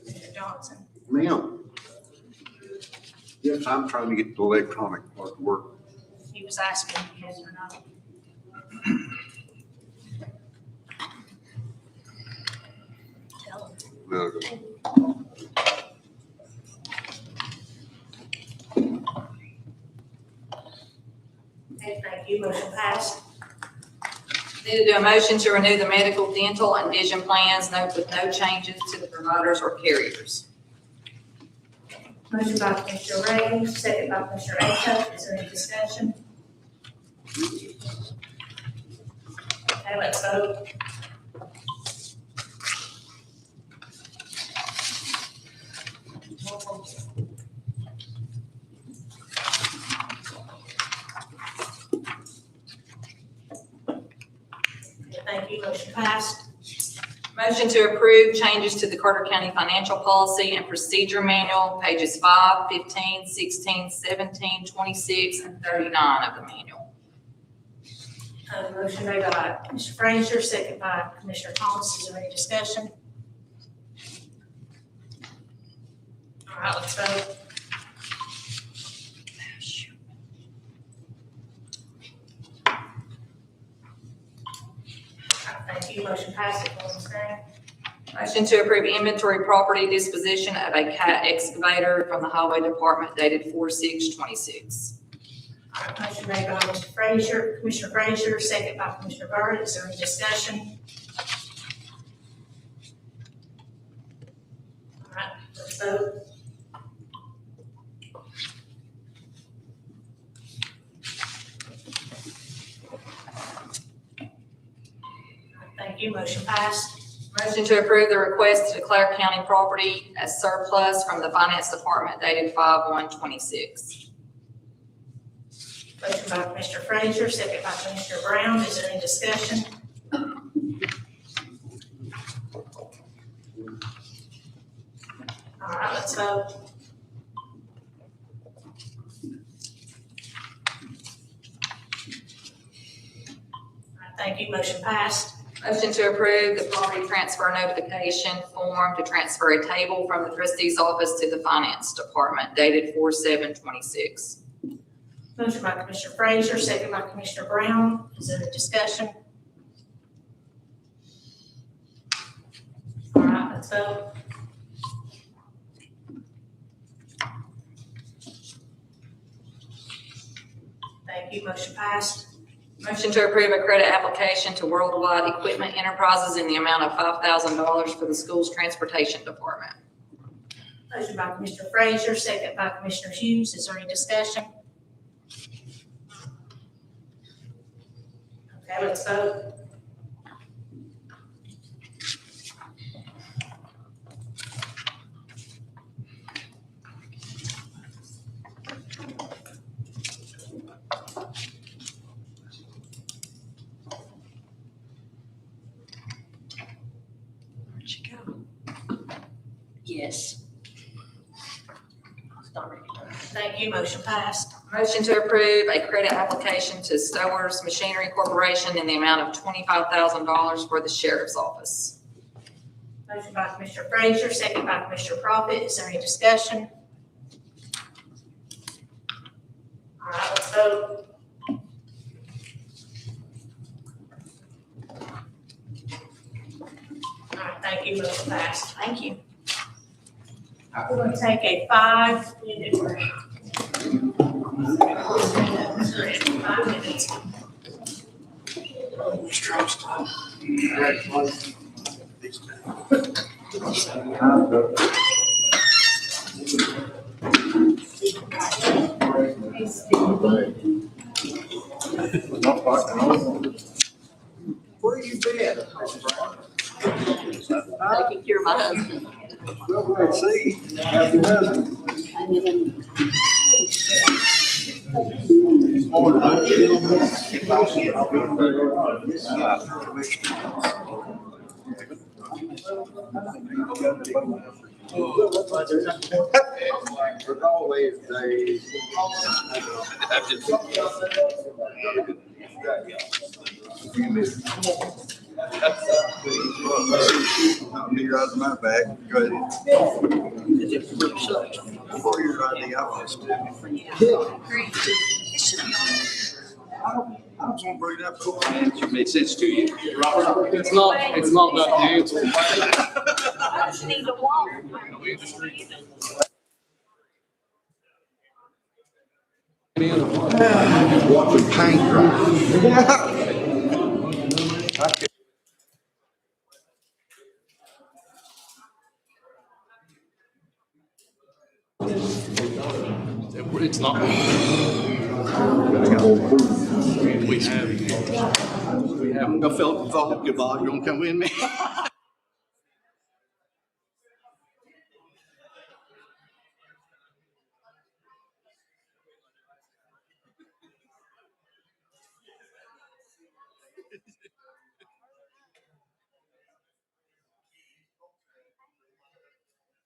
Mr. Johnson. Ma'am. Yes, I'm trying to get the electronic part to work. He was asking yes or no. Tell him. No. Okay, thank you. Motion passed. Need to do a motion to renew the medical, dental, and vision plans, with no changes to the providers or carriers. Motion by Commissioner Ray, second by Commissioner Akins. Is there any discussion? Okay, let's vote. Thank you. Motion passed. Motion to approve changes to the Carter County Financial Policy and Procedure Manual, pages 5, 15, 16, 17, 26, and 39 of the manual. Motion made by Mr. Frazier, second by Commissioner Thomas. Is there any discussion? All right, let's vote. Thank you. Motion passes. Motion to approve inventory property disposition of a cat excavator from the Highway Department dated 4/6/26. All right, motion made by Mr. Frazier, Commissioner Frazier, second by Commissioner Byrd. Is there any discussion? All right, let's vote. Thank you. Motion passed. Motion to approve the request to declare county property as surplus from the Finance Department dated 5/1/26. Motion by Commissioner Frazier, second by Commissioner Brown. Is there any discussion? All right, let's vote. Thank you. Motion passed. Motion to approve the property transfer notification form to transfer a table from the trustee's office to the Finance Department dated 4/7/26. Motion by Commissioner Frazier, second by Commissioner Brown. Is there a discussion? All right, let's vote. Thank you. Motion passed. Motion to approve a credit application to Worldwide Equipment Enterprises in the amount of $5,000 for the school's transportation department. Motion by Commissioner Frazier, second by Commissioner Hughes. Is there any discussion? Okay, let's vote. Where'd she go? Yes. Thank you, motion passed. Motion to approve a credit application to Stowers Machinery Corporation in the amount of $25,000 for the sheriff's office. Motion by Commissioner Frazier, second by Commissioner Profit. Is there any discussion? All right, let's vote. All right, thank you, motion passed. Thank you. We're going to take a 5-minute break. 5 minutes. Where you been? Taking care of my husband. Well, let's see. How's your husband? For all these days. Be right on my back. Go ahead. Before your idea, I was. I was gonna bring that up. Made sense to you. It's not about the answer. I just need to walk. Watching paint dry. It's not. We have. Go Philip, goodbye, you gonna come with me?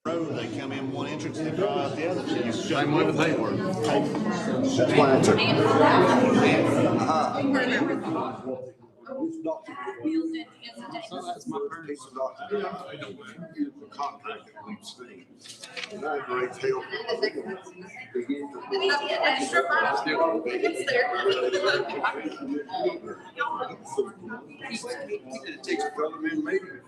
Road, they come in one entrance and they drive out the other. Same way with Hayward. That's why it's the contract that we've seen. And I agree, Phil. It takes a government meeting.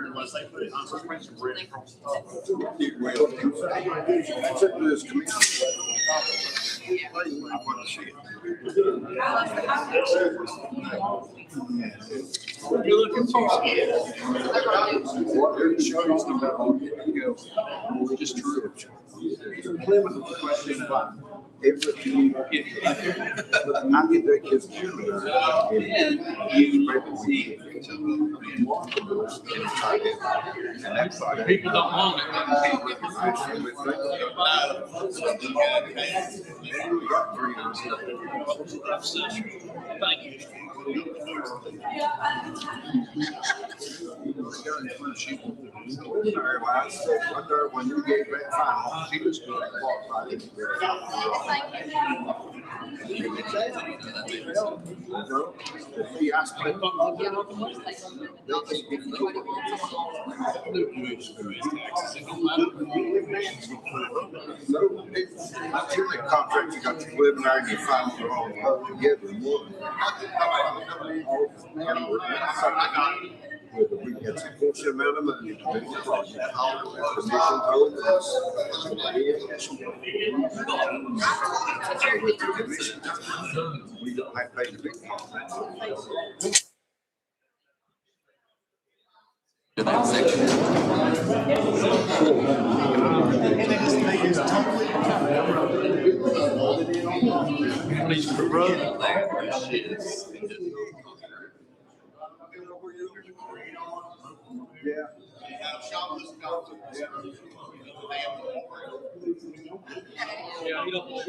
Unless they put it on suspension, we're in across the top. Except for this commission. I want to see it. What you looking for? What they're showing us about, you go, just true. Clement was questioning about everything. I get that kid's People don't want it. Thank you. When you gave that final, she was going to qualify. He asked me. I tell the contract, you got to live in there and you find your own together. We had some bullshit amount of money to do the project. Commission told us. With the commission, we don't have to pay the big contract. that section. Yeah, he don't. Where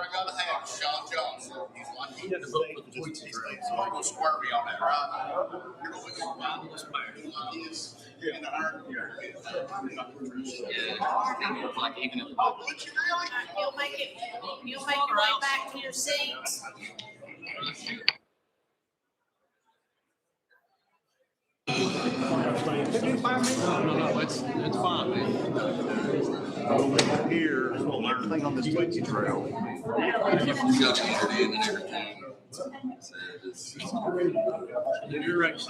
I gotta have Sean Johnson. He's like, he had to vote for the Tweetsy Trail, so I'm gonna square me on that, right? You're gonna look at my this man. He is in the iron. Yeah, like even if. You'll make your way back to your seats. No, it's fine, man. Here, everything on this Tweetsy Trail. You got entered in and everything. You're right.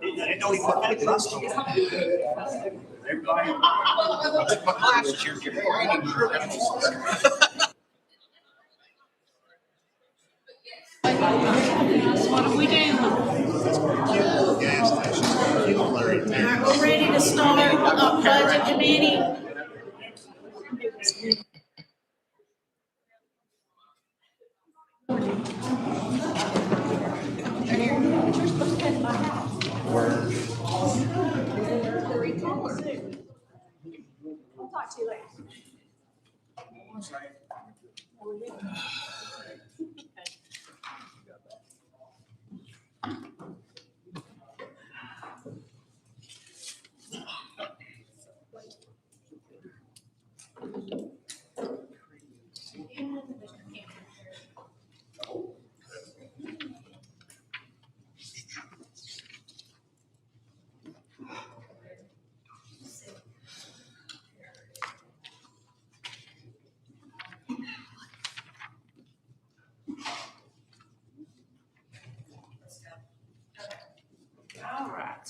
It don't even look like us. Everybody, my glasses here, get more any What are we doing? gas station. All right, we're ready to start our budget committee. I'll talk to you later. All right.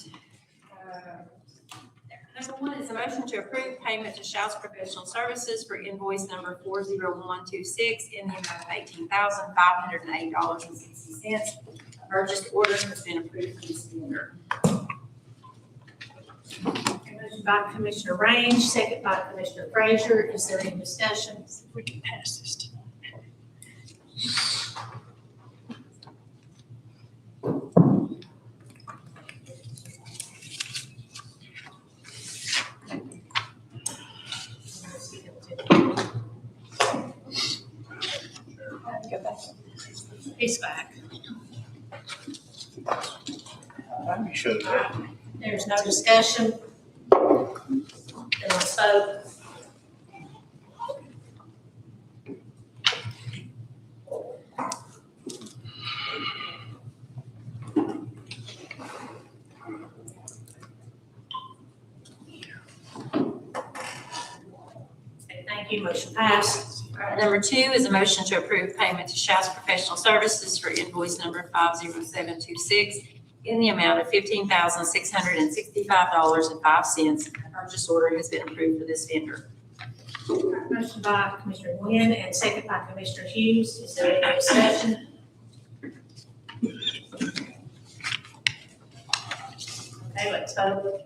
Number one is a motion to approve payment to Shouts Professional Services for invoice number 40126 in the amount of $18,508.60. Purchase order has been approved for this vendor. Motion by Commissioner Range, second by Commissioner Frazier. Is there any discussion? We can pass this tonight. He's back. You should have. There's no discussion. Then let's vote. Okay, thank you, motion passed. Number two is a motion to approve payment to Shouts Professional Services for invoice number 50726 in the amount of $15,665.05. Purchase order has been approved for this vendor. Motion by Commissioner Wynn and second by Commissioner Hughes. Is there any discussion? Okay, let's vote.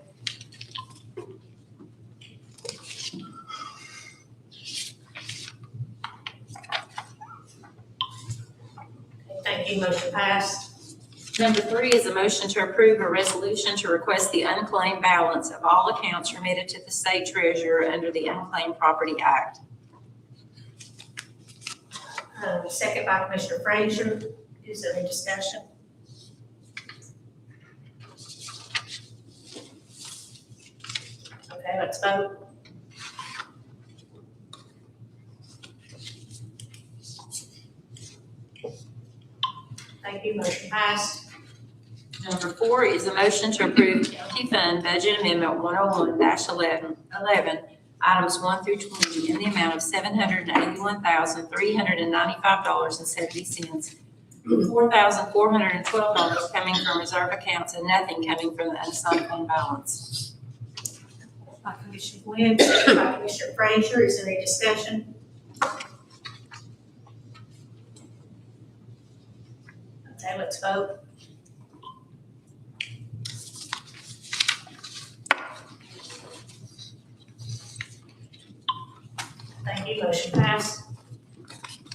Okay, thank you, motion passed. Number three is a motion to approve a resolution to request the unclaimed balance of all accounts remitted to the state treasurer under the Unclaimed Property Act. Second by Commissioner Frazier. Is there any discussion? Okay, let's vote. Thank you, motion passed. Number four is a motion to approve County Fund Budget Amendment 101-11, items 1 through 20 in the amount of $781,395.70, with $4,412 coming from reserve accounts and nothing coming from the unassigned fund balance. By Commissioner Wynn, second by Commissioner Frazier. Is there any discussion? Okay, let's vote. you, motion passed.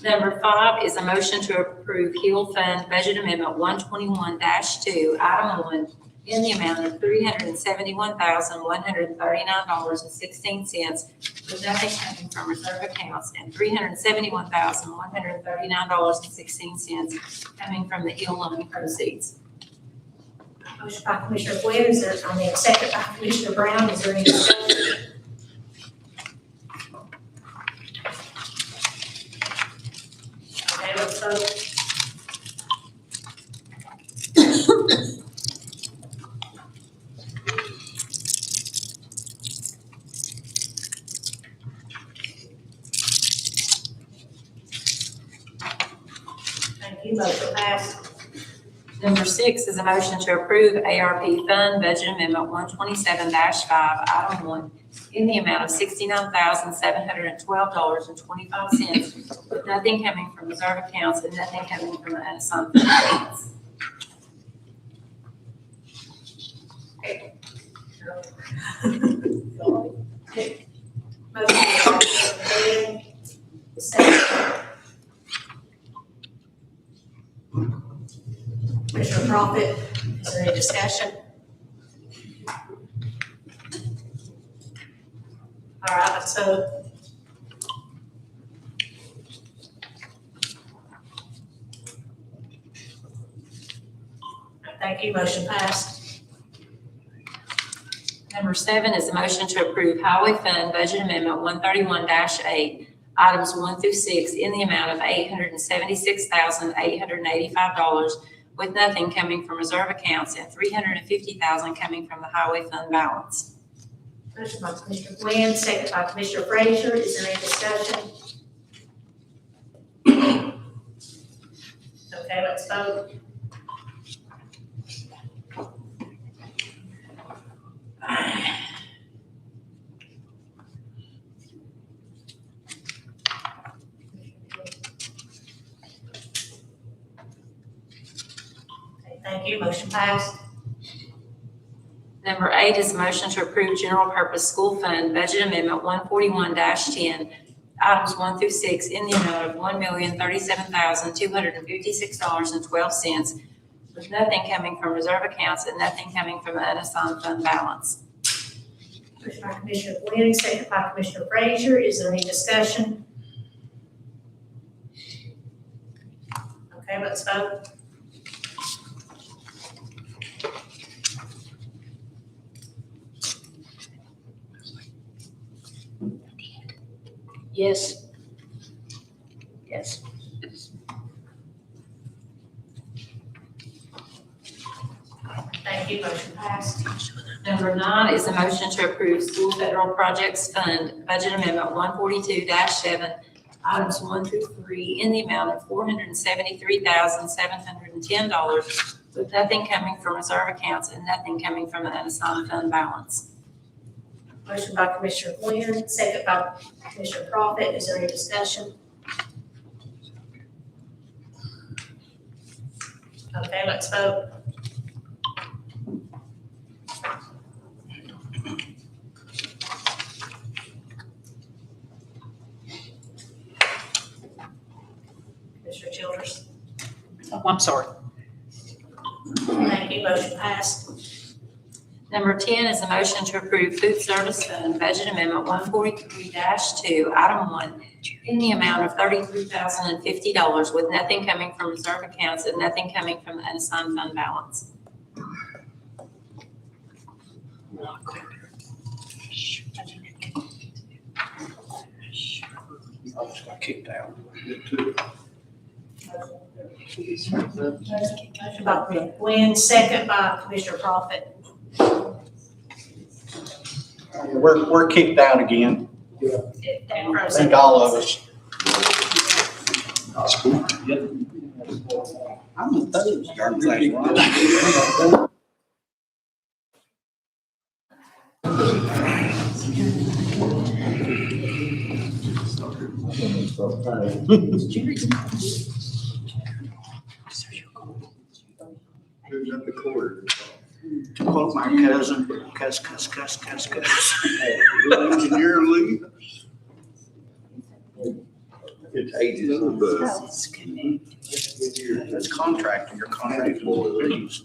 Number 5 is a motion to approve Hill Fund Budget Amendment 121-2, Item 1, in the amount of $371,139.16, with nothing coming from reserve accounts, and $371,139.16 coming from the Hill loan proceeds. Motion by Commissioner Quinn, second by Commissioner Brown, is there any discussion? Okay, let's vote. Thank you, motion passed. Number 6 is a motion to approve ARP Fund Budget Amendment 127-5, Item 1, in the amount of $69,712.25, with nothing coming from reserve accounts and nothing coming from the unassigned fund balance. Motion by Commissioner Quinn, second. Commissioner Profit, is there any discussion? All right, let's vote. Thank you, motion passed. Number 7 is a motion to approve Highway Fund Budget Amendment 131-8, Items 1 through 6, in the amount of $876,885, with nothing coming from reserve accounts and $350,000 coming from the Highway Fund balance. Motion by Commissioner Glenn, second by Commissioner Frazier. Is there any discussion? Okay, let's vote. Okay, thank you. Motion passed. Number 8 is a motion to approve General Purpose School Fund Budget Amendment 141-10, Items 1 through 6, in the amount of $1,037,256.12, with nothing coming from reserve accounts and nothing coming from the unassigned fund balance. Motion by Commissioner Glenn, second by Commissioner Frazier. Is there any discussion? Okay, let's vote. Yes. Yes. Thank you, motion passed. Number 9 is a motion to approve School Federal Projects Fund Budget Amendment 142-7, Items 1 through 3, in the amount of $473,710, with nothing coming from reserve accounts and nothing coming from the unassigned fund balance. Motion by Commissioner Glenn, second by Commissioner Profit. Is there any discussion? Okay, let's vote. Commissioner Childers. Oh, I'm sorry. Thank you, motion passed. Number 10 is a motion to approve Food Service Fund Budget Amendment 143-2, Item 1, in the amount of $33,050, with nothing coming from reserve accounts and nothing coming from the unassigned fund balance. I just got kicked out. Motion by Commissioner Glenn, second by Commissioner Profit. We're kicked out again. I think all of us. I'm the third. Who's at the court? To quote my cousin, cuss. Engineer Lee? It's ages of the. That's contracting, you're contracting with Lease.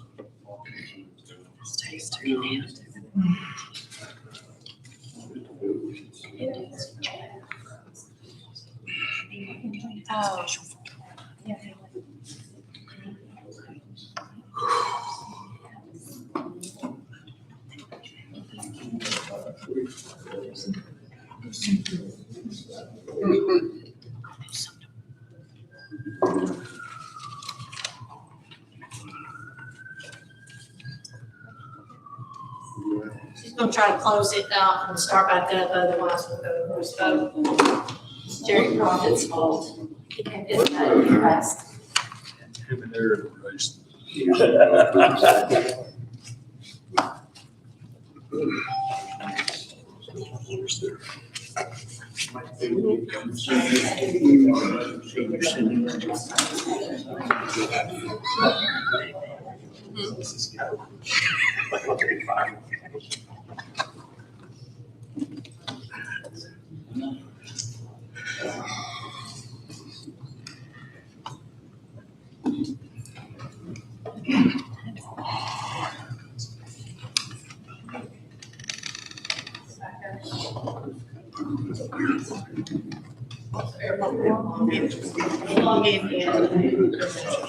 Oh. Yeah. She's gonna try to close it out and start back up, otherwise we'll go to voice vote. It's Jerry Profit's fault. It's not impressed. Him and there in the race.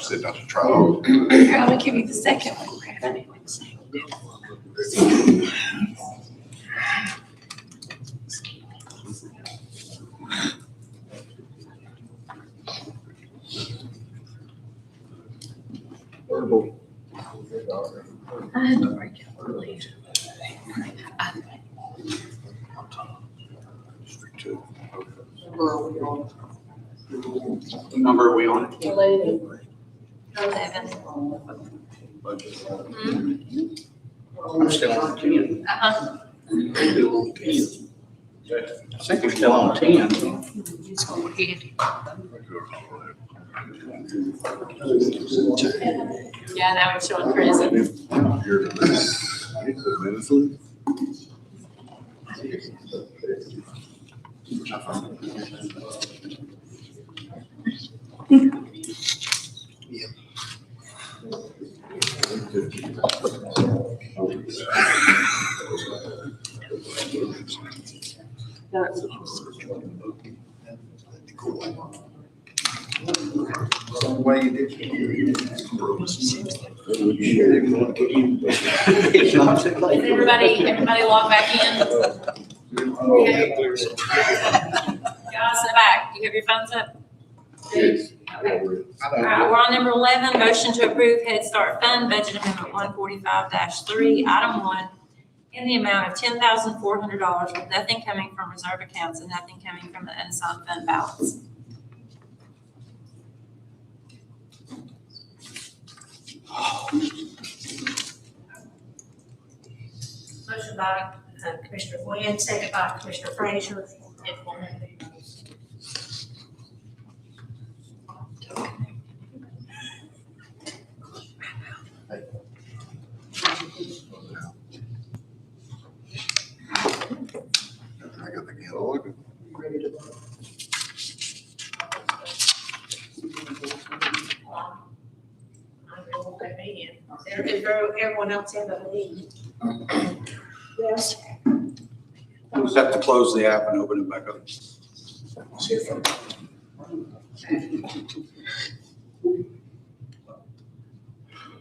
Sit down to trial. Here, I'm gonna give you the second one. I had to break it early. What number are we on? 11. I'm still on 10. Uh-huh. I think we're still on 10. Let's go ahead. Yeah, now we're showing prison. Way you did. Everybody log back in? Guys in the back, you have your phones up? Yes. Okay. All right, we're on number 11, motion to approve Head Start Fund Budget Amendment 145-3, Item 1, in the amount of $10,400 with nothing coming from reserve accounts and nothing coming from the unassigned fund balance. Motion by Commissioner Gwen, second by Commissioner Frazier. I got the catalog. Ready to vote. Everyone else have a lead? Yes. We'll just have to close the app and open it back up.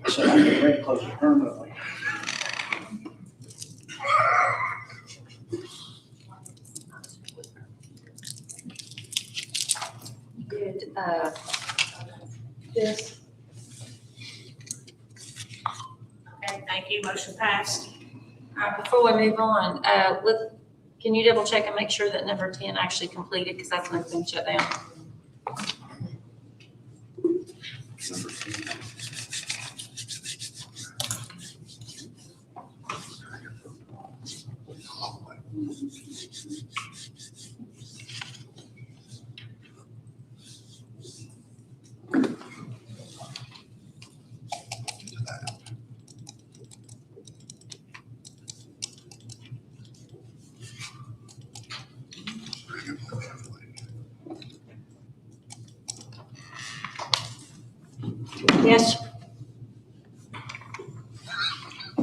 So I get ready to close it permanently. Did, Yes. Okay, thank you, motion passed. all right, before we move on, can you double check and make sure that number 10 actually completed, because that's when it's been shut down? Yes. I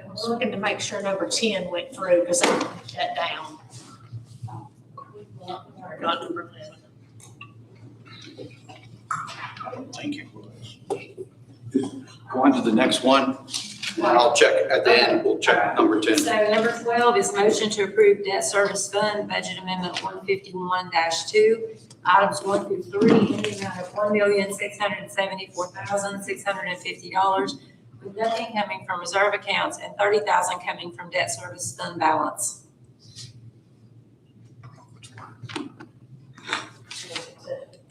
was looking to make sure number 10 went through because I put that down. Not number 11. Thank you. Go on to the next one. And I'll check at the end. We'll check number 10. So number 12 is motion to approve debt service fund budget amendment 151-2, items 1 through 3 in the amount of $1,674,650, with nothing coming from reserve accounts and $30,000 coming from debt service fund balance.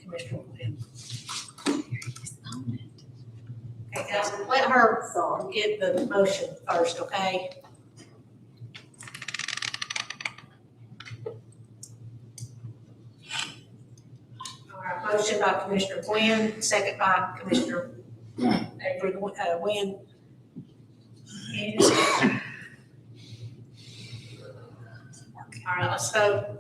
Commissioner Quinn. Okay, guys, let her get the motion first, okay? All right, motion by Commissioner Quinn, second by Commissioner Wynn. Any discussion? All right, let's vote.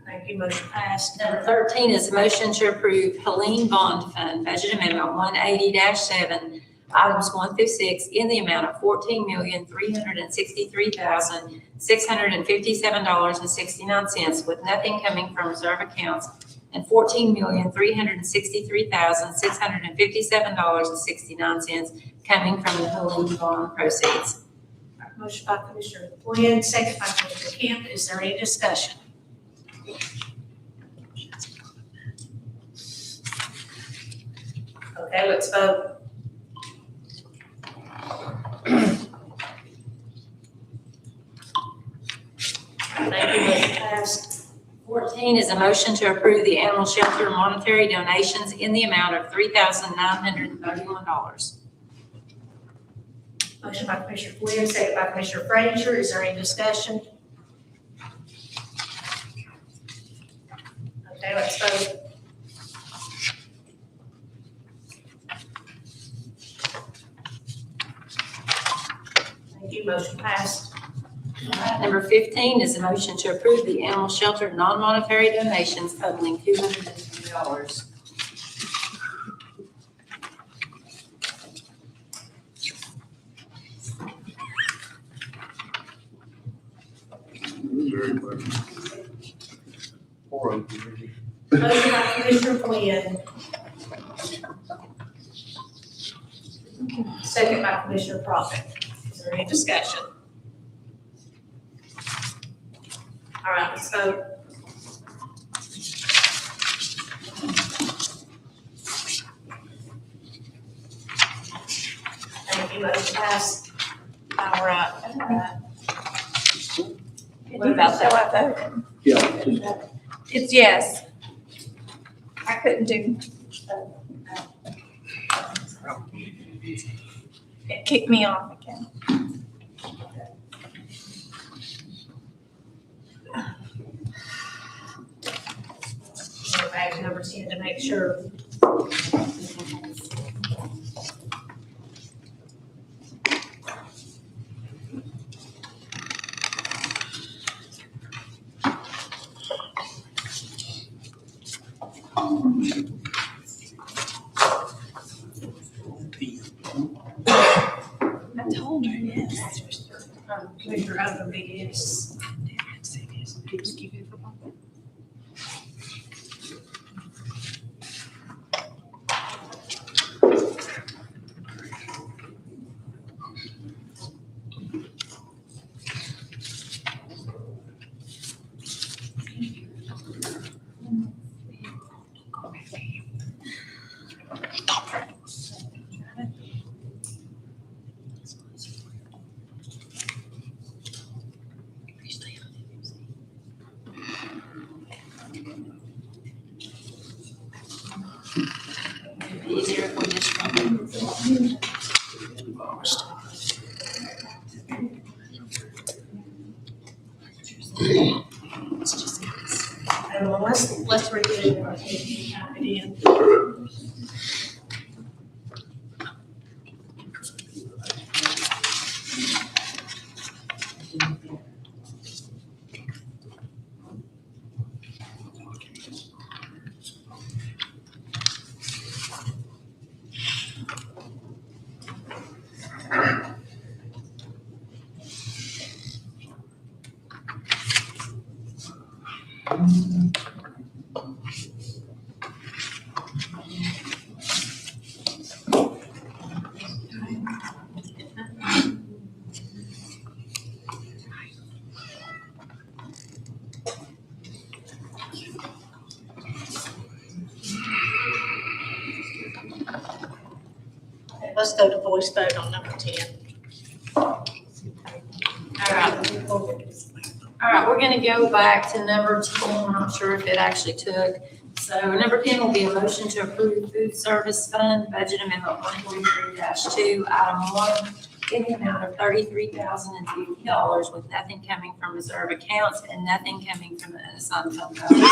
Thank you, motion passed. Number 13 is a motion to approve Helene Bond Fund Budget Amendment 180-7, items 1 through 6 in the amount of $14,363,657.69, with nothing coming from reserve accounts and $14,363,657.69 coming from the Helene Bond proceeds. Motion by Commissioner Flynn, second by Commissioner Kemp. Is there any discussion? Okay, let's vote. Thank you, motion passed. 14 is a motion to approve the animal shelter monetary donations in the amount of $3,931. Motion by Commissioner Flynn, second by Commissioner Frazier. Is there any discussion? Okay, let's vote. Thank you, motion passed. Number 15 is a motion to approve the animal shelter non-monetary donations totaling $220. Motion by Commissioner Flynn. Second by Commissioner Prophet. Is there any discussion? All right, let's vote. Thank you, motion passed. All right. What about that? Yeah. It's yes. I couldn't do. It kicked me off again. Go back to number 10 to make sure. I told her yes. Commissioner Overby, yes. Easier if we just Let's read it and count it in. let's go to voice vote on number 10. All right, we're gonna go back to number 10. I'm not sure if it actually took. So number 10 will be a motion to approve food service fund budget amendment 143-2, item 1, in the amount of $33,050 with nothing coming from reserve accounts and nothing coming from the unassigned fund balance.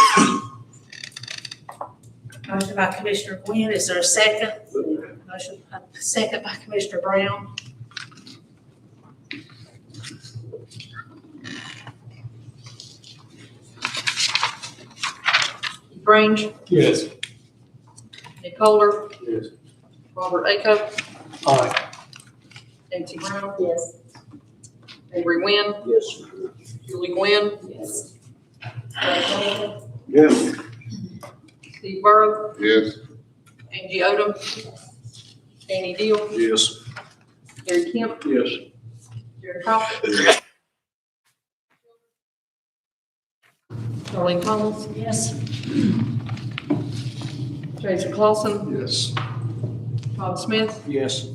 Motion by Commissioner Gwynn, is there a second? Motion, second by Commissioner Brown. Grange, Yes. Nick Holder, Yes. Robert Acuff, Aye. Nancy Brown. Yes. Avery Wynn, Yes. Julie Gwynn, Yes. Brad Johnson, Yes. Steve Burrow, Yes. Angie Odom, Danny Deal, Yes. Gary Kemp, Yes. Jared Crawford, Darlene Thomas, Yes. Jason Clausen, Yes. Todd Smith, Yes.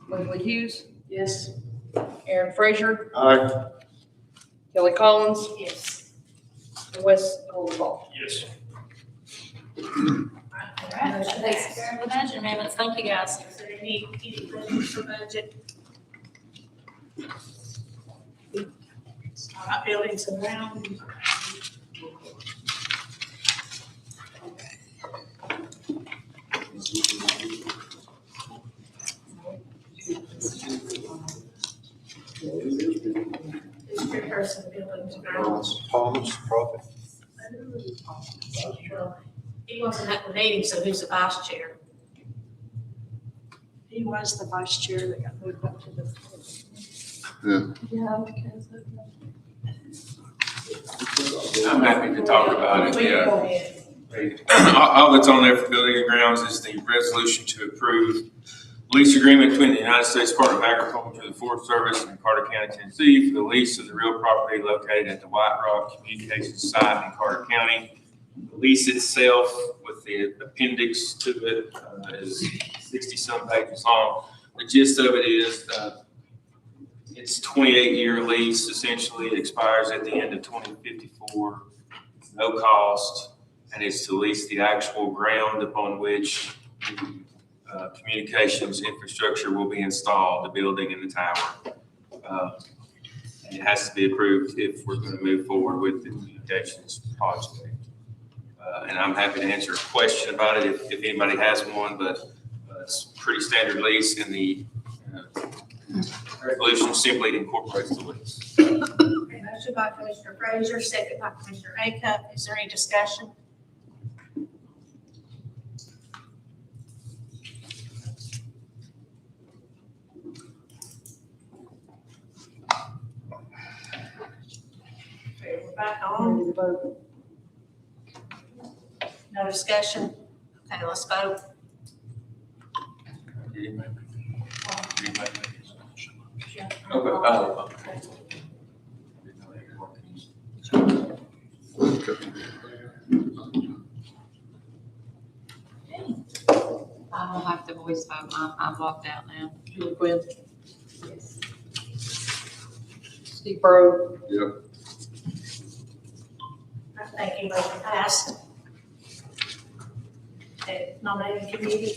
Leslie Hughes, Yes. Aaron Frazier, Aye. Kelly Collins, Yes. and Wes Goldball. Yes. All right, that takes care of the budget amendments. Thank you, guys. Is there any questions for budget? All right, buildings and grounds. District person, buildings and grounds. Thomas, probably. He wasn't at the meeting, so who's the vice chair? He was the vice chair that got moved up to the. Yeah, because I'm happy to talk about it, yeah. Go ahead. All that's on there for building and grounds is the resolution to approve lease agreement between the United States Department of Agriculture, the Forest Service, and Carter County, Tennessee for the lease of the real property located at the White Rock Communications site in Carter County. The lease itself with the appendix to it is 60-some pages long. The gist of it is it's a 28-year lease, essentially. It expires at the end of 2054, no cost, and it's to lease the actual ground upon which communications infrastructure will be installed, the building and the tower. And it has to be approved if we're going to move forward with the communications project. And I'm happy to answer a question about it if anybody has one, but it's pretty standard lease, and the resolution simply incorporates the lease. Okay, motion by Commissioner Frazier, second by Commissioner Acuff. Is there any discussion? Okay, we're back on. No discussion? Okay, let's vote. I will have to voice vote. I'm locked out now. Julie Gwynn. Steve Burrow. Yep. Thank you, motion passed. Okay, nominating committee.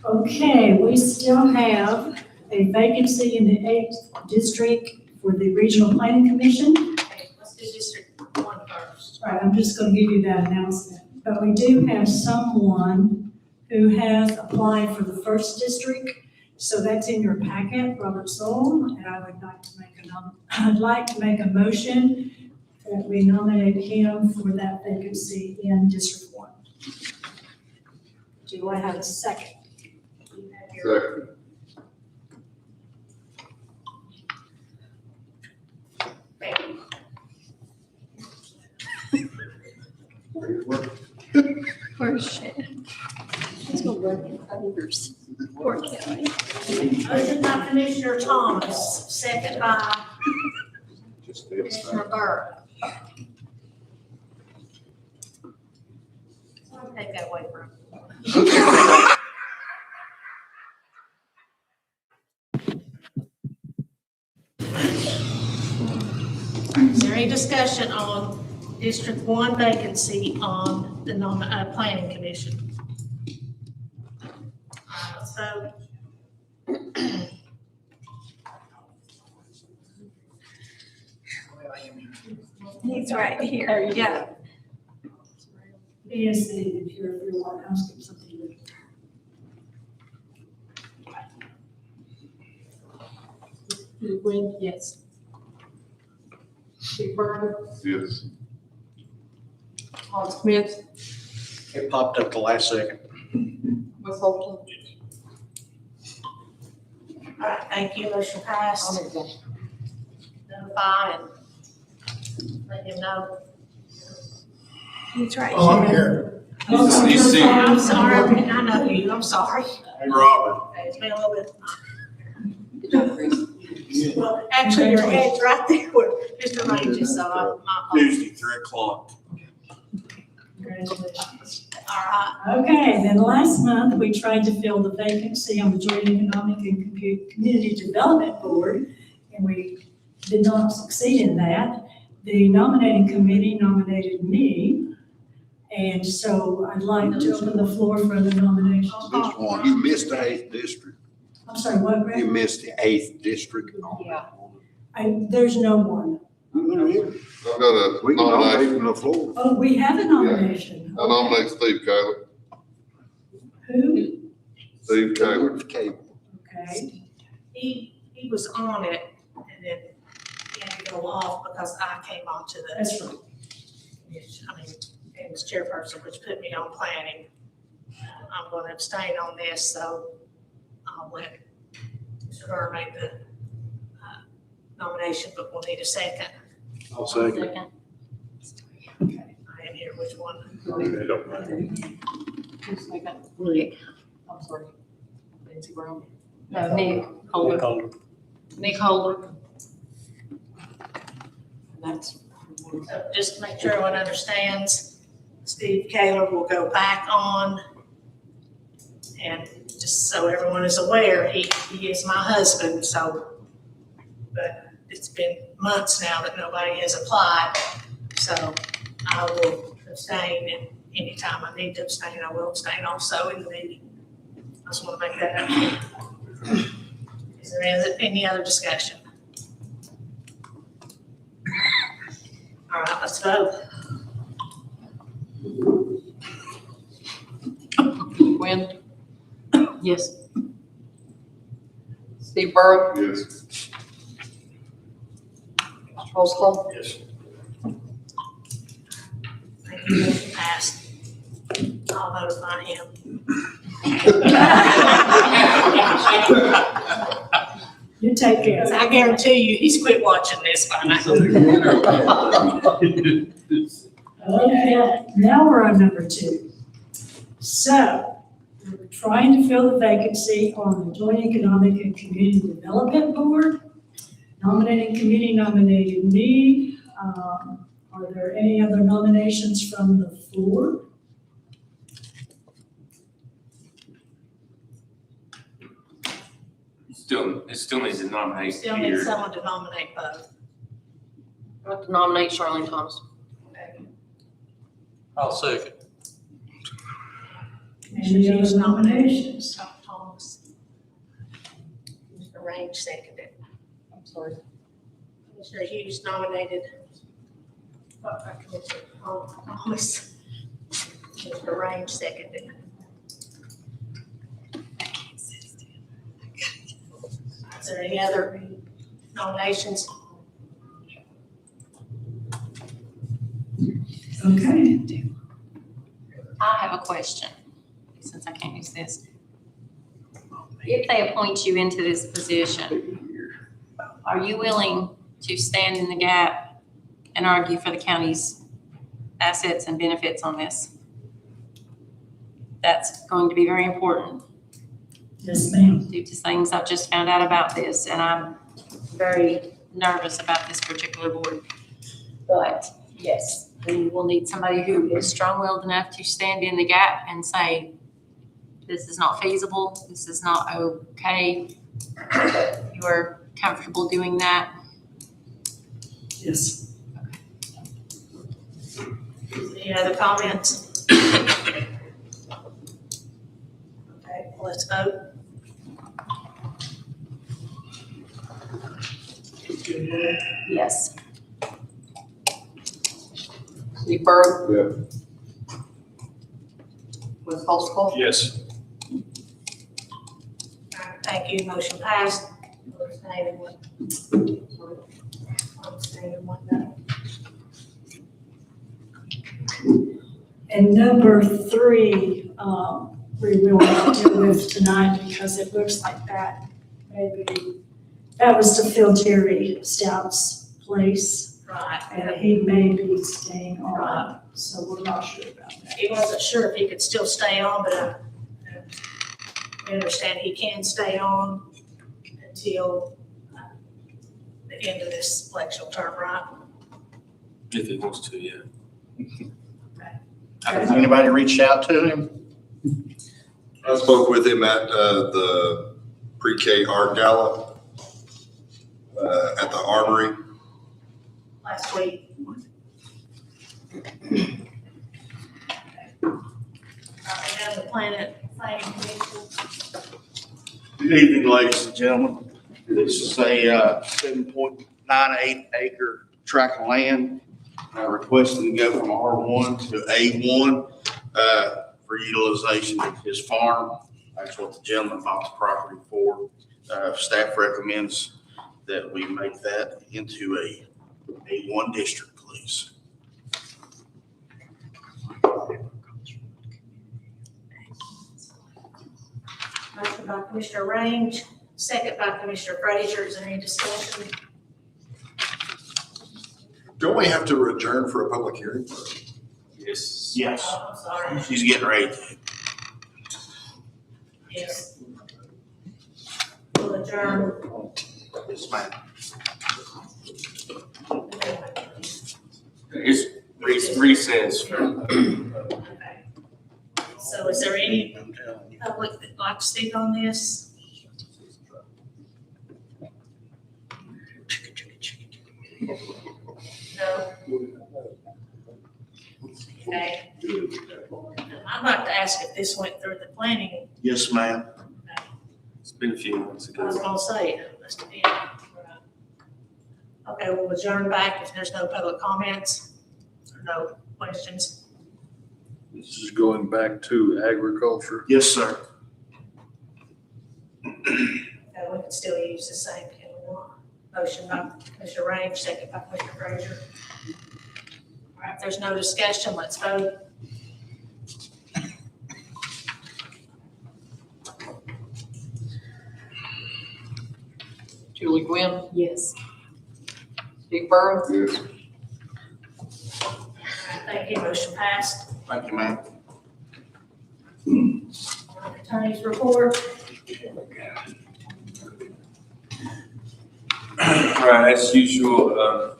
Okay, we still have a vacancy in the 8th district for the Regional Planning Commission. Okay, let's do District 1 first. All right, I'm just going to give you that announcement. But we do have someone who has applied for the 1st district. So that's in your packet, Robert Soul, and I would like to make a motion that we nominate him for that vacancy in District 1. Do I have a second? Second. Where's Shannon? She's gonna break your fingers. Poor Kelly. Motion by Commissioner Thomas, second by Commissioner Burke. Take that away from him. any discussion on District 1 vacancy on the planning commission? So. He's right here, yeah. He is the, if you want to ask him something. Quinn, yes. Steve Burner, Yes. Todd Smith, It popped up the last second. Wes Holton. All right, thank you, motion passed. Notify and let him know. He's right Oh, I'm here. He's sitting. I'm sorry, I know you, I'm sorry. Hey, Robert. It's been a little bit. Well, actually, your head's right there where Mr. Range is, so I'm. Tuesday, 3:00. Congratulations. All right. Okay, then last month, we tried to fill the vacancy on the Joint Economic and Community Development Board, and we did not succeed in that. The nominating committee nominated me, and so I'd like to open the floor for the nomination. This one, you missed the 8th district. I'm sorry, what, Greg? You missed the 8th district. Yeah. There's no one. I've got a We can nominate nomination. from the floor. Oh, we have a nomination. I nominate Steve Kaler. Who? Steve Kaler. Okay. He was on it and then he had to go off because I came on to the. That's right. I mean, and was chairperson, which put me on planning. I'm going to abstain on this, so I'll let Mr. Burr make the nomination, but we'll need a second. I'll second. I didn't hear which one. Who's second? Nick. I'm sorry. Lindsey Brown. No, Nick Holder. Nick Holder. And that's. So just to make sure everyone understands, Steve Kaler will go back on. And just so everyone is aware, he is my husband, so, but it's been months now that nobody has applied. So I will abstain, and anytime I need to abstain, I will abstain also in the meeting. I just want to make that up. Is there any other discussion? All right, let's vote. Quinn. Yes. Steve Burrow. Yes. Charles Cole. Yes. Thank you, motion passed. I'll notify him. You take care. Because I guarantee you, he's quit watching this by now. Okay, now we're on number 2. So, we're trying to fill the vacancy on the Joint Economic and Community Development Board. Nominating committee nominated me. Are there any other nominations from the floor? It still needs to nominate Still need here. someone to nominate both. I'd like to nominate Charlene Thomas. I'll second. Any other nominations? Thomas. Mr. Range seconded. I'm sorry. Commissioner Hughes nominated. Commissioner Thomas. Mr. Range seconded. Is there any other nominations? Okay. I have a question, since I can't use this. If they appoint you into this position, are you willing to stand in the gap and argue for the county's assets and benefits on this? That's going to be very important. Yes, ma'am. Due to things I've just found out about this, and I'm very nervous about this particular board. But yes, we will need somebody who is strong-willed enough to stand in the gap and say, this is not feasible, this is not okay. You are comfortable doing that? Yes. Any other comments? Okay, well, let's vote. Yes. Steve Burrow. Yeah. Wes Holsclaw. Yes. Thank you, motion passed. Abstaining one. Abstaining one, no. And number 3, we will not deal with tonight because it looks like that was to fill Jerry Stout's place. Right. And he may be staying on, so we're not sure about that. He wasn't sure if he could still stay on, but I understand he can stay on until the end of this election term, right? If he wants to, yeah. Has anybody reached out to him? I spoke with him at the pre-K art gala at the Armory. Last week. We have the planning commission. Good evening, ladies and gentlemen. This is a 7.98 acre tract of land. Requesting to go from R1 to A1 for utilization of his farm. That's what the gentleman bought the property for. Staff recommends that we make that into a A1 district, please. Motion by Commissioner Range, second by Commissioner Frazier. Is there any discussion? Don't we have to adjourn for a public hearing? Yes. Yes. Oh, I'm sorry. She's getting ready to. Yes. We'll adjourn. Yes, ma'am. It's recess. Okay. So is there any public that'd like to speak on this? No? Okay. I'd like to ask if this went through the planning. Yes, ma'am. It's been a few months I was ago. gonna say, yeah. Okay, we'll adjourn back if there's no public comments or no questions. This is going back to agriculture. Yes, sir. Okay, we can still use the same, can we not? Motion by Commissioner Range, second by Commissioner Frazier. All right, if there's no discussion, let's vote. Julie Gwynn. Yes. Steve Burrow. Yes. All right, thank you, motion passed. Thank you, ma'am. Attorney's report. All right, as usual,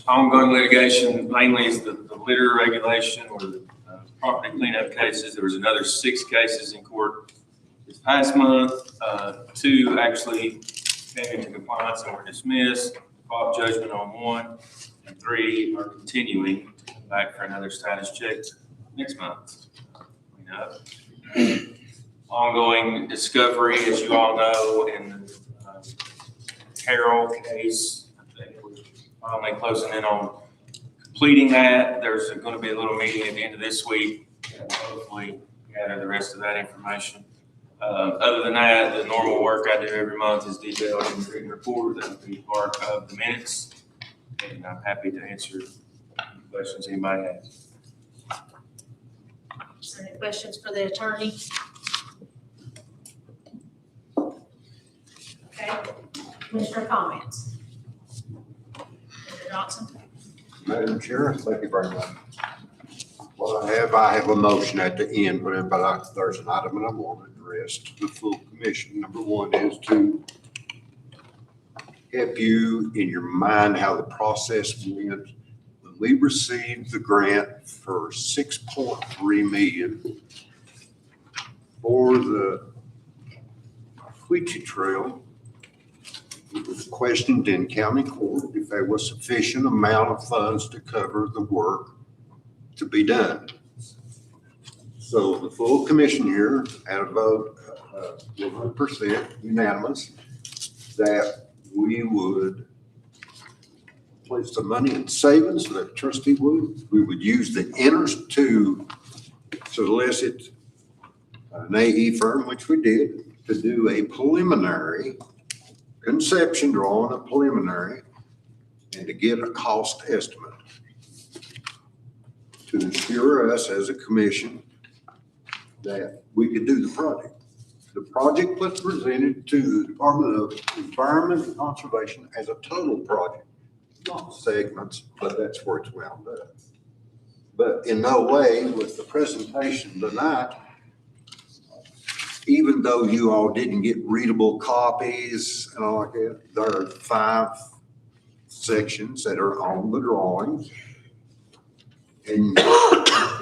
ongoing litigation mainly is the litter regulation or the property cleanup cases. There was another 6 cases in court this past month. 2 actually came into compliance and were dismissed. Fought judgment on 1, and 3 are continuing to come back for another status check next month. Ongoing discovery, as you all know, in the Carroll case. I think we're finally closing in on completing that. There's going to be a little meeting at the end of this week. Hopefully gather the rest of that information. Other than that, the normal work I do every month is detailed in the written report. That will be part of the minutes. And I'm happy to answer any questions anybody has. Is there any questions for the attorney? Okay, Commissioner comments? Mr. Johnson? Madam Chair, thank you very much. What I have a motion at the end, but there's an item that I want to address to the full commission. Number 1 is to help you in your mind how the process went. When we received the grant for $6.3 million for the Tweetsy Trail, it was questioned in county court if there was sufficient amount of funds to cover the work to be done. So the full commission here had a vote, 100% unanimous, that we would place the money in savings, that trustee would. We would use the interest to solicit an AE firm, which we did, to do a preliminary conception drawing, a preliminary, and to get a cost estimate to assure us as a commission that we could do the project. The project was presented to the Department of Environment and Conservation as a total project, not segments, but that's where it's wound up. But in no way with the presentation tonight, even though you all didn't get readable copies and all like that, there are 5 sections that are on the drawing. And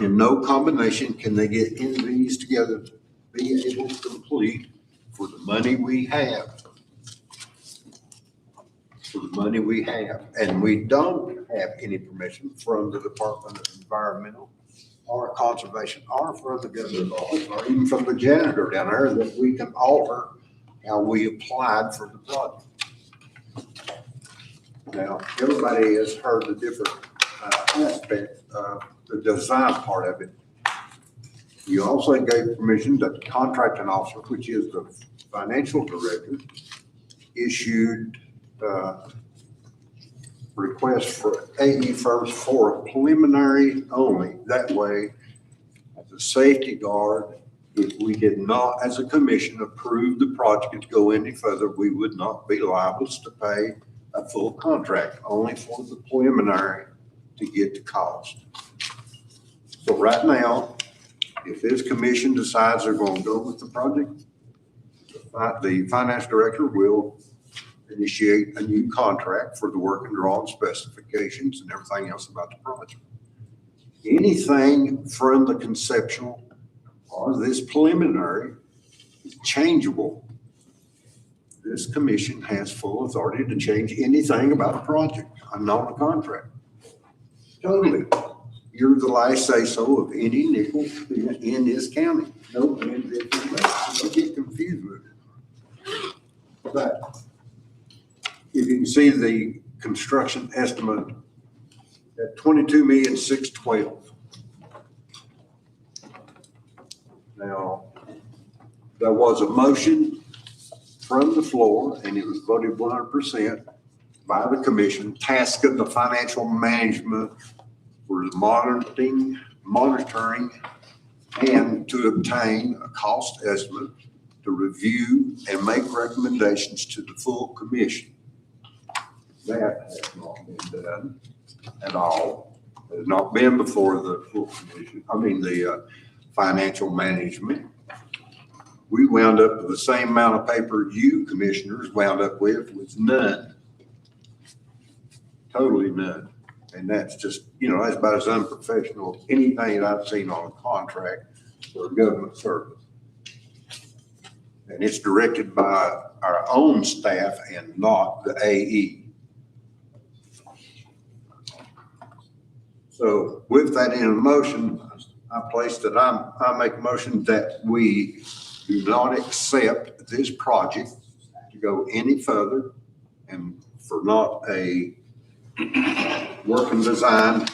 in no combination can they get any of these together to be able to complete for the money we have. For the money we have. And we don't have any permission from the Department of Environmental or Conservation or from the governor's office or even from the janitor down there that we can alter how we applied for the project. Now, everybody has heard the different aspects of the design part of it. You also gave permission that the contracting officer, which is the financial director, issued requests for AE firms for a preliminary only. That way, as a safety guard, if we did not, as a commission, approve the project to go any further, we would not be liable to pay a full contract, only for the preliminary to get the cost. So right now, if this commission decides they're going to go with the project, the finance director will initiate a new contract for the work and drawing specifications and everything else about the project. Anything from the conceptual or this preliminary is changeable. This commission has full authority to change anything about a project, not a contract. Totally. You're the last say-so of any nickel in this county. No, don't get confused with it. But if you can see the construction estimate at $22,612,000. Now, there was a motion from the floor and it was voted 100% by the commission, tasking the financial management for monitoring and to obtain a cost estimate to review and make recommendations to the full commission. That has not been done at all. It has not been before the full commission, the financial management. We wound up with the same amount of paper you commissioners wound up with none. Totally none. And that's just, that's about as unprofessional as anything that I've seen on a contract for a government service. And it's directed by our own staff and not the AE. So with that in motion, I make a motion that we do not accept this project to go any further and for not a working design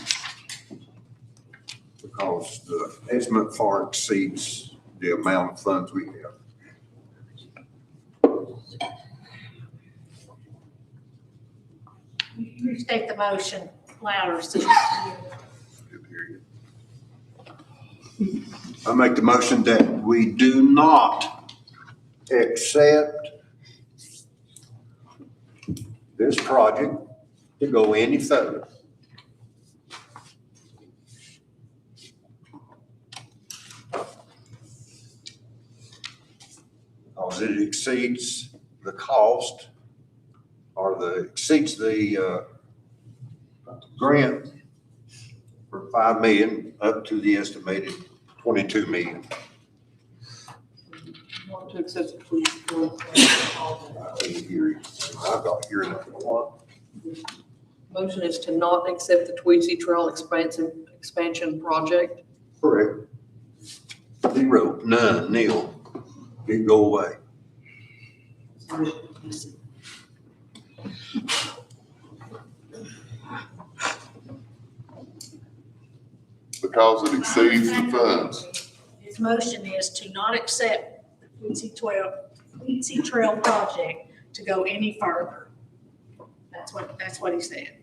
because the estimate far exceeds the amount of funds we have. Restate the motion louder. I make the motion that we do not accept this project to go any further. Because it exceeds the cost or exceeds the grant for $5 million up to the estimated $22 million. Want to accept the Tweetsy Trail. I've got hearing. Motion is to not accept the Tweetsy Trail expansion expansion project. Correct. 0, none, nil. It go away. Because it exceeds the funds. His motion is to not accept the Tweetsy Trail project to go any further. That's what he said.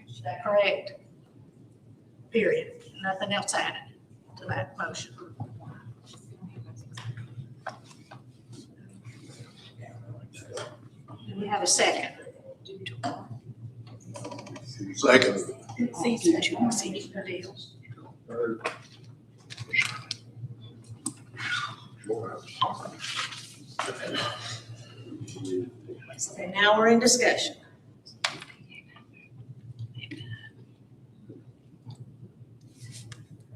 Is that correct? Period. Nothing else added to that motion. Do we have a second? Second. See the deal. And now we're in discussion.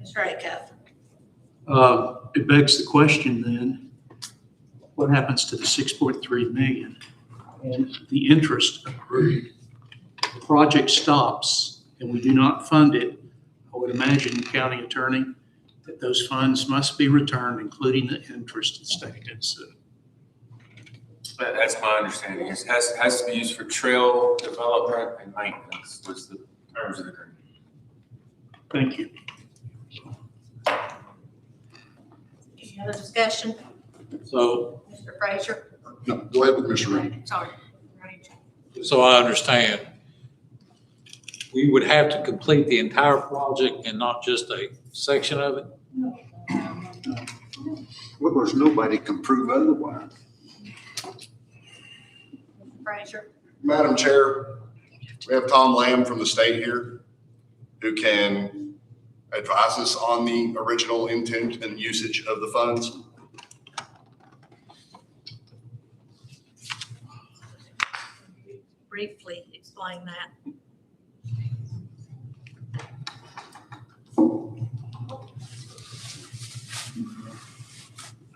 Mr. Acuff. It begs the question then, what happens to the 6.3 million and the interest accrued? The project stops and we do not fund it. I would imagine, county attorney, that those funds must be returned, including the interest to the state of Tennessee. That's my understanding. It has to be used for trail development and maintenance was the terms of the agreement. Thank you. Any other discussion? So, Mr. Frazier? No, go ahead with Mr. Reed. Sorry. so I understand. We would have to complete the entire project and not just a section of it? Well, there's nobody can prove otherwise. Frazier? Madam Chair, we have Tom Lamb from the state here who can advise us on the original intent and usage of the funds. Briefly explain that.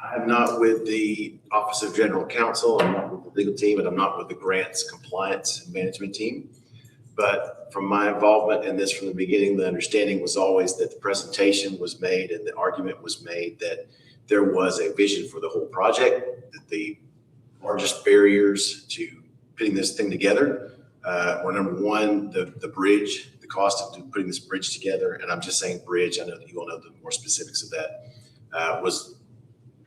I'm not with the Office of General Counsel, I'm not with the legal team, and I'm not with the grants compliance and management team. But from my involvement in this from the beginning, the understanding was always that the presentation was made and the argument was made that there was a vision for the whole project, that the largest barriers to putting this thing together were number one, the bridge, the cost of putting this bridge together. And I'm just saying bridge, I know that you all know the more specifics of that, was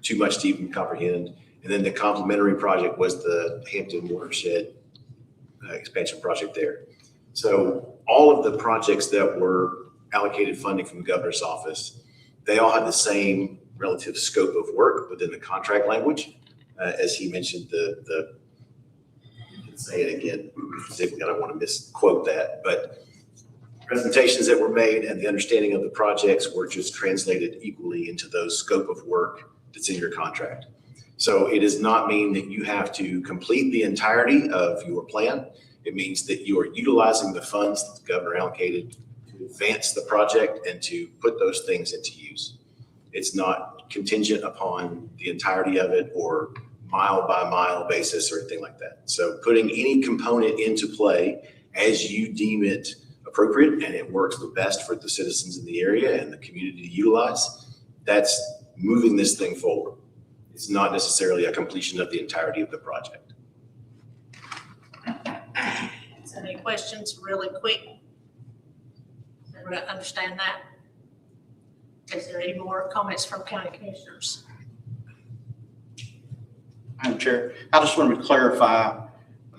too much to even comprehend. And then the complementary project was the Hampton watershed expansion project there. So all of the projects that were allocated funding from the governor's office, they all had the same relative scope of work within the contract language. As he mentioned, say it again, specifically, I don't want to misquote that, but presentations that were made and the understanding of the projects were just translated equally into those scope of work that's in your contract. So it does not mean that you have to complete the entirety of your plan. It means that you are utilizing the funds that the governor allocated to advance the project and to put those things into use. It's not contingent upon the entirety of it or mile by mile basis or anything like that. So putting any component into play as you deem it appropriate and it works the best for the citizens in the area and the community to utilize, that's moving this thing forward. It's not necessarily a completion of the entirety of the project. So any questions really quick? Everybody understand that? Is there any more comments from county commissioners? Madam Chair, I just want to clarify,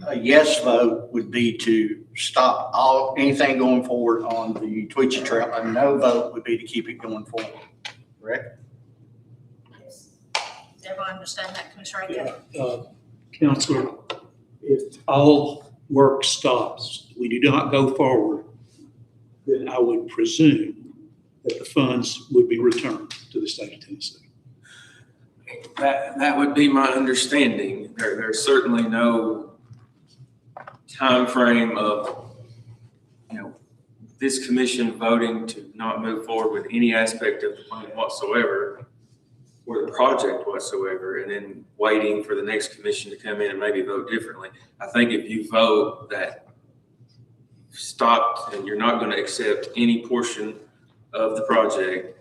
a yes vote would be to stop anything going forward on the Tweetsy Trail. A no vote would be to keep it going forward, correct? Yes. Does everyone understand that, Commissioner Acuff? Counselor, if all work stops, we do not go forward, then I would presume that the funds would be returned to the state of Tennessee. That would be my understanding. There's certainly no time frame of, this commission voting to not move forward with any aspect of the plan whatsoever or the project whatsoever, and then waiting for the next commission to come in and maybe vote differently. I think if you vote that stopped and you're not going to accept any portion of the project,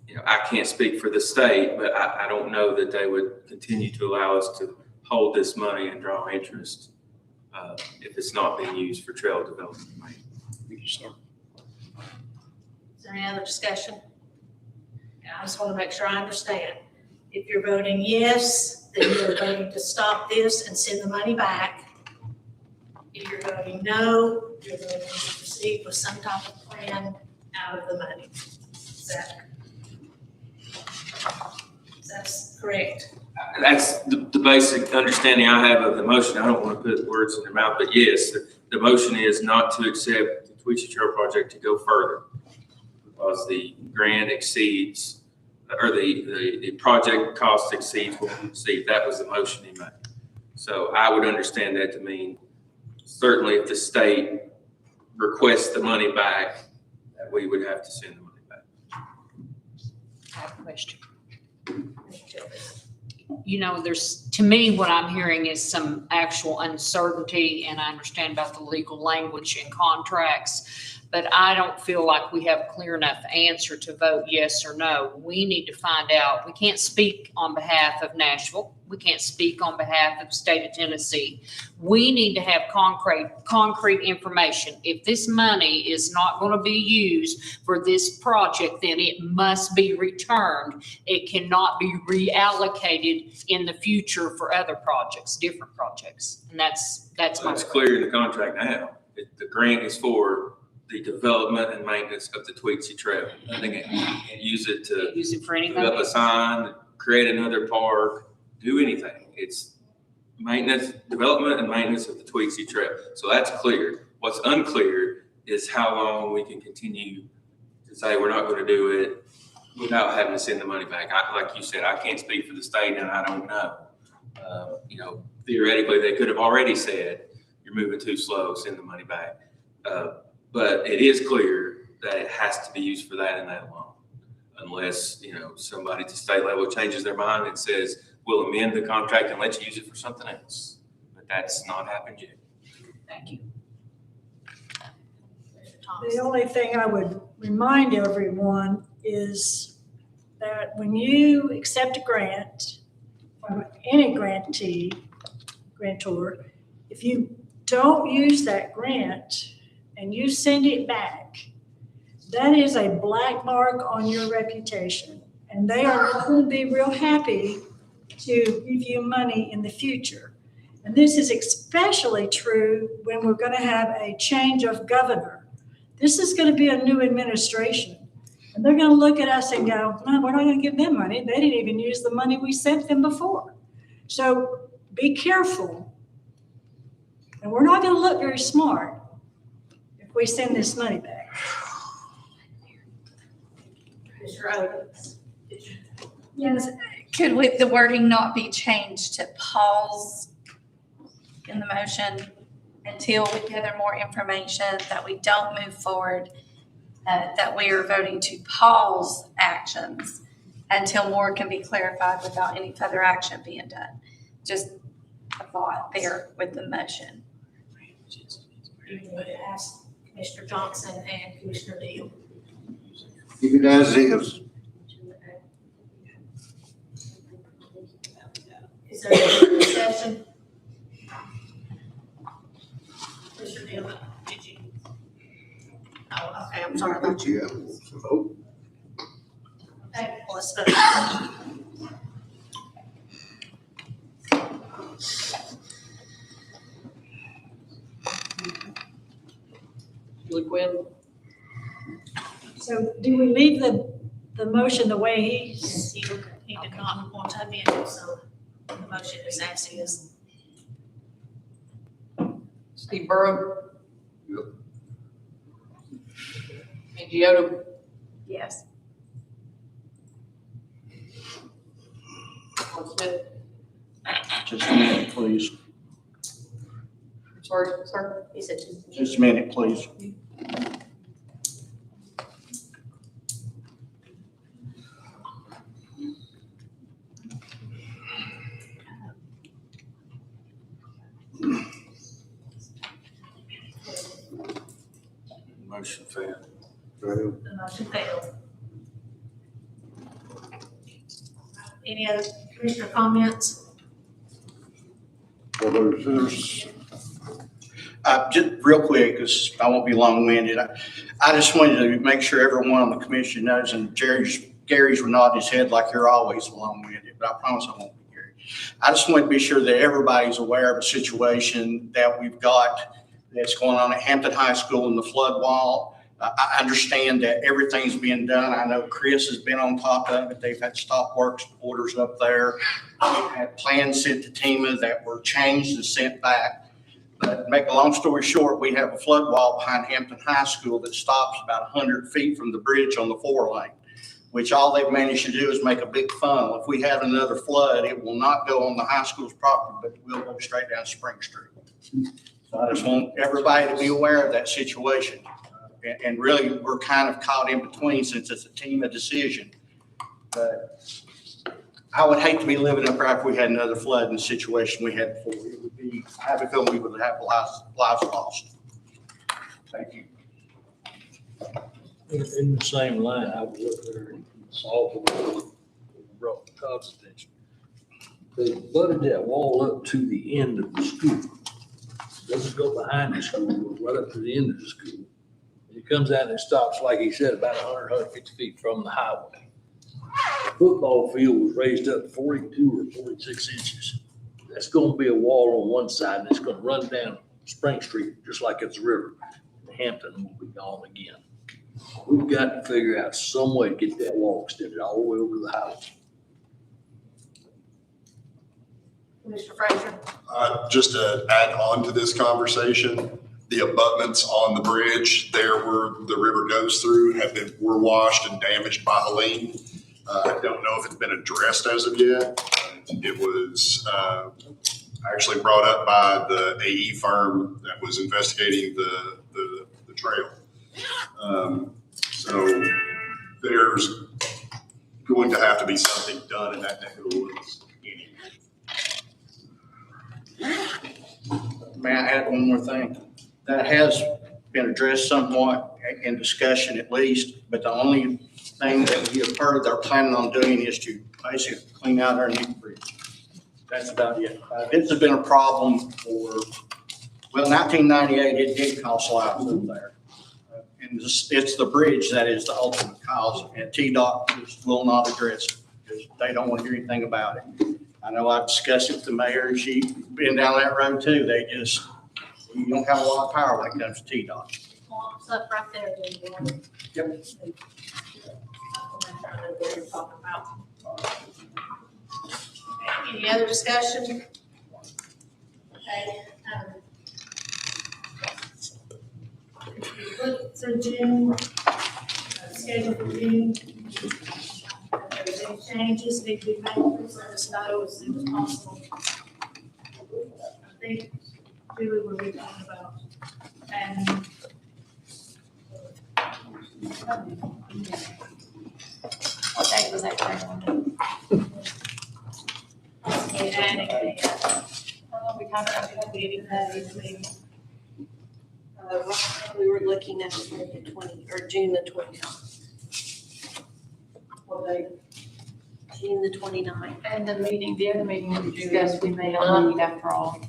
you know, I can't speak for the state, but I don't know that they would continue to allow us to hold this money and draw interest if it's not being used for trail development. Thank you, sir. Is there any other discussion? I just want to make sure I understand. If you're voting yes, then you're voting to stop this and send the money back. If you're voting no, you're voting to proceed with some type of plan out of the money. That's correct. That's the basic understanding I have of the motion. I don't want to put words in their mouth, but yes, the motion is not to accept the Tweetsy Trail project to go further because the grant exceeds, or the project cost exceeds what we received. That was the motion he made. So I would understand that to mean certainly if the state requests the money back, that we would have to send the money back. I have a question. You know, to me, what I'm hearing is some actual uncertainty, and I understand about the legal language and contracts, but I don't feel like we have a clear enough answer to vote yes or no. We need to find out. We can't speak on behalf of Nashville. We can't speak on behalf of the state of Tennessee. We need to have concrete information. If this money is not going to be used for this project, then it must be returned. It cannot be reallocated in the future for other projects, different projects. And that's my. It's clear in the contract now. The grant is for the development and maintenance of the Tweetsy Trail. I think you can use it to Use it for anything. put up a sign, create another park, do anything. It's maintenance, development and maintenance of the Tweetsy Trail. So that's clear. What's unclear is how long we can continue to say we're not going to do it without having to send the money back. Like you said, I can't speak for the state and I don't know. You know, theoretically, they could have already said, you're moving too slow, send the money back. But it is clear that it has to be used for that and that long. Unless, you know, somebody at the state level changes their mind and says, we'll amend the contract and let you use it for something else. But that's not happened yet. Thank you. The only thing I would remind everyone is that when you accept a grant from any grantor, if you don't use that grant and you send it back, that is a black mark on your reputation. And they are not going to be real happy to give you money in the future. And this is especially true when we're going to have a change of governor. This is going to be a new administration. And they're going to look at us and go, no, we're not going to give them money. They didn't even use the money we sent them before. So be careful. And we're not going to look very smart if we send this money back. Yes, could the wording not be changed to pause in the motion until we gather more information, that we don't move forward, that we are voting to pause actions until more can be clarified without any further action being done? Just a thought there with the motion. You need to ask Commissioner Johnson and Commissioner Deal. Keep it as is. Is there any discussion? Commissioner Deal, did you? Oh, okay, I'm sorry about you. Okay, well, let's vote. Liquid. So do we leave the motion the way he? He did not want to amend it, so the motion is as is. Steve Burrow. Yep. Giotto. Yes. Smith. Just a minute, please. Sorry, sir. He said Just a minute, please. Motion failed. The motion failed. Any other commissioner comments? Well, there's, Just real quick, because I won't be long-winded. I just wanted to make sure everyone on the commission knows, and Gary's nodding his head like you're always long-winded, but I promise I won't be, Gary. I just want to be sure that everybody's aware of a situation that we've got that's going on at Hampton High School in the flood wall. I understand that everything's being done. I know Chris has been on top of it. They've had stop work orders up there. We've had plans sent to TEMA that were changed and sent back. But to make a long story short, we have a flood wall behind Hampton High School that stops about 100 feet from the bridge on the 4-lane, which all they've managed to do is make a big funnel. If we have another flood, it will not go on the high school's property, but it will go straight down Spring Street. So I just want everybody to be aware of that situation. And really, we're kind of caught in between since it's a TEMA decision. But I would hate to be living up there if we had another flood in the situation we had before. It would be, I have a feeling we would have lives lost. Thank you. In the same line, I was up there and saw the brought the cops attention. They butted that wall up to the end of the school. Doesn't go behind the school, it goes right up to the end of the school. It comes out and it stops, like he said, about 100, 150 feet from the highway. The football field was raised up 42 or 46 inches. That's gonna be a wall on one side and it's gonna run down Spring Street just like it's a river. Hampton will be gone again. We've got to figure out some way to get that wall extended all the way over the highway. Mr. Frazier? Just to add on to this conversation, the abutments on the bridge there where the river goes through were washed and damaged by Helene. I don't know if it's been addressed as of yet. It was actually brought up by the AE firm that was investigating the trail. So there's going to have to be something done in that neck of the woods. May I add one more thing? That has been addressed somewhat in discussion at least, but the only thing that we have heard they're planning on doing is to basically clean out underneath the bridge. That's about it. This has been a problem for, well, 1998, it did cost lives up there. And it's the bridge that is the ultimate cause, and TDOT just will not address it because they don't want to hear anything about it. I know I've discussed it with the mayor, and she's been down that road too. They just, you don't have a lot of power when it comes to TDOT. It's up right there. Yep. Any other discussion? Okay. Look through June, schedule for June. If there's any changes need to be made, please let us know as soon as possible. I think, Julie, what we talking about? And What date was that going we talked about meeting that in the meeting. We were looking at the 20, or June the 29th. What day? June the 29th. And the meeting, the other meeting we discussed, we may not meet after all.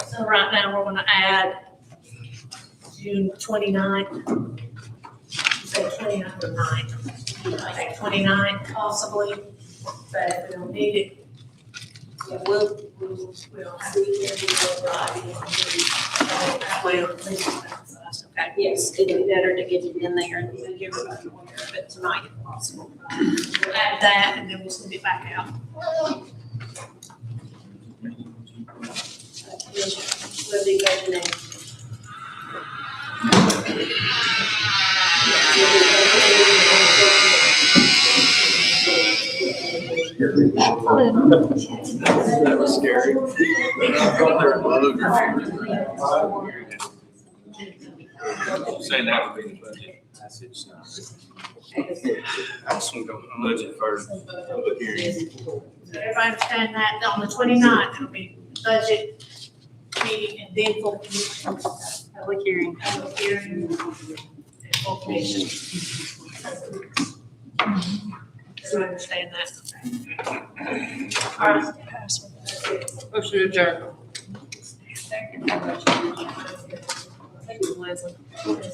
So right now, we're gonna add June 29th. You said 29th or 9th? I think 29th possibly, but if we don't need it, we'll have Okay, yes, it'd be better to get it in there and then give everybody aware of it tonight if possible. We'll add that and then we'll send it back out. We'll be budgeting. That was scary. Saying that would be the budget. I said it's not. I just want to go Budget first, public hearing. So everybody understand that on the 29th, it'll be budget meeting and then full commission. Public hearing. Public hearing and full commission. Do you understand that? All right. Motion adjourned.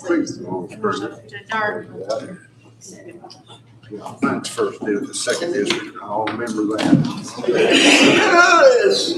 Please. To adjourn. Mine's first, the second district, I'll remember that. Yes.